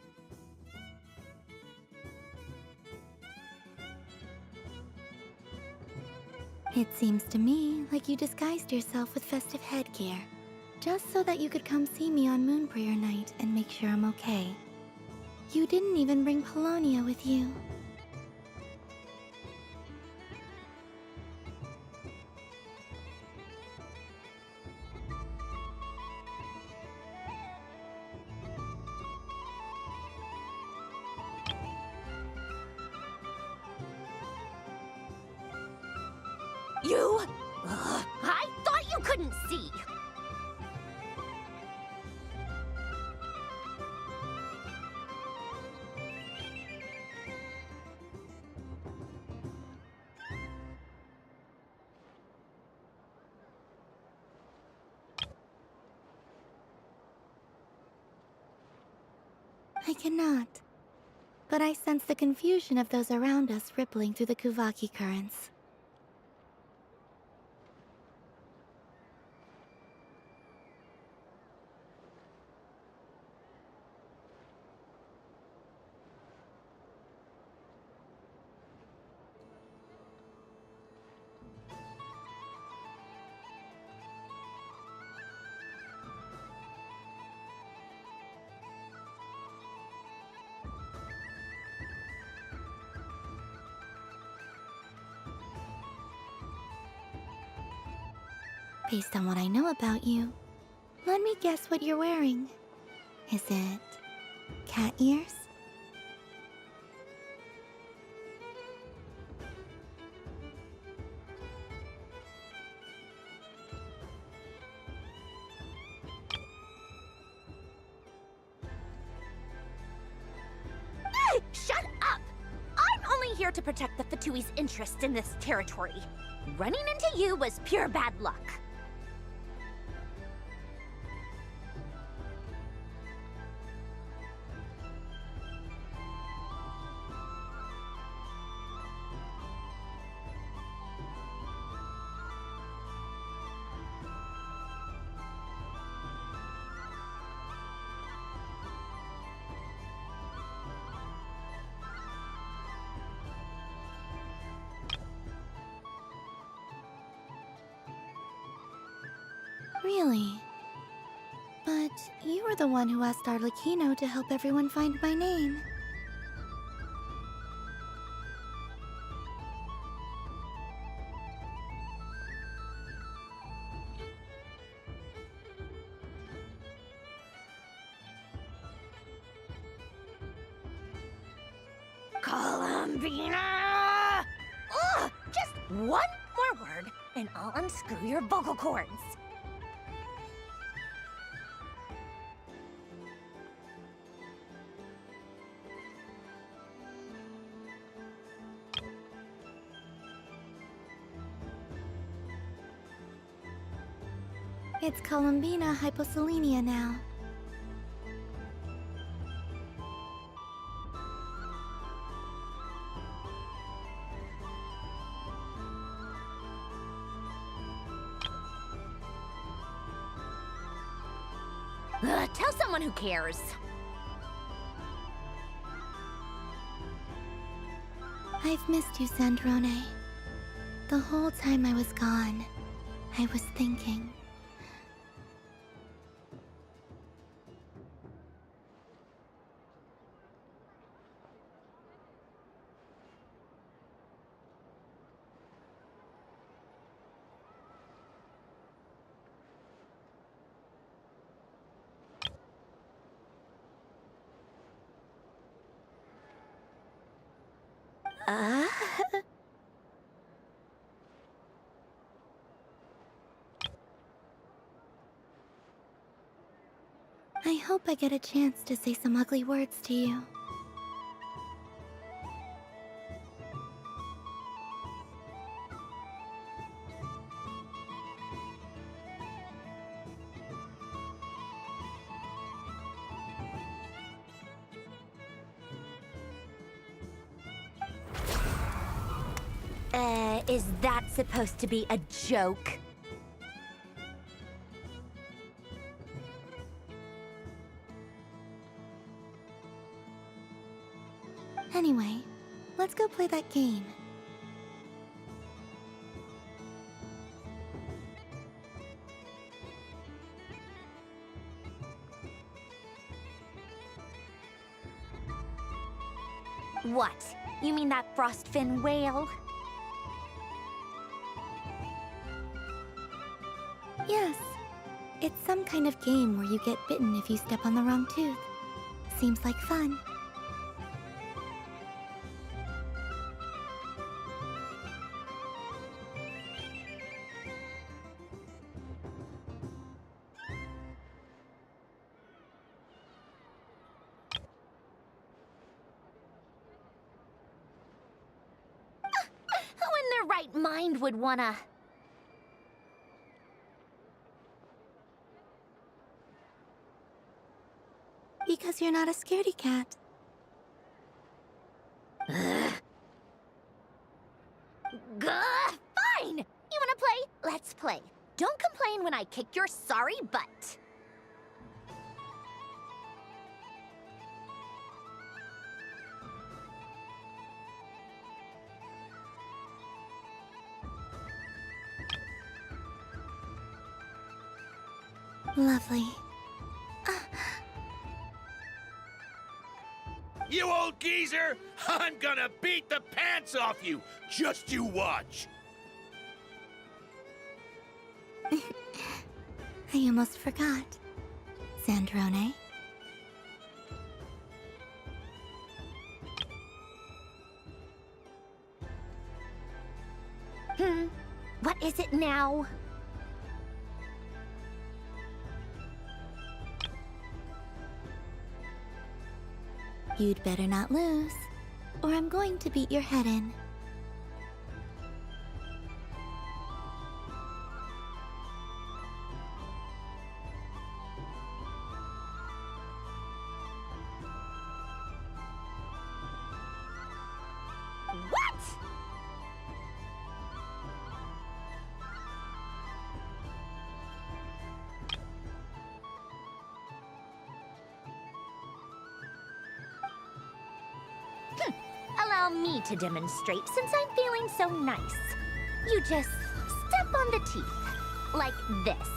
It seems to me like you disguised yourself with festive headgear, just so that you could come see me on Moon Prayer Night and make sure I'm okay. You didn't even bring Polonia with you. You? I thought you couldn't see! I cannot. But I sense the confusion of those around us rippling through the Kuvaki currents. Based on what I know about you, let me guess what you're wearing. Is it cat ears? Hey, shut up! I'm only here to protect the Fatui's interest in this territory. Running into you was pure bad luck. Really? But you were the one who asked Arlecchino to help everyone find my name. Columbina! Ugh! Just one more word, and I'll unscrew your vocal cords. It's Columbina hyposelenia now. Tell someone who cares. I've missed you, Sandrone. The whole time I was gone, I was thinking. I hope I get a chance to say some ugly words to you. Is that supposed to be a joke? Anyway, let's go play that game. What? You mean that frostfin whale? Yes. It's some kind of game where you get bitten if you step on the wrong tooth. Seems like fun. Who in their right mind would wanna... Because you're not a scaredy cat. Fine! You wanna play? Let's play. Don't complain when I kick your sorry butt. Lovely. You old geezer! I'm gonna beat the pants off you! Just you watch! I almost forgot. Sandrone? What is it now? You'd better not lose, or I'm going to beat your head in. What? Allow me to demonstrate since I'm feeling so nice. You just step on the teeth, like this.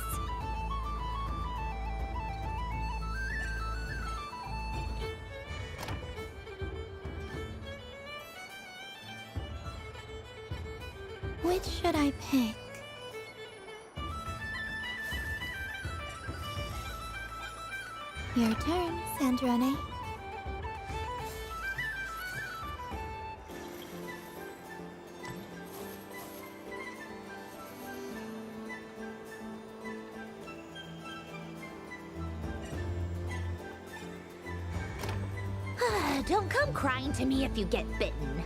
Which should I pick? Your turn, Sandrone. Don't come crying to me if you get bitten.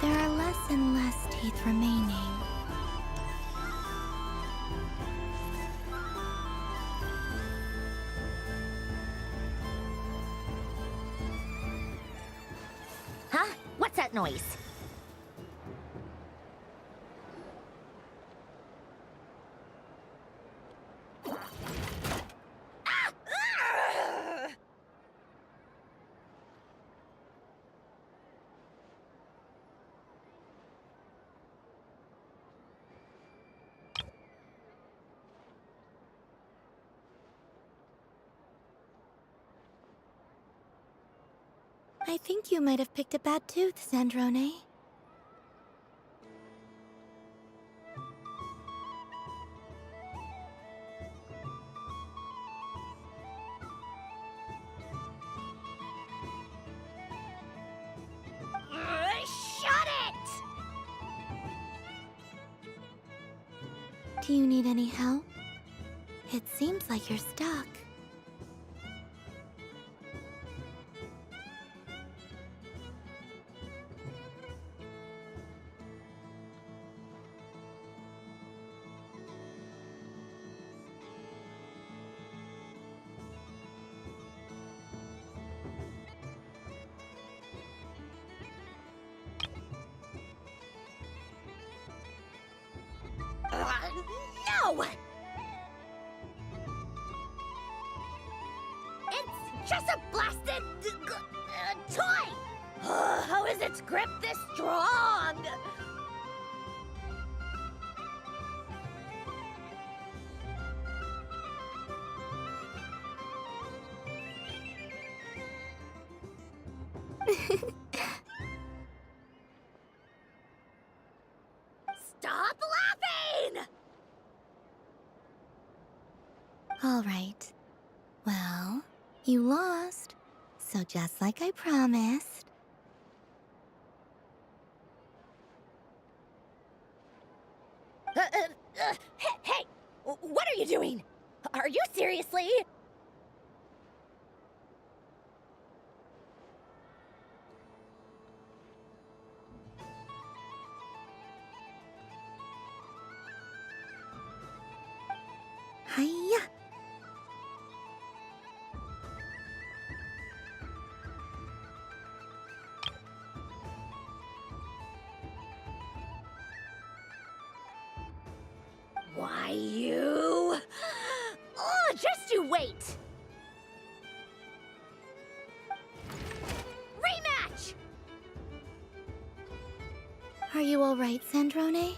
There are less and less teeth remaining. that noise? I think you might have picked a bad tooth, Sandrone. Shut it! Do you need any help? It seems like you're stuck. No! It's just a blasted toy! How is its grip this strong? Stop laughing! All right. Well, you lost. So just like I promised. Hey! What are you doing? Are you seriously? Hiya! Why, you... Oh, just you wait! Rematch! Are you all right, Sandrone?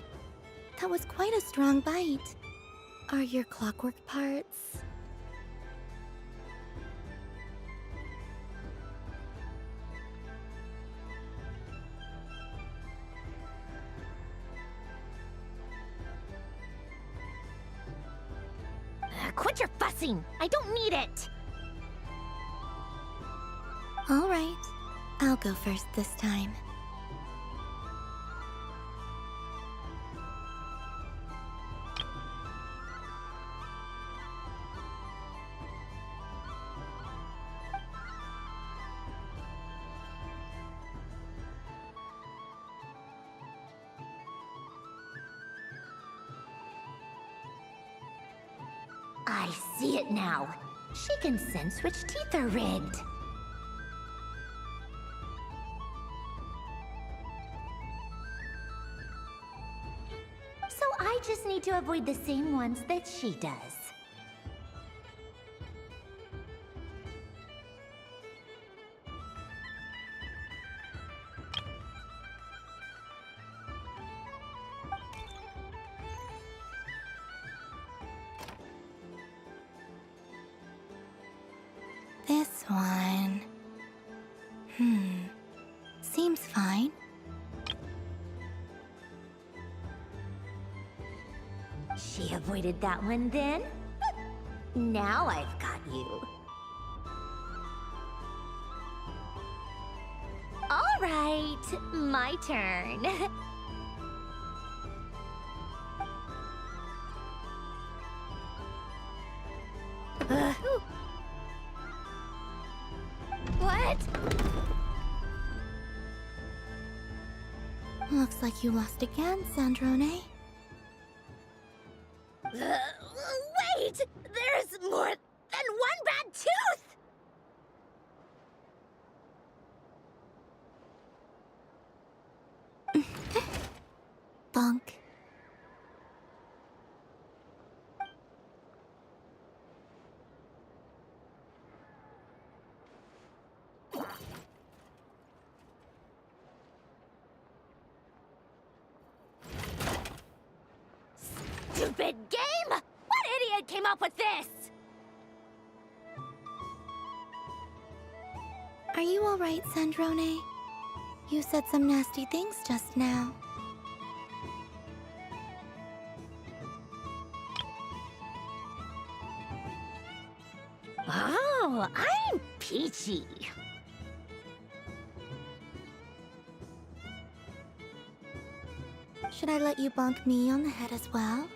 That was quite a strong bite. Are your clockwork parts? Quit your fussing! I don't need it! All right. I'll go first this time. I see it now. She can sense which teeth are rigged. So I just need to avoid the same ones that she does. This one. Seems fine. She avoided that one then? Now I've got you. All right, my turn. What? Looks like you lost again, Sandrone. Wait! There's more than one bad tooth! Bonk. Stupid game! What idiot came up with this? Are you alright, Sandrone? You said some nasty things just now. Oh, I'm peachy. Should I let you bonk me on the head as well?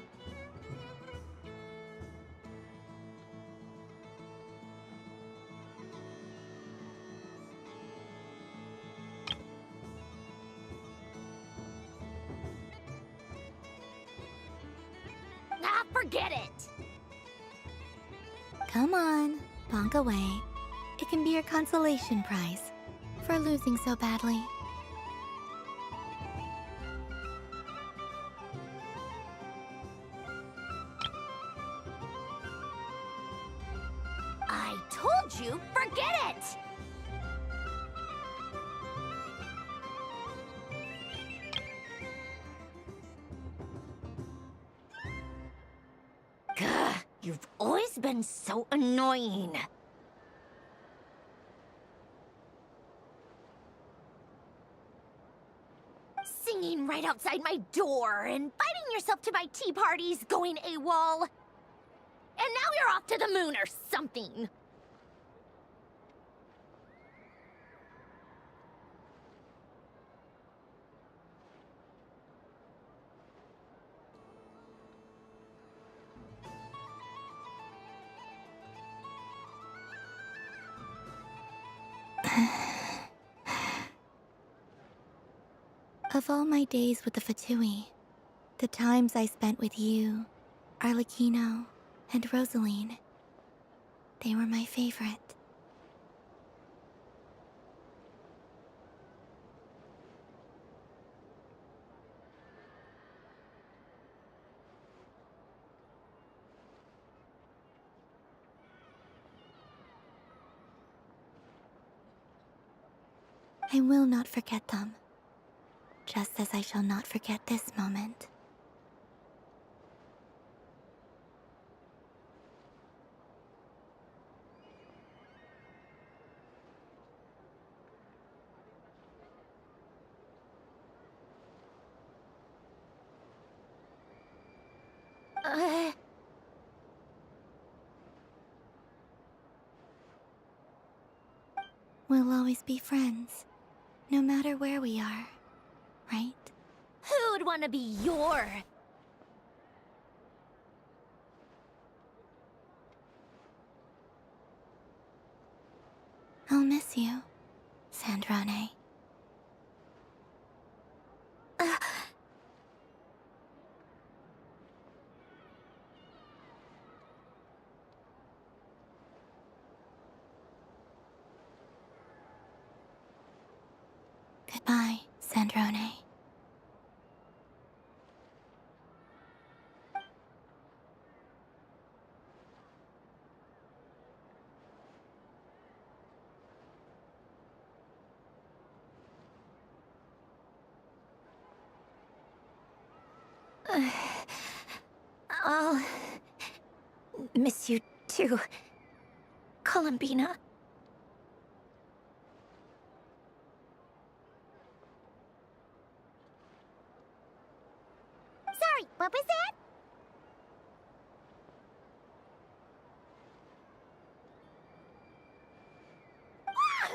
Ah, forget it! Come on, bonk away. It can be your consolation prize for losing so badly. I told you, forget it! Gah, you've always been so annoying. Singing right outside my door and inviting yourself to my tea parties, going AWOL. And now you're off to the moon or something. Of all my days with the Fatui, the times I spent with you, Arlecchino, and Rosaline, they were my favorite. I will not forget them, just as I shall not forget this moment. We'll always be friends, no matter where we are, right? Who'd want to be your... I'll miss you, Sandrone. Goodbye, Sandrone. I'll miss you too, Columbina. Sorry, what was that? Ah!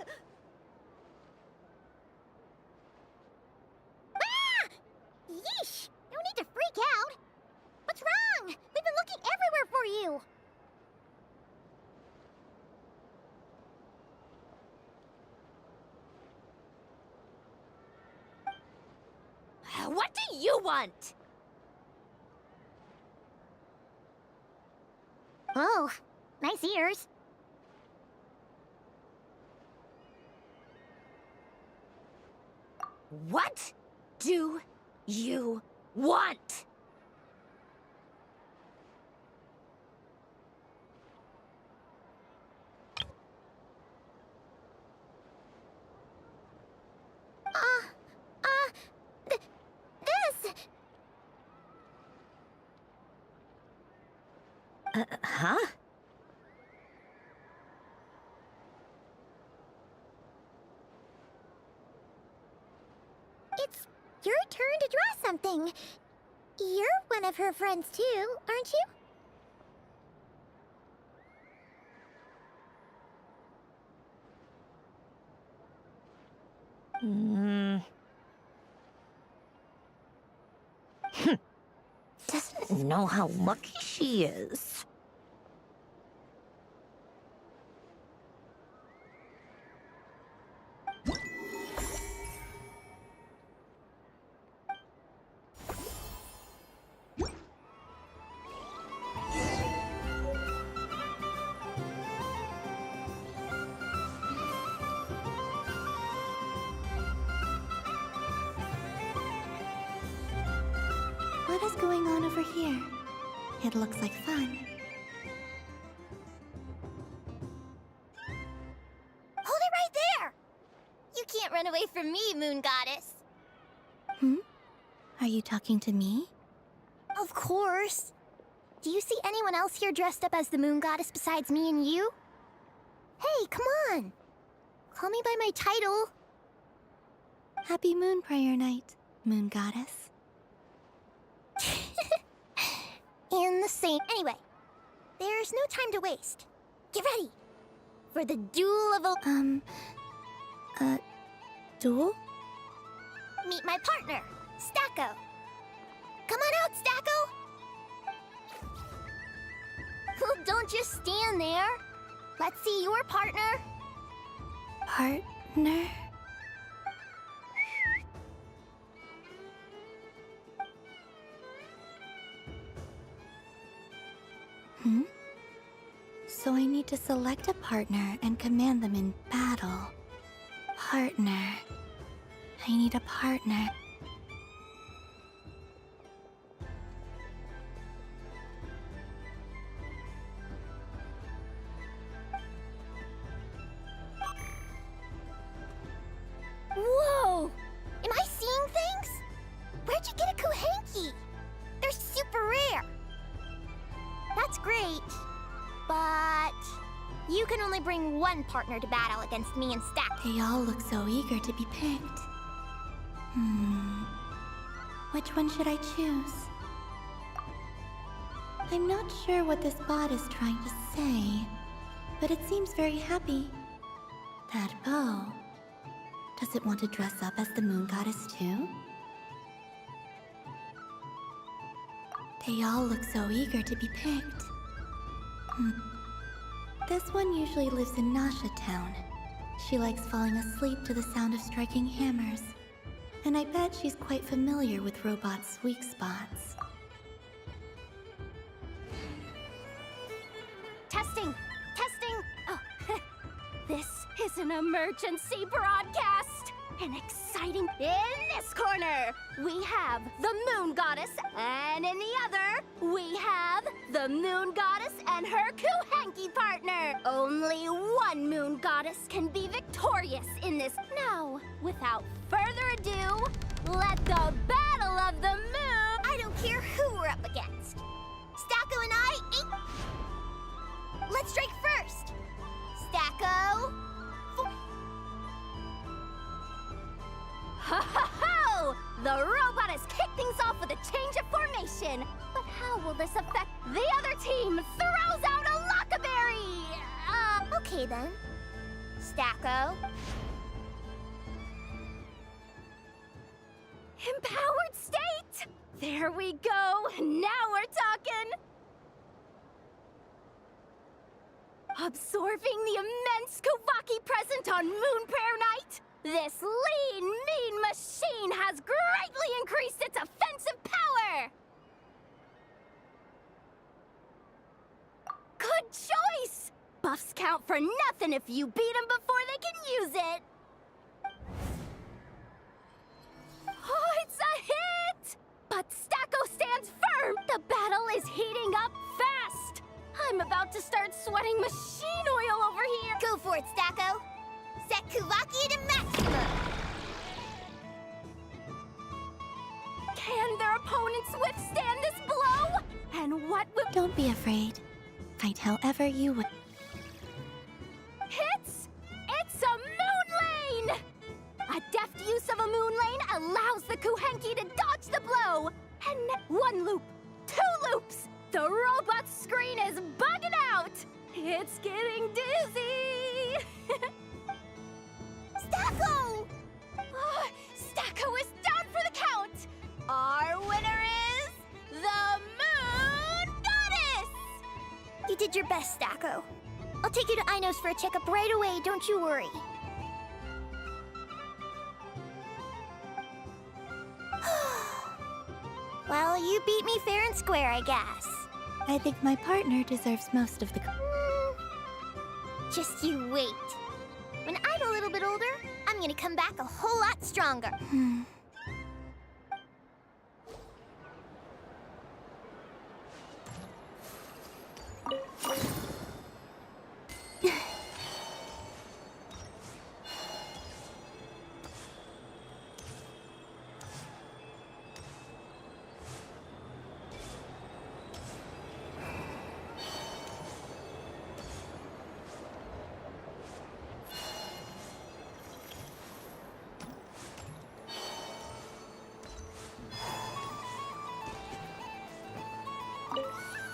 Ah! Yeesh! No need to freak out. What's wrong? We've been looking everywhere for you. What do you want? Oh, nice ears. What do you want. This! Huh? It's your turn to draw something. You're one of her friends too, aren't you? Doesn't know how lucky she is. What is going on over here? It looks like fun. Hold it right there! You can't run away from me, Moon Goddess. Are you talking to me? Of course. Do you see anyone else here dressed up as the Moon Goddess besides me and you? Hey, come on! Call me by my title. Happy Moon Prayer Night, Moon Goddess. In the same. Anyway, there's no time to waste. Get ready for the duel of Duel? Meet my partner, Stacko. Come on out, Stacko. Well, don't just stand there. Let's see your partner. Partner? So I need to select a partner and command them in battle. Partner. I need a partner. Whoa! Am I seeing things? Where'd you get a Kuhenki? They're super rare. That's great, but you can only bring one partner to battle against me and Stack. They all look so eager to be picked. Which one should I choose? I'm not sure what this bot is trying to say, but it seems very happy. That bow. Does it want to dress up as the Moon Goddess too? They all look so eager to be picked. This one usually lives in Nasha Town. She likes falling asleep to the sound of striking hammers. And I bet she's quite familiar with robots' weak spots. Testing! Testing! Oh, this is an emergency broadcast! An exciting... In this corner, we have the Moon Goddess, and in the other, we have the Moon Goddess and her Kuhenki partner. Only one Moon Goddess can be victorious in this. Now, without further ado, let the Battle of the Moon... I don't care who we're up against. Stacko and I... Let's strike first. Stacko... Ho ho ho! The robot has kicked things off with a change of formation. But how will this affect the other team? Throws out a Lockaberry! Okay then. Stacko. Empowered state! There we go! Now we're talking! Absorbing the immense Kuvaki present on Moon Prayer Night, this lean, mean machine has greatly increased its offensive power! Good choice! Buffs count for nothing if you beat them before they can use it! Oh, it's a hit! But I'm about to start sweating machine oil over here! Go for it, Stacko! Set Kuvakia to maximum! Can their opponents withstand this blow? And what will— Don't be afraid. Fight however you would. It's a moon lane! A deft use of a moon lane allows the Kuhenki to dodge the blow! And one loop, two loops! The robot's screen is bugging out! It's getting dizzy! Stacko! Stacko is down for the count! Our winner is the Moon Goddess! You did your best, Stacko. I'll take you to Ainos for a checkup right away, don't you worry. Well, you beat me fair and square, I guess. I think my partner deserves most of the. Just you wait. When I'm a little bit older, I'm gonna come back a whole lot stronger.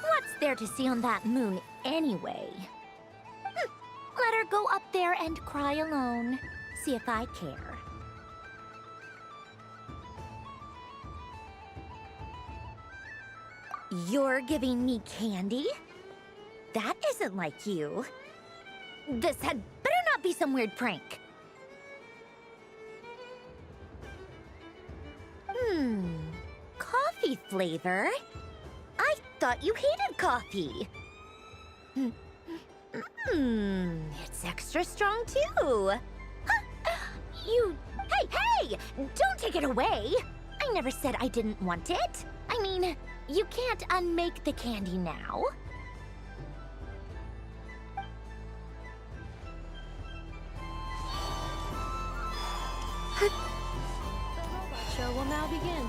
What's there to see on that moon anyway? Let her go up there and cry alone. See if I care. You're giving me candy? That isn't like you. This had better not be some weird prank. Coffee flavor? I thought you hated coffee. It's extra strong too. You... Hey! Don't take it away! I never said I didn't want it. I mean, you can't unmake the candy now. The robot show will now begin.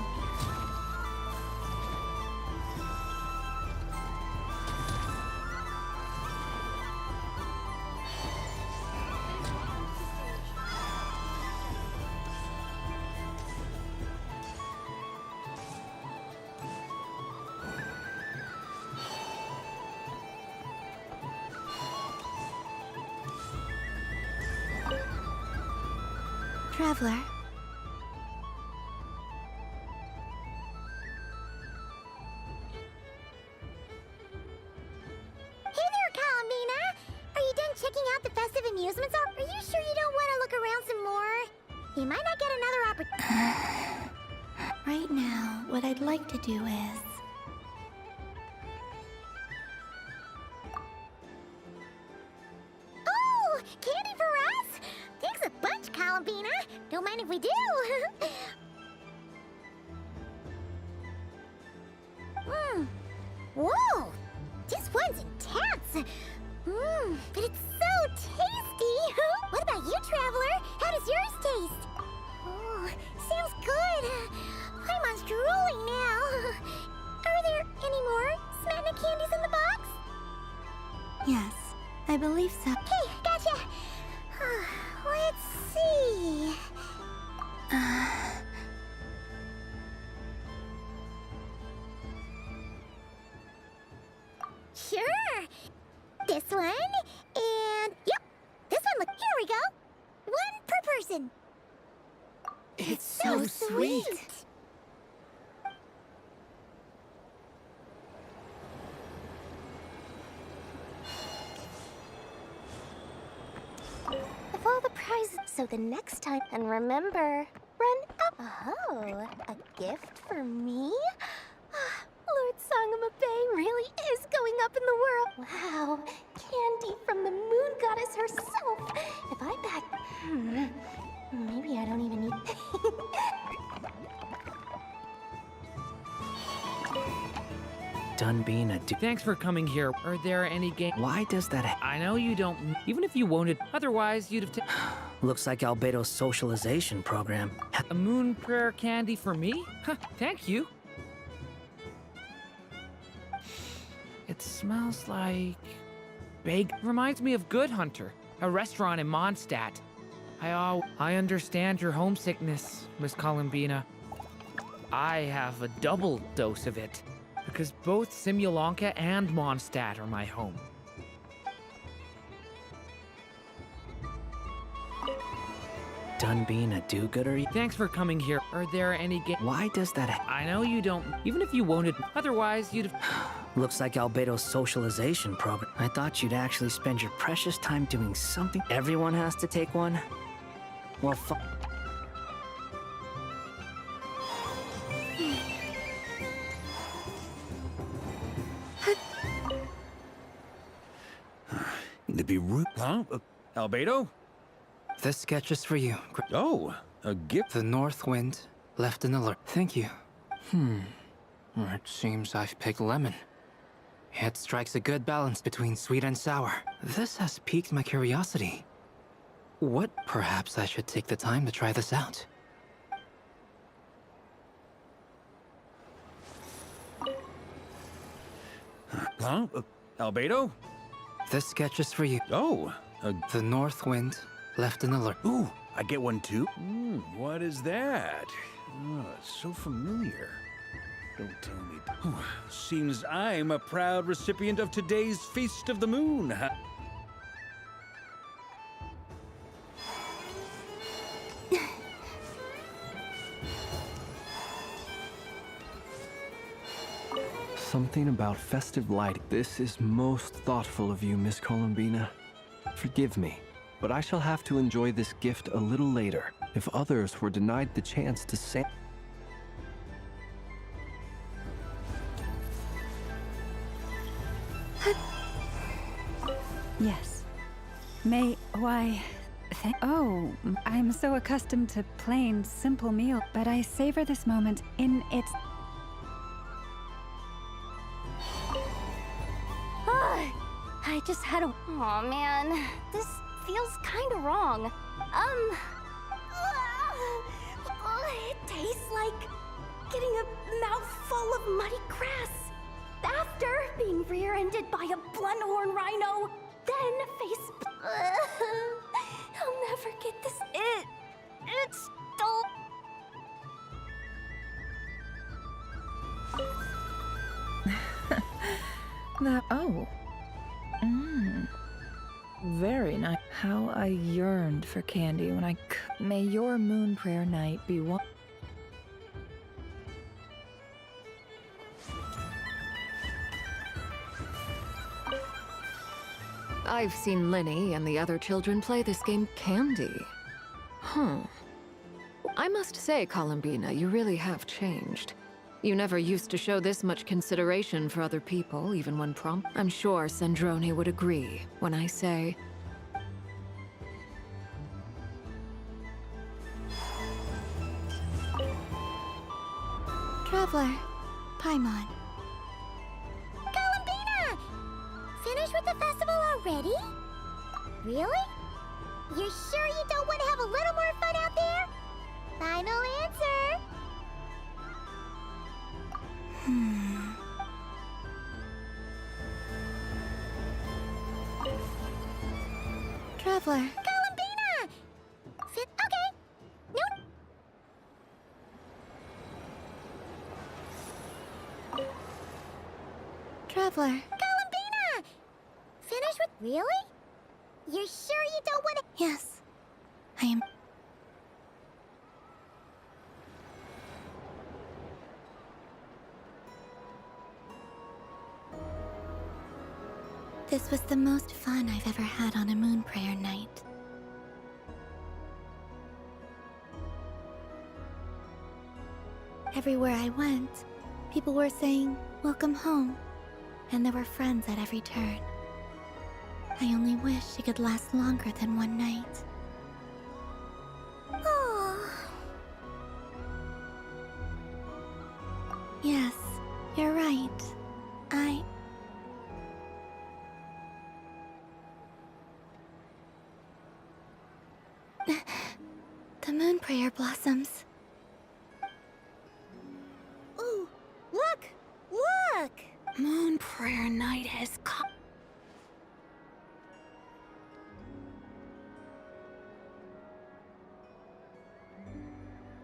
Traveler. Hey there, Columbina! Are you done checking out the festive amusements? Are you sure you don't want to look around some more? You might not get another opportunity. Right now, what I'd like to do is. Oh! Candy for us? Thanks a bunch, Columbina. Don't mind if we do. Whoa! This one's intense. But it's so tasty. What about you, Traveler? How does yours taste? Oh, sounds good. I'm drooling now. Are there any more Smetna candies in the box? Yes, I believe so. Hey, gotcha. Let's see. Sure. This one, and yep, this one. Look, here we go. One per person. It's so sweet. Of all the prizes, so the next time, and remember, run up. Oh, a gift for me? Lord Sangama Bay really is going up in the world. Wow, candy from the moon goddess herself. If I back... maybe I don't even need... Done being a Thanks for coming here. Are there any games? Why does that I know you don't. Even if you wanted, otherwise you'd have Looks like Albedo's socialization program. A moon prayer candy for me? Huh, thank you. It smells like... Reminds me of Good Hunter, a restaurant in Mondstadt. I understand your homesickness, Miss Columbina. I have a double dose of it, because both Simulanka and Mondstadt are my home. Done being a do-gooder? Thanks for coming here. Are there any games? Why does that I know you don't. Even if you wanted, otherwise you'd have... Looks like Albedo's socialization program. I thought you'd actually spend your precious time doing something. Everyone has to take one? Well, To be rude, huh? Albedo? This sketch is for you. Oh, a gift. The north wind left an alert. Thank you. It seems I've picked lemon. It strikes a good balance between sweet and sour. This has piqued my curiosity. What? Perhaps I should take the time to try this out. Huh? Albedo? This sketch is for you. Oh, the north wind left an alert. Ooh, I get one too? What is that? Oh, it's so familiar. Don't tell me. Seems I'm a proud recipient of today's Feast of the Moon. Something about festive light. This is most thoughtful of you, Miss Columbina. Forgive me, but I shall have to enjoy this gift a little later. If others were denied the chance to say... Yes. Oh, I'm so accustomed to plain, simple meal, but I savor this moment in its... I just had a... Aw, man. This feels kinda wrong. It tastes like getting a mouthful of muddy grass. After being rear-ended by a blunt-horn rhino, then face... I'll never get this... It's still... Oh. Very nice. How I yearned for candy when May your moon prayer night be one. I've seen Lenny and the other children play this game Candy. I must say, Columbina, you really have changed. You never used to show this much consideration for other people, even when prompted. I'm sure Sandrone would agree when I say... Traveler, Paimon. Columbina! Finished with the festival already? Really? You're sure you don't want to have a little more fun out there? Final answer. Traveler. Columbina! Okay. No. Traveler. Columbina! Finished with... Really? You're sure you don't want to... Yes. I am... This was the most fun I've ever had on a moon prayer night. Everywhere I went, people were saying, "Welcome home," and there were friends at every turn. I only wish it could last longer than one night. Yes, you're right. The moon prayer blossoms. Ooh, look! Look! Moon prayer night has come.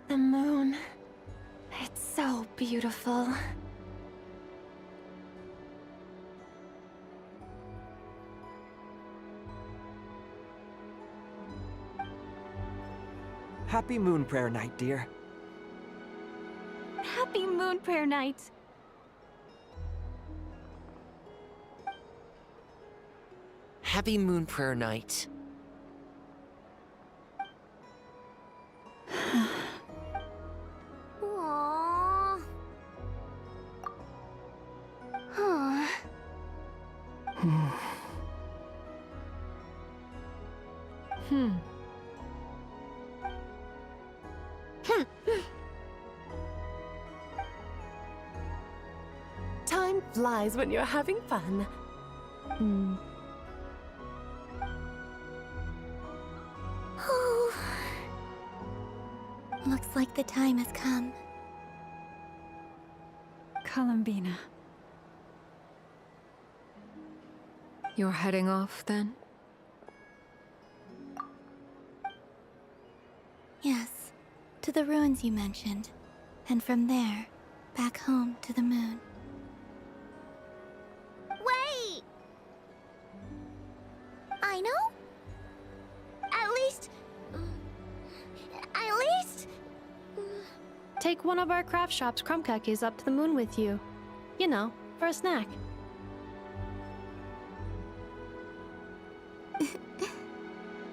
The moon. It's so beautiful. Happy Moon Prayer Night, dear. Happy moon prayer night. Happy Moon Prayer Night. Aww. Huh. Time flies when you're having fun. Oh. Looks like the time has come. Columbina. You're heading off then? Yes, to the ruins you mentioned. And from there, back home to the moon. Wait! I know? At least... Take one of our craft shop's crumb-cakes up to the moon with you. You know, for a snack.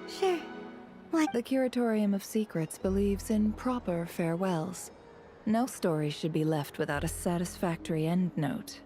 Sure. The Curatorium of Secrets believes in proper farewells. No story should be left without a satisfactory endnote.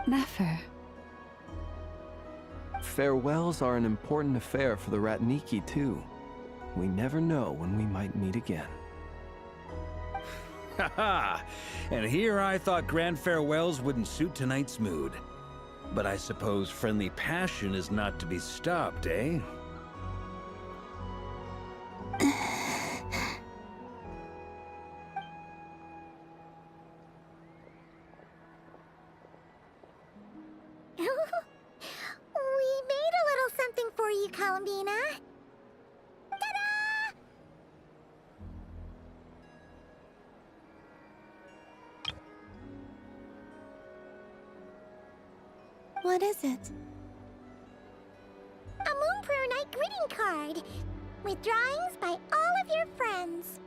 Never. Farewells are an important affair for the Ratniki, too. We never know when we might meet again. Haha! And here I thought grand farewells wouldn't suit tonight's mood. But I suppose friendly passion is not to be stopped, eh? We made a little something for you, Columbina. Ta-da! What is it? A Moon Prayer Night greeting card with drawings by all of your friends.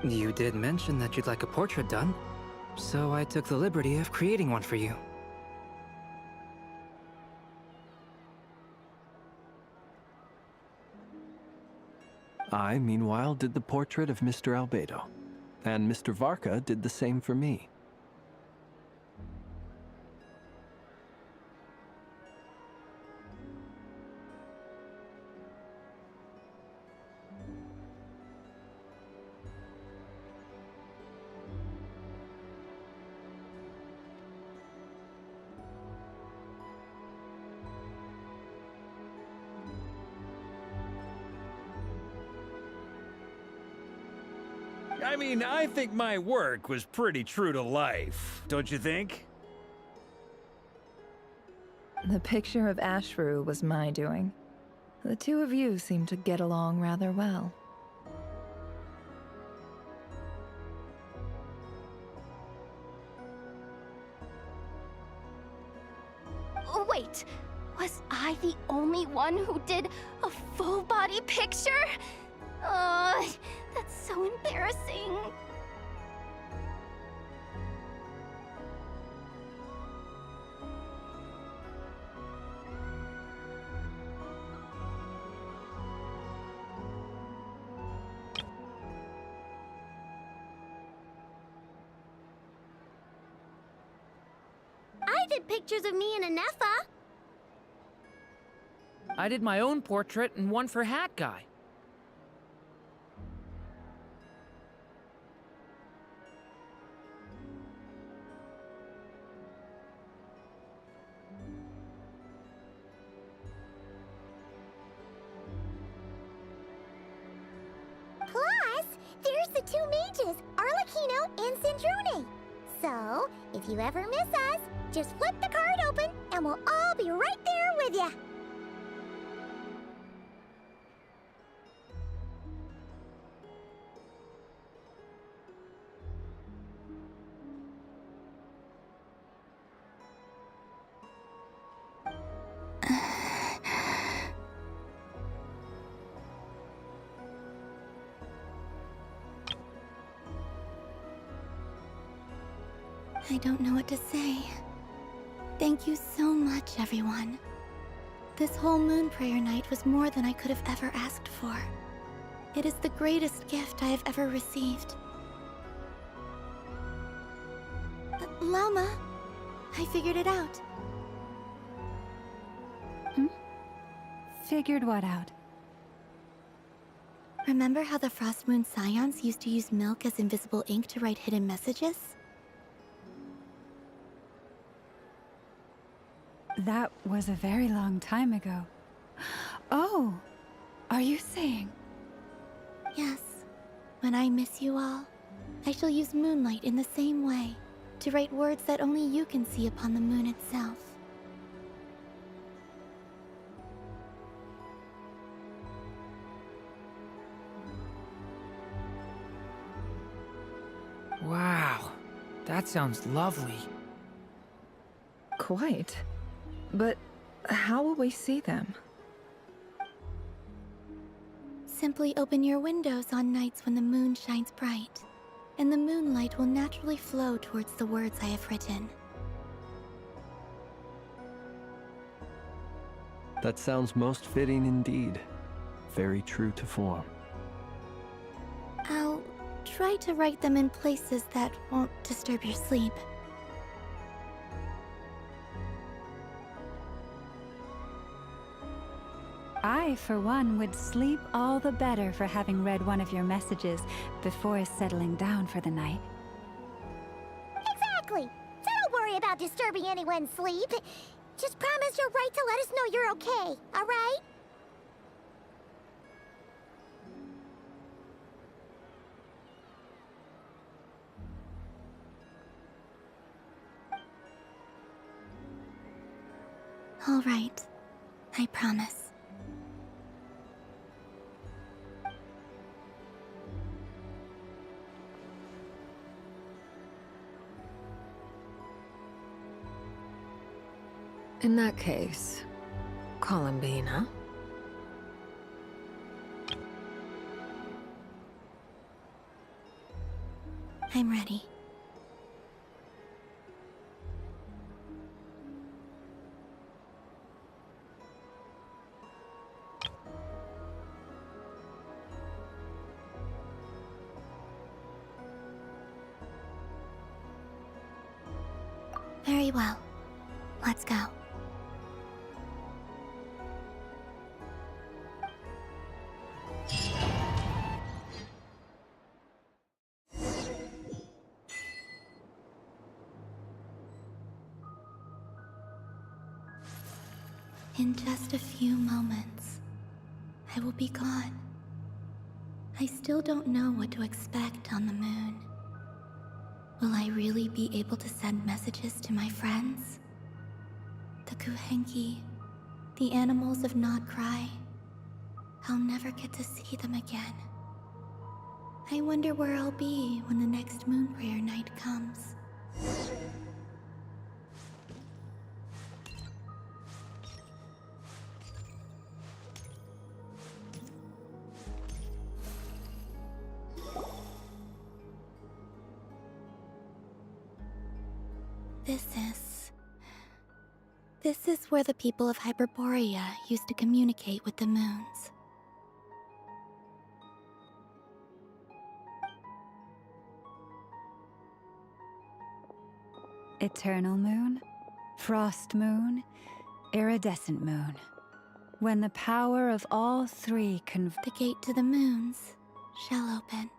You did mention that you'd like a portrait done, so I took the liberty of creating one for you. I, meanwhile, did the portrait of Mr. Albedo, and Mr. Varka did the same for me. I mean, I think my work was pretty true to life, don't you think? The picture of Ashru was my doing. The two of you seem to get along rather well. Oh, wait, was I the only one who did a full-body picture? That's so embarrassing. I did pictures of me and Anefa. I did my own portrait and one for Hat Guy. Plus, there's the two mages, Arlecchino and Sandrone. So, if you ever miss us, just flip the card open and we'll all be right there with you. I don't know what to say. Thank you so much, everyone. This whole Moon Prayer Night was more than I could have ever asked for. It is the greatest gift I have ever received. Lauma, I figured it out. Figured what out? Remember how the Frost Moon Scions used to use milk as invisible ink to write hidden messages? That was a very long time ago. Oh, are you saying? Yes. When I miss you all, I shall use moonlight in the same way, to write words that only you can see upon the moon itself. Wow, that sounds lovely. Quite. But how will we see them? Simply open your windows on nights when the moon shines bright, and the moonlight will naturally flow towards the words I have written. That sounds most fitting indeed. Very true to form. I'll try to write them in places that won't disturb your sleep. I, for one, would sleep all the better for having read one of your messages before settling down for the night. Exactly! So don't worry about disturbing anyone's sleep. Just promise you'll write to let us know you're okay, alright? All right. I promise. In that case, Columbina. I'm ready. Very well. Let's go. In just a few moments, I will be gone. I still don't know what to expect on the moon. Will I really be able to send messages to my friends? The Kuhenki, the animals of Not Cry. I'll never get to see them again. I wonder where I'll be when the next moon prayer night comes. This is where the people of Hyperborea used to communicate with the moons. Eternal moon, frost moon, iridescent moon. When the power of all three The gate to the moons shall open.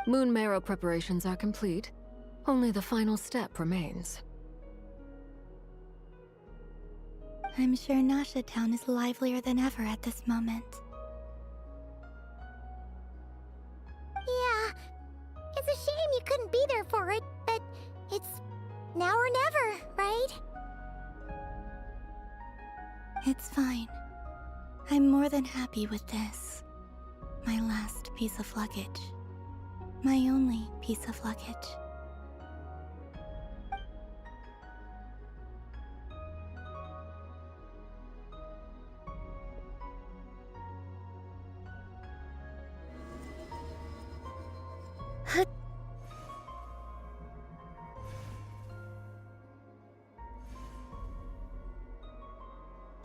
Moon marrow preparations are complete. Only the final step remains. I'm sure Nasha Town is livelier than ever at this moment. Yeah, it's a shame you couldn't be there for it, but it's now or never, right? It's fine. I'm more than happy with this. My last piece of luggage. My only piece of luggage.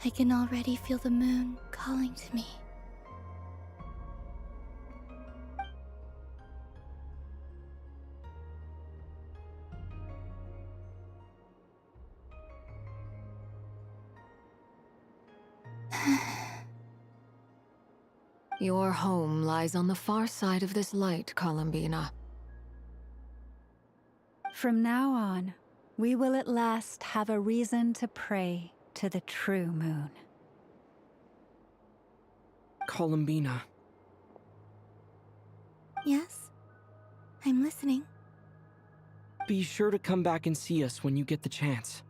I can already feel the moon calling to me. Your home lies on the far side of this light, Columbina. From now on, we will at last have a reason to pray to the true moon. Columbina. Yes? I'm listening. Be sure to come back and see us when you get the chance.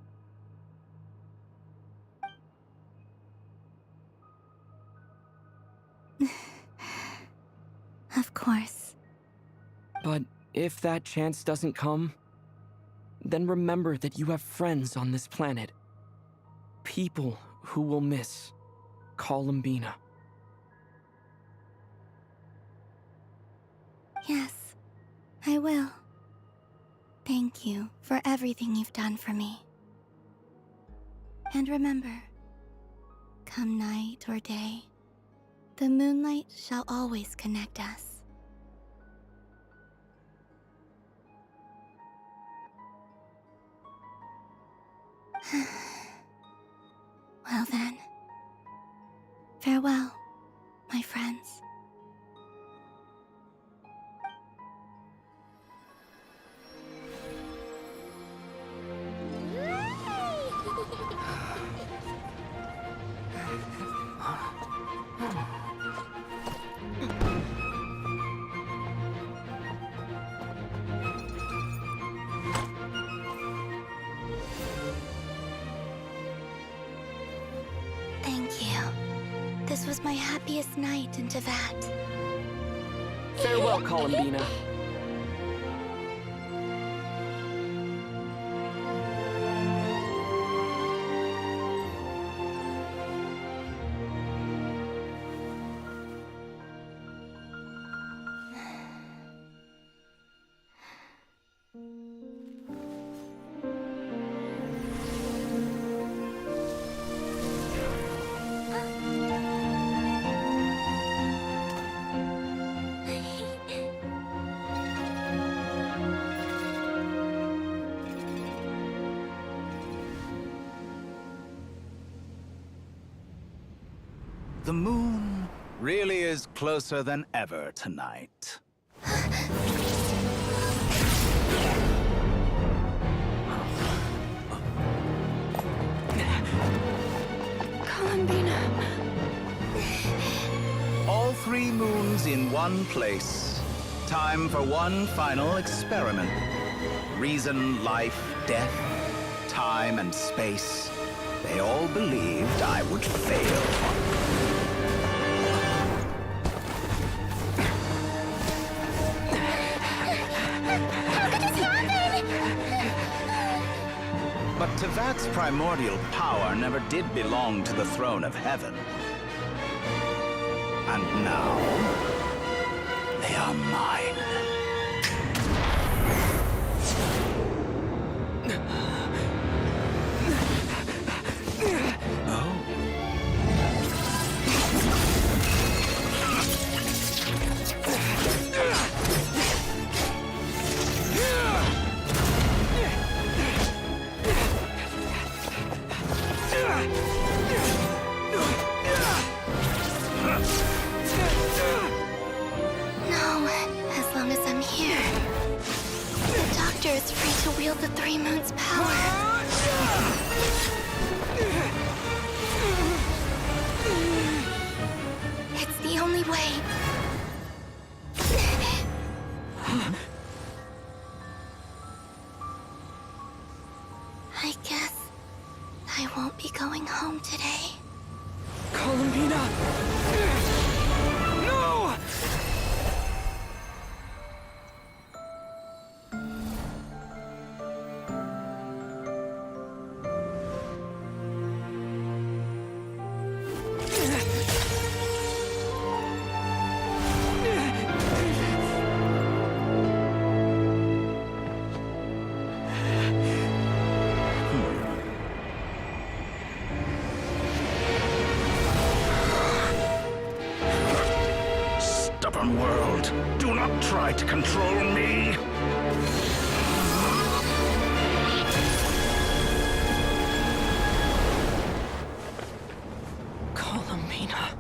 Of course. But if that chance doesn't come, then remember that you have friends on this planet. People who will miss Columbina. Yes, I will. Thank you for everything you've done for me. And remember, come night or day, the moonlight shall always connect us. Well then, farewell, my friends. Thank you. This was my happiest night in Tevat. Farewell, Columbina. The moon really is closer than ever tonight. Columbina. All 3 moons in one place. Time for one final experiment. Reason, life, death, time, and space. They all believed I would fail. But Tevat's primordial power never did belong to the throne of heaven. And now, they are mine. No, as long as I'm here. The Doctor is free to wield the 3 moons' power. It's the only way. I guess I won't be going home today. Columbina! No! Stubborn world, do not try to control me! Columbina.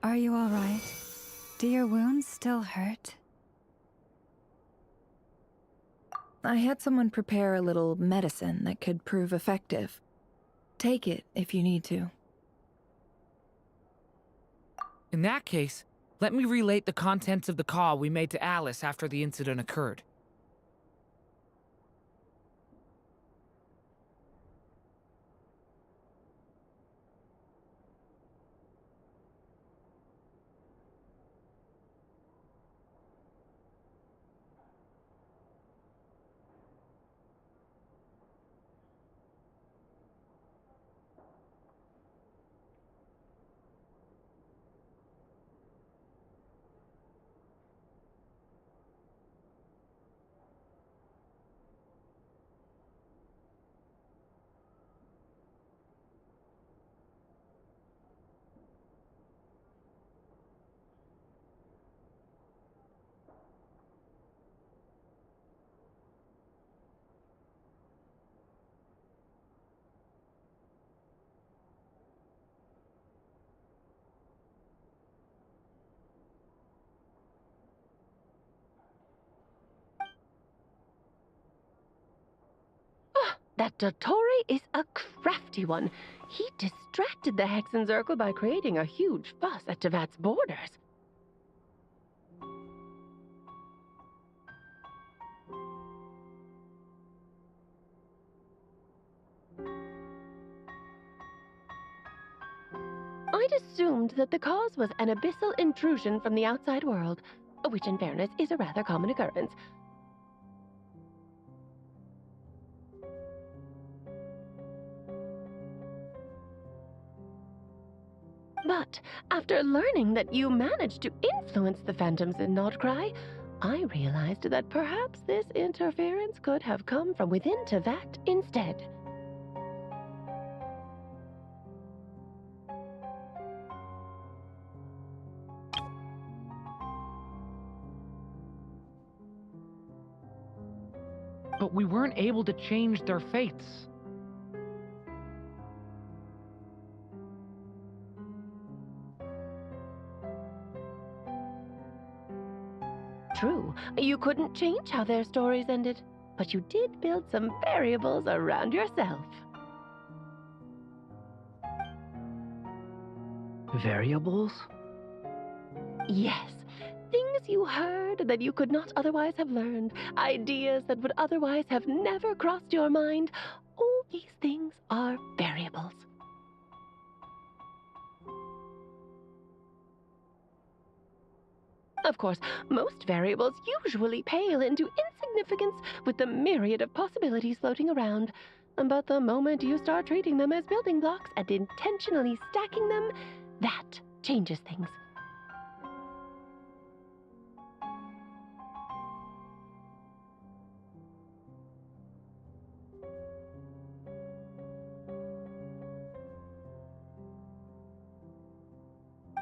Are you all right? Do your wounds still hurt? I had someone prepare a little medicine that could prove effective. Take it if you need to. In that case, let me relate the contents of the call we made to Alice after the incident occurred. That Dottore is a crafty one. He distracted the Hexen Circle by creating a huge fuss at Tevat's borders. I'd assumed that the cause was an abyssal intrusion from the outside world, which in fairness is a rather common occurrence. But after learning that you managed to influence the phantoms in Nodcry, I realized that perhaps this interference could have come from within Tevat instead. But we weren't able to change their fates. True, you couldn't change how their stories ended, but you did build some variables around yourself. Variables? Yes, things you heard that you could not otherwise have learned, ideas that would otherwise have never crossed your mind. All these things are variables. Of course, most variables usually pale into insignificance with the myriad of possibilities floating around. But the moment you start treating them as building blocks and intentionally stacking them, that changes things.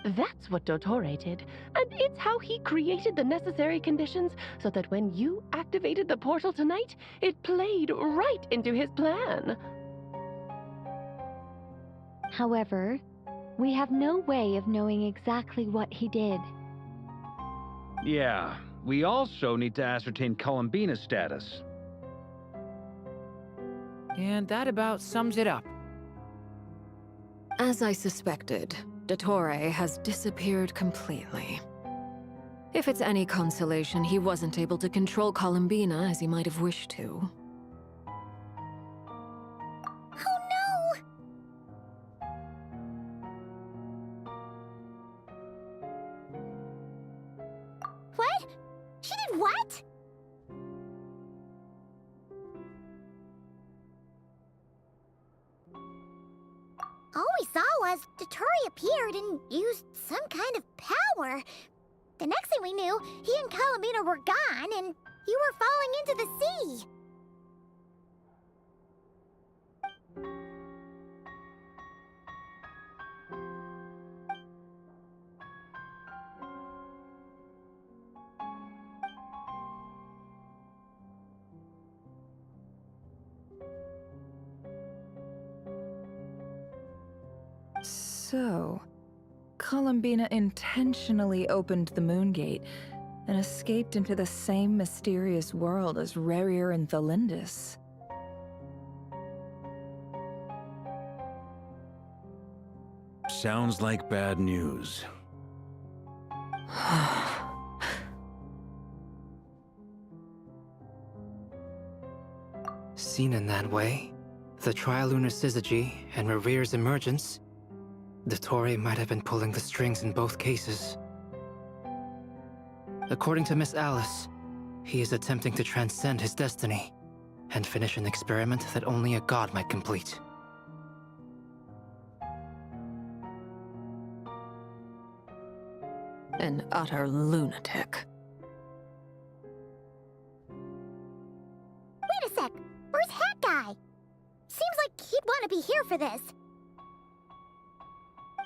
That's what Dottore did, and it's how he created the necessary conditions so that when you activated the portal tonight, it played right into his plan. However, we have no way of knowing exactly what he did. Yeah, we also need to ascertain Columbina's status. And that about sums it up. As I suspected, Dottore has disappeared completely. If it's any consolation, he wasn't able to control Columbina as he might have wished to. Oh no! What? She did what? All we saw was Dottore appeared and used some kind of power. The next thing we knew, he and Columbina were gone and you were falling into the sea. So, Columbina intentionally opened the Moon Gate and escaped into the same mysterious world as Rerir and Thalindis. Sounds like bad news. Seen in that way, the trilunar syzygy and Rerir's emergence, Dottore might have been pulling the strings in both cases. According to Miss Alice, he is attempting to transcend his destiny and finish an experiment that only a god might complete. An utter lunatic. Wait a sec. Where's Hat Guy? Seems like he'd want to be here for this.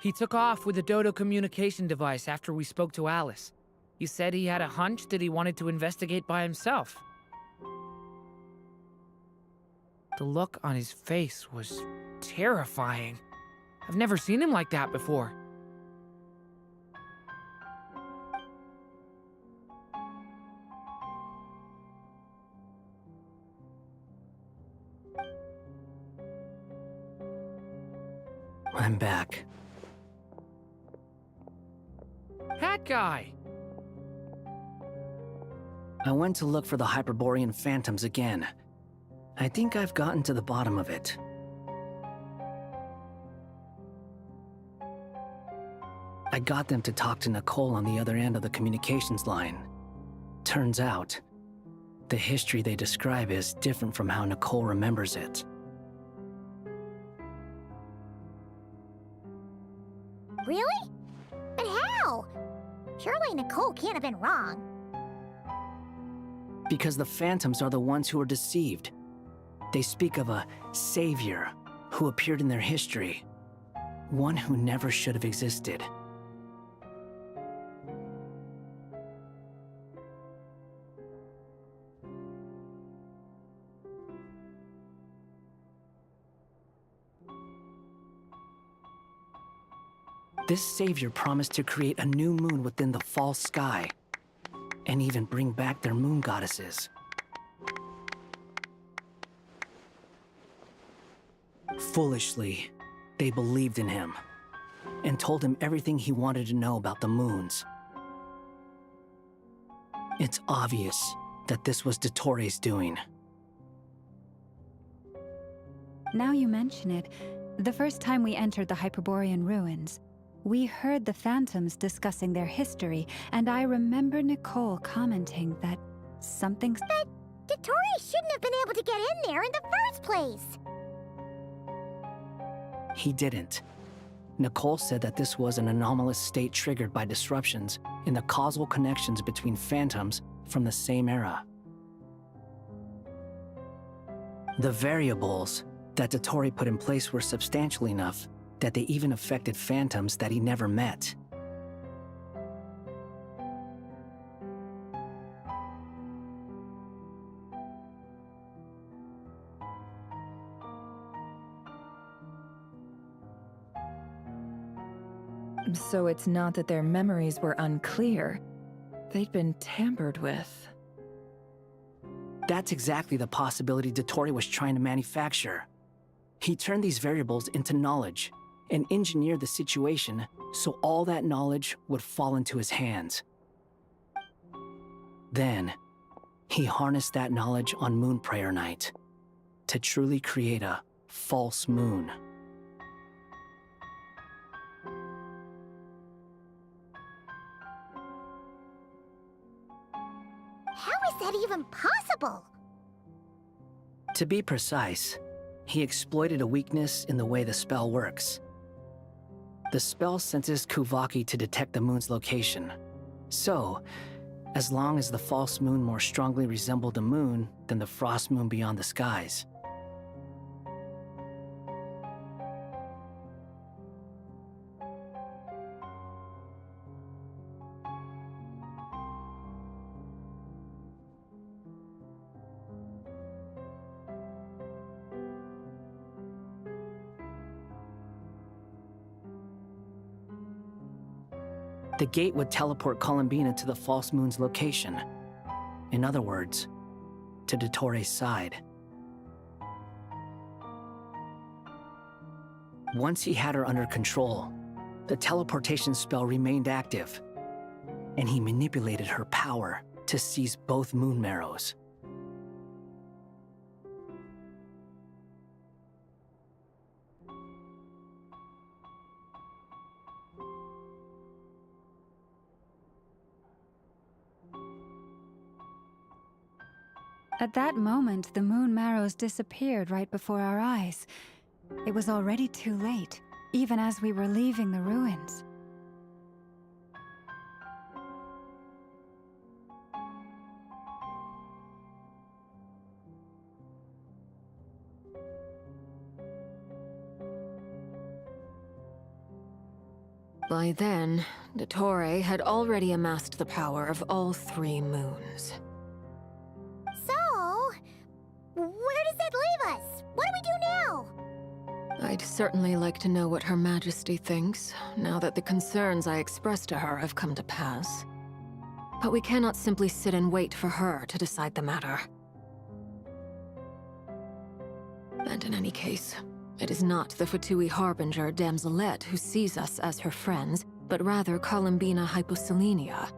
He took off with the Dodo communication device after we spoke to Alice. He said he had a hunch that he wanted to investigate by himself. The look on his face was terrifying. I've never seen him like that before. I'm back. Hat Guy! I went to look for the Hyperborean phantoms again. I think I've gotten to the bottom of it. I got them to talk to Nicole on the other end of the communications line. Turns out, the history they describe is different from how Nicole remembers it. Really? But how? Surely Nicole can't have been wrong. Because the phantoms are the ones who are deceived. They speak of a savior who appeared in their history. One who never should have existed. This savior promised to create a new moon within the false sky, and even bring back their moon goddesses. Foolishly, they believed in him, and told him everything he wanted to know about the moons. It's obvious that this was Dottore's doing. Now you mention it, the first time we entered the Hyperborean ruins, we heard the phantoms discussing their history, and I remember Nicole commenting that something's— But Dottore shouldn't have been able to get in there in the first place! He didn't. Nicole said that this was an anomalous state triggered by disruptions in the causal connections between phantoms from the same era. The variables that Dottore put in place were substantial enough that they even affected phantoms that he never met. So it's not that their memories were unclear. They'd been tampered with. That's exactly the possibility Dottore was trying to manufacture. He turned these variables into knowledge and engineered the situation so all that knowledge would fall into his hands. Then, he harnessed that knowledge on Moon Prayer Night to truly create a false moon. How is that even possible? To be precise, he exploited a weakness in the way the spell works. The spell senses Kuvaki to detect the moon's location. So, as long as the false moon more strongly resembled the moon than the frost moon beyond the skies. The gate would teleport Columbina to the false moon's location. In other words, to Dottores' side. Once he had her under control, the teleportation spell remained active, and he manipulated her power to seize both moon marrows. At that moment, the moon marrows disappeared right before our eyes. It was already too late, even as we were leaving the ruins. By then, Dottore had already amassed the power of all 3 moons. So, where does that leave us? What do we do now? I'd certainly like to know what Her Majesty thinks, now that the concerns I expressed to her have come to pass. But we cannot simply sit and wait for her to decide the matter. And in any case, it is not the Fatui Harbinger Damselette who sees us as her friends, but rather Columbina Hyposelenia.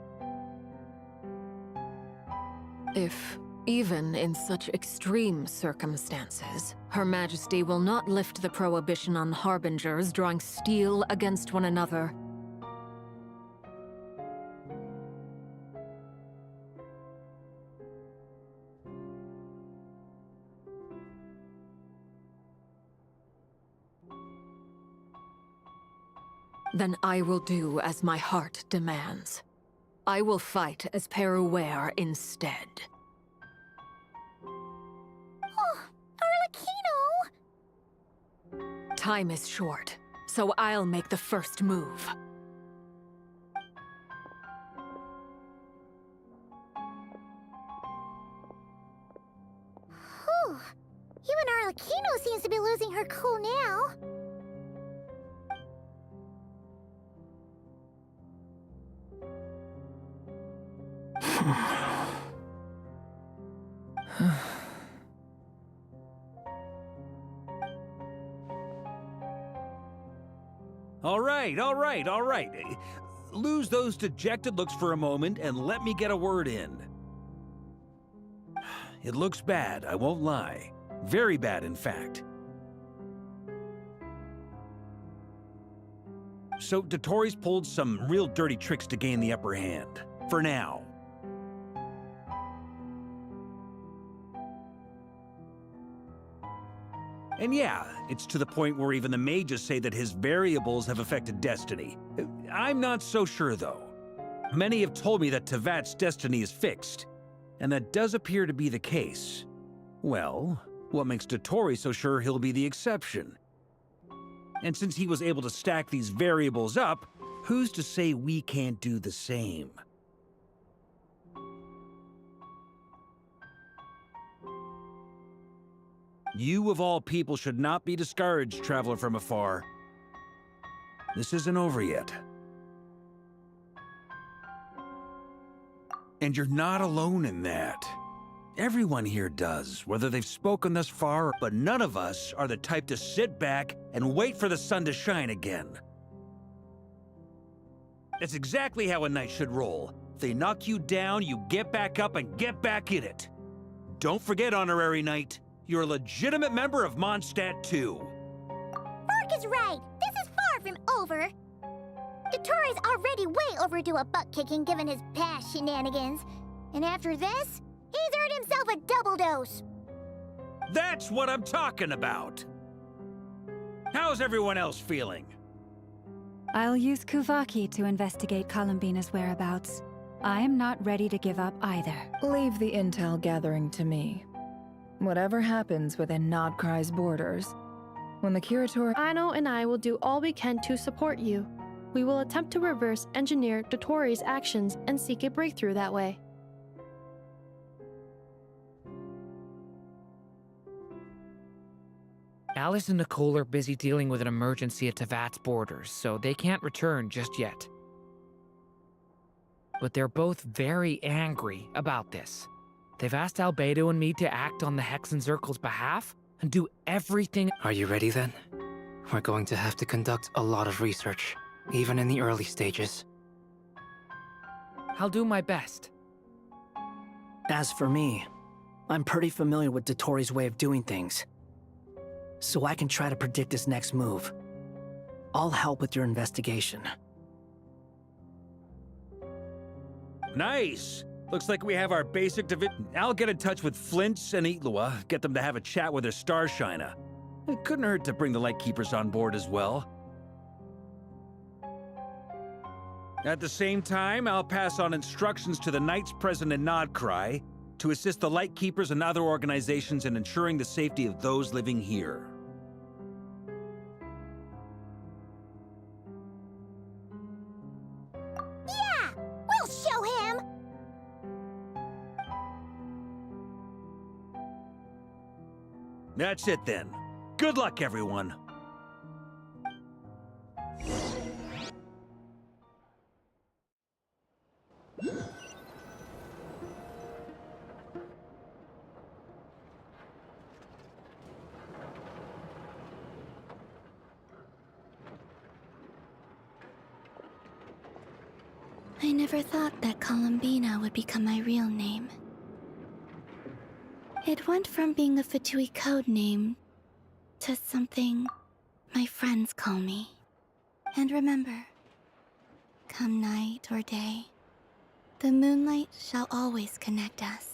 If, even in such extreme circumstances, Her Majesty will not lift the prohibition on Harbingers drawing steel against one another, then I will do as my heart demands. I will fight as Peruware instead. Oh, Arlecchino! Time is short, so I'll make the first move. Whew. Even Arlecchino seems to be losing her cool now. All right. Lose those dejected looks for a moment and let me get a word in. It looks bad, I won't lie. Very bad, in fact. So Dottores pulled some real dirty tricks to gain the upper hand. For now. And yeah, it's to the point where even the mages say that his variables have affected destiny. I'm not so sure, though. Many have told me that Tevat's destiny is fixed, and that does appear to be the case. Well, what makes Dottore so sure he'll be the exception? And since he was able to stack these variables up, who's to say we can't do the same? You, of all people, should not be discouraged, traveler from afar. This isn't over yet. And you're not alone in that. Everyone here does, whether they've spoken thus far, but none of us are the type to sit back and wait for the sun to shine again. That's exactly how a knight should roll. If they knock you down, you get back up and get back in it. Don't forget, Honorary Knight, you're a legitimate member of Mondstadt too. Mark is right. This is far from over. Dottore's already way overdue a butt-kicking given his past shenanigans. And after this, he's earned himself a double dose. That's what I'm talking about. How's everyone else feeling? I'll use Kuvaki to investigate Columbina's whereabouts. I am not ready to give up either. Leave the intel gathering to me. Whatever happens within Nodcry's borders, when the Curator... Aino and I will do all we can to support you. We will attempt to reverse engineer Dottore's actions and seek a breakthrough that way. Alice and Nicole are busy dealing with an emergency at Tevat's borders, so they can't return just yet. but they're both very angry about this. They've asked Albedo and me to act on the Hexen Circle's behalf and do everything. Are you ready then? We're going to have to conduct a lot of research, even in the early stages. I'll do my best. As for me, I'm pretty familiar with Dotori's way of doing things, so I can try to predict his next move. I'll help with your investigation. Nice! Looks like we have our basic I'll get in touch with Flint's and Itlua, get them to have a chat with their Starshiner. It couldn't hurt to bring the Lightkeepers on board as well. At the same time, I'll pass on instructions to the Knights present in Nodcry to assist the Lightkeepers and other organizations in ensuring the safety of those living here. Yeah! We'll show him! That's it then. Good luck, everyone. I never thought that Columbina would become my real name. It went from being a Fatui code name to something my friends call me. And remember, come night or day, the moonlight shall always connect us.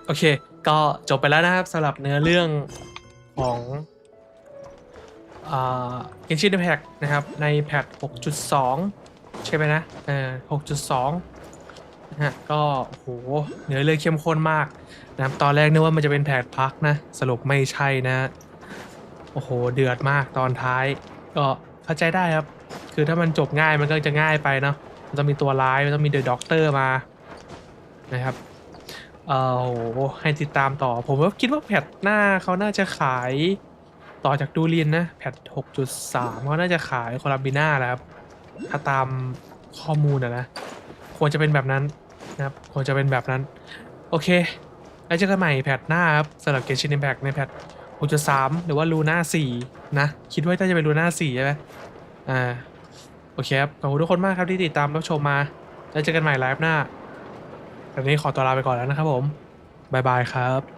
โอเคก็จบไปแล้วนะครับสำหรับเนื้อเรื่องของGenshin Impact นะครับในแพท 6.2 ใช่ไหมนะ6.2 นะฮะก็โอ้โหเนื้อเรื่องเข้มข้นมากนะครับตอนแรกนึกว่ามันจะเป็นแพทพักนะสรุปไม่ใช่นะโอ้โหเดือดมากตอนท้ายก็เข้าใจได้ครับคือถ้ามันจบง่ายมันก็จะง่ายไปเนาะมันต้องมีตัวร้ายมันต้องมีเดอะด็อกเตอร์มานะครับโอ้โหให้ติดตามต่อผมก็คิดว่าแพทหน้าเขาน่าจะขายต่อจากดูเรียนนะแพท 6.3 เขาน่าจะขายคอลัมบิน่าแล้วครับถ้าตามข้อมูลนะควรจะเป็นแบบนั้นนะครับควรจะเป็นแบบนั้นโอเคแล้วเจอกันใหม่แพทหน้าครับสำหรับ Genshin Impact ในแพท 6.3 หรือว่าลูน่า 4 นะคิดว่าน่าจะเป็นลูน่า 4 ใช่ไหมโอเคครับขอบคุณทุกคนมากครับที่ติดตามรับชมมาแล้วเจอกันใหม่ไลฟ์หน้าแบบนี้ขอตัวลาไปก่อนแล้วนะครับผมบ๊ายบายครับ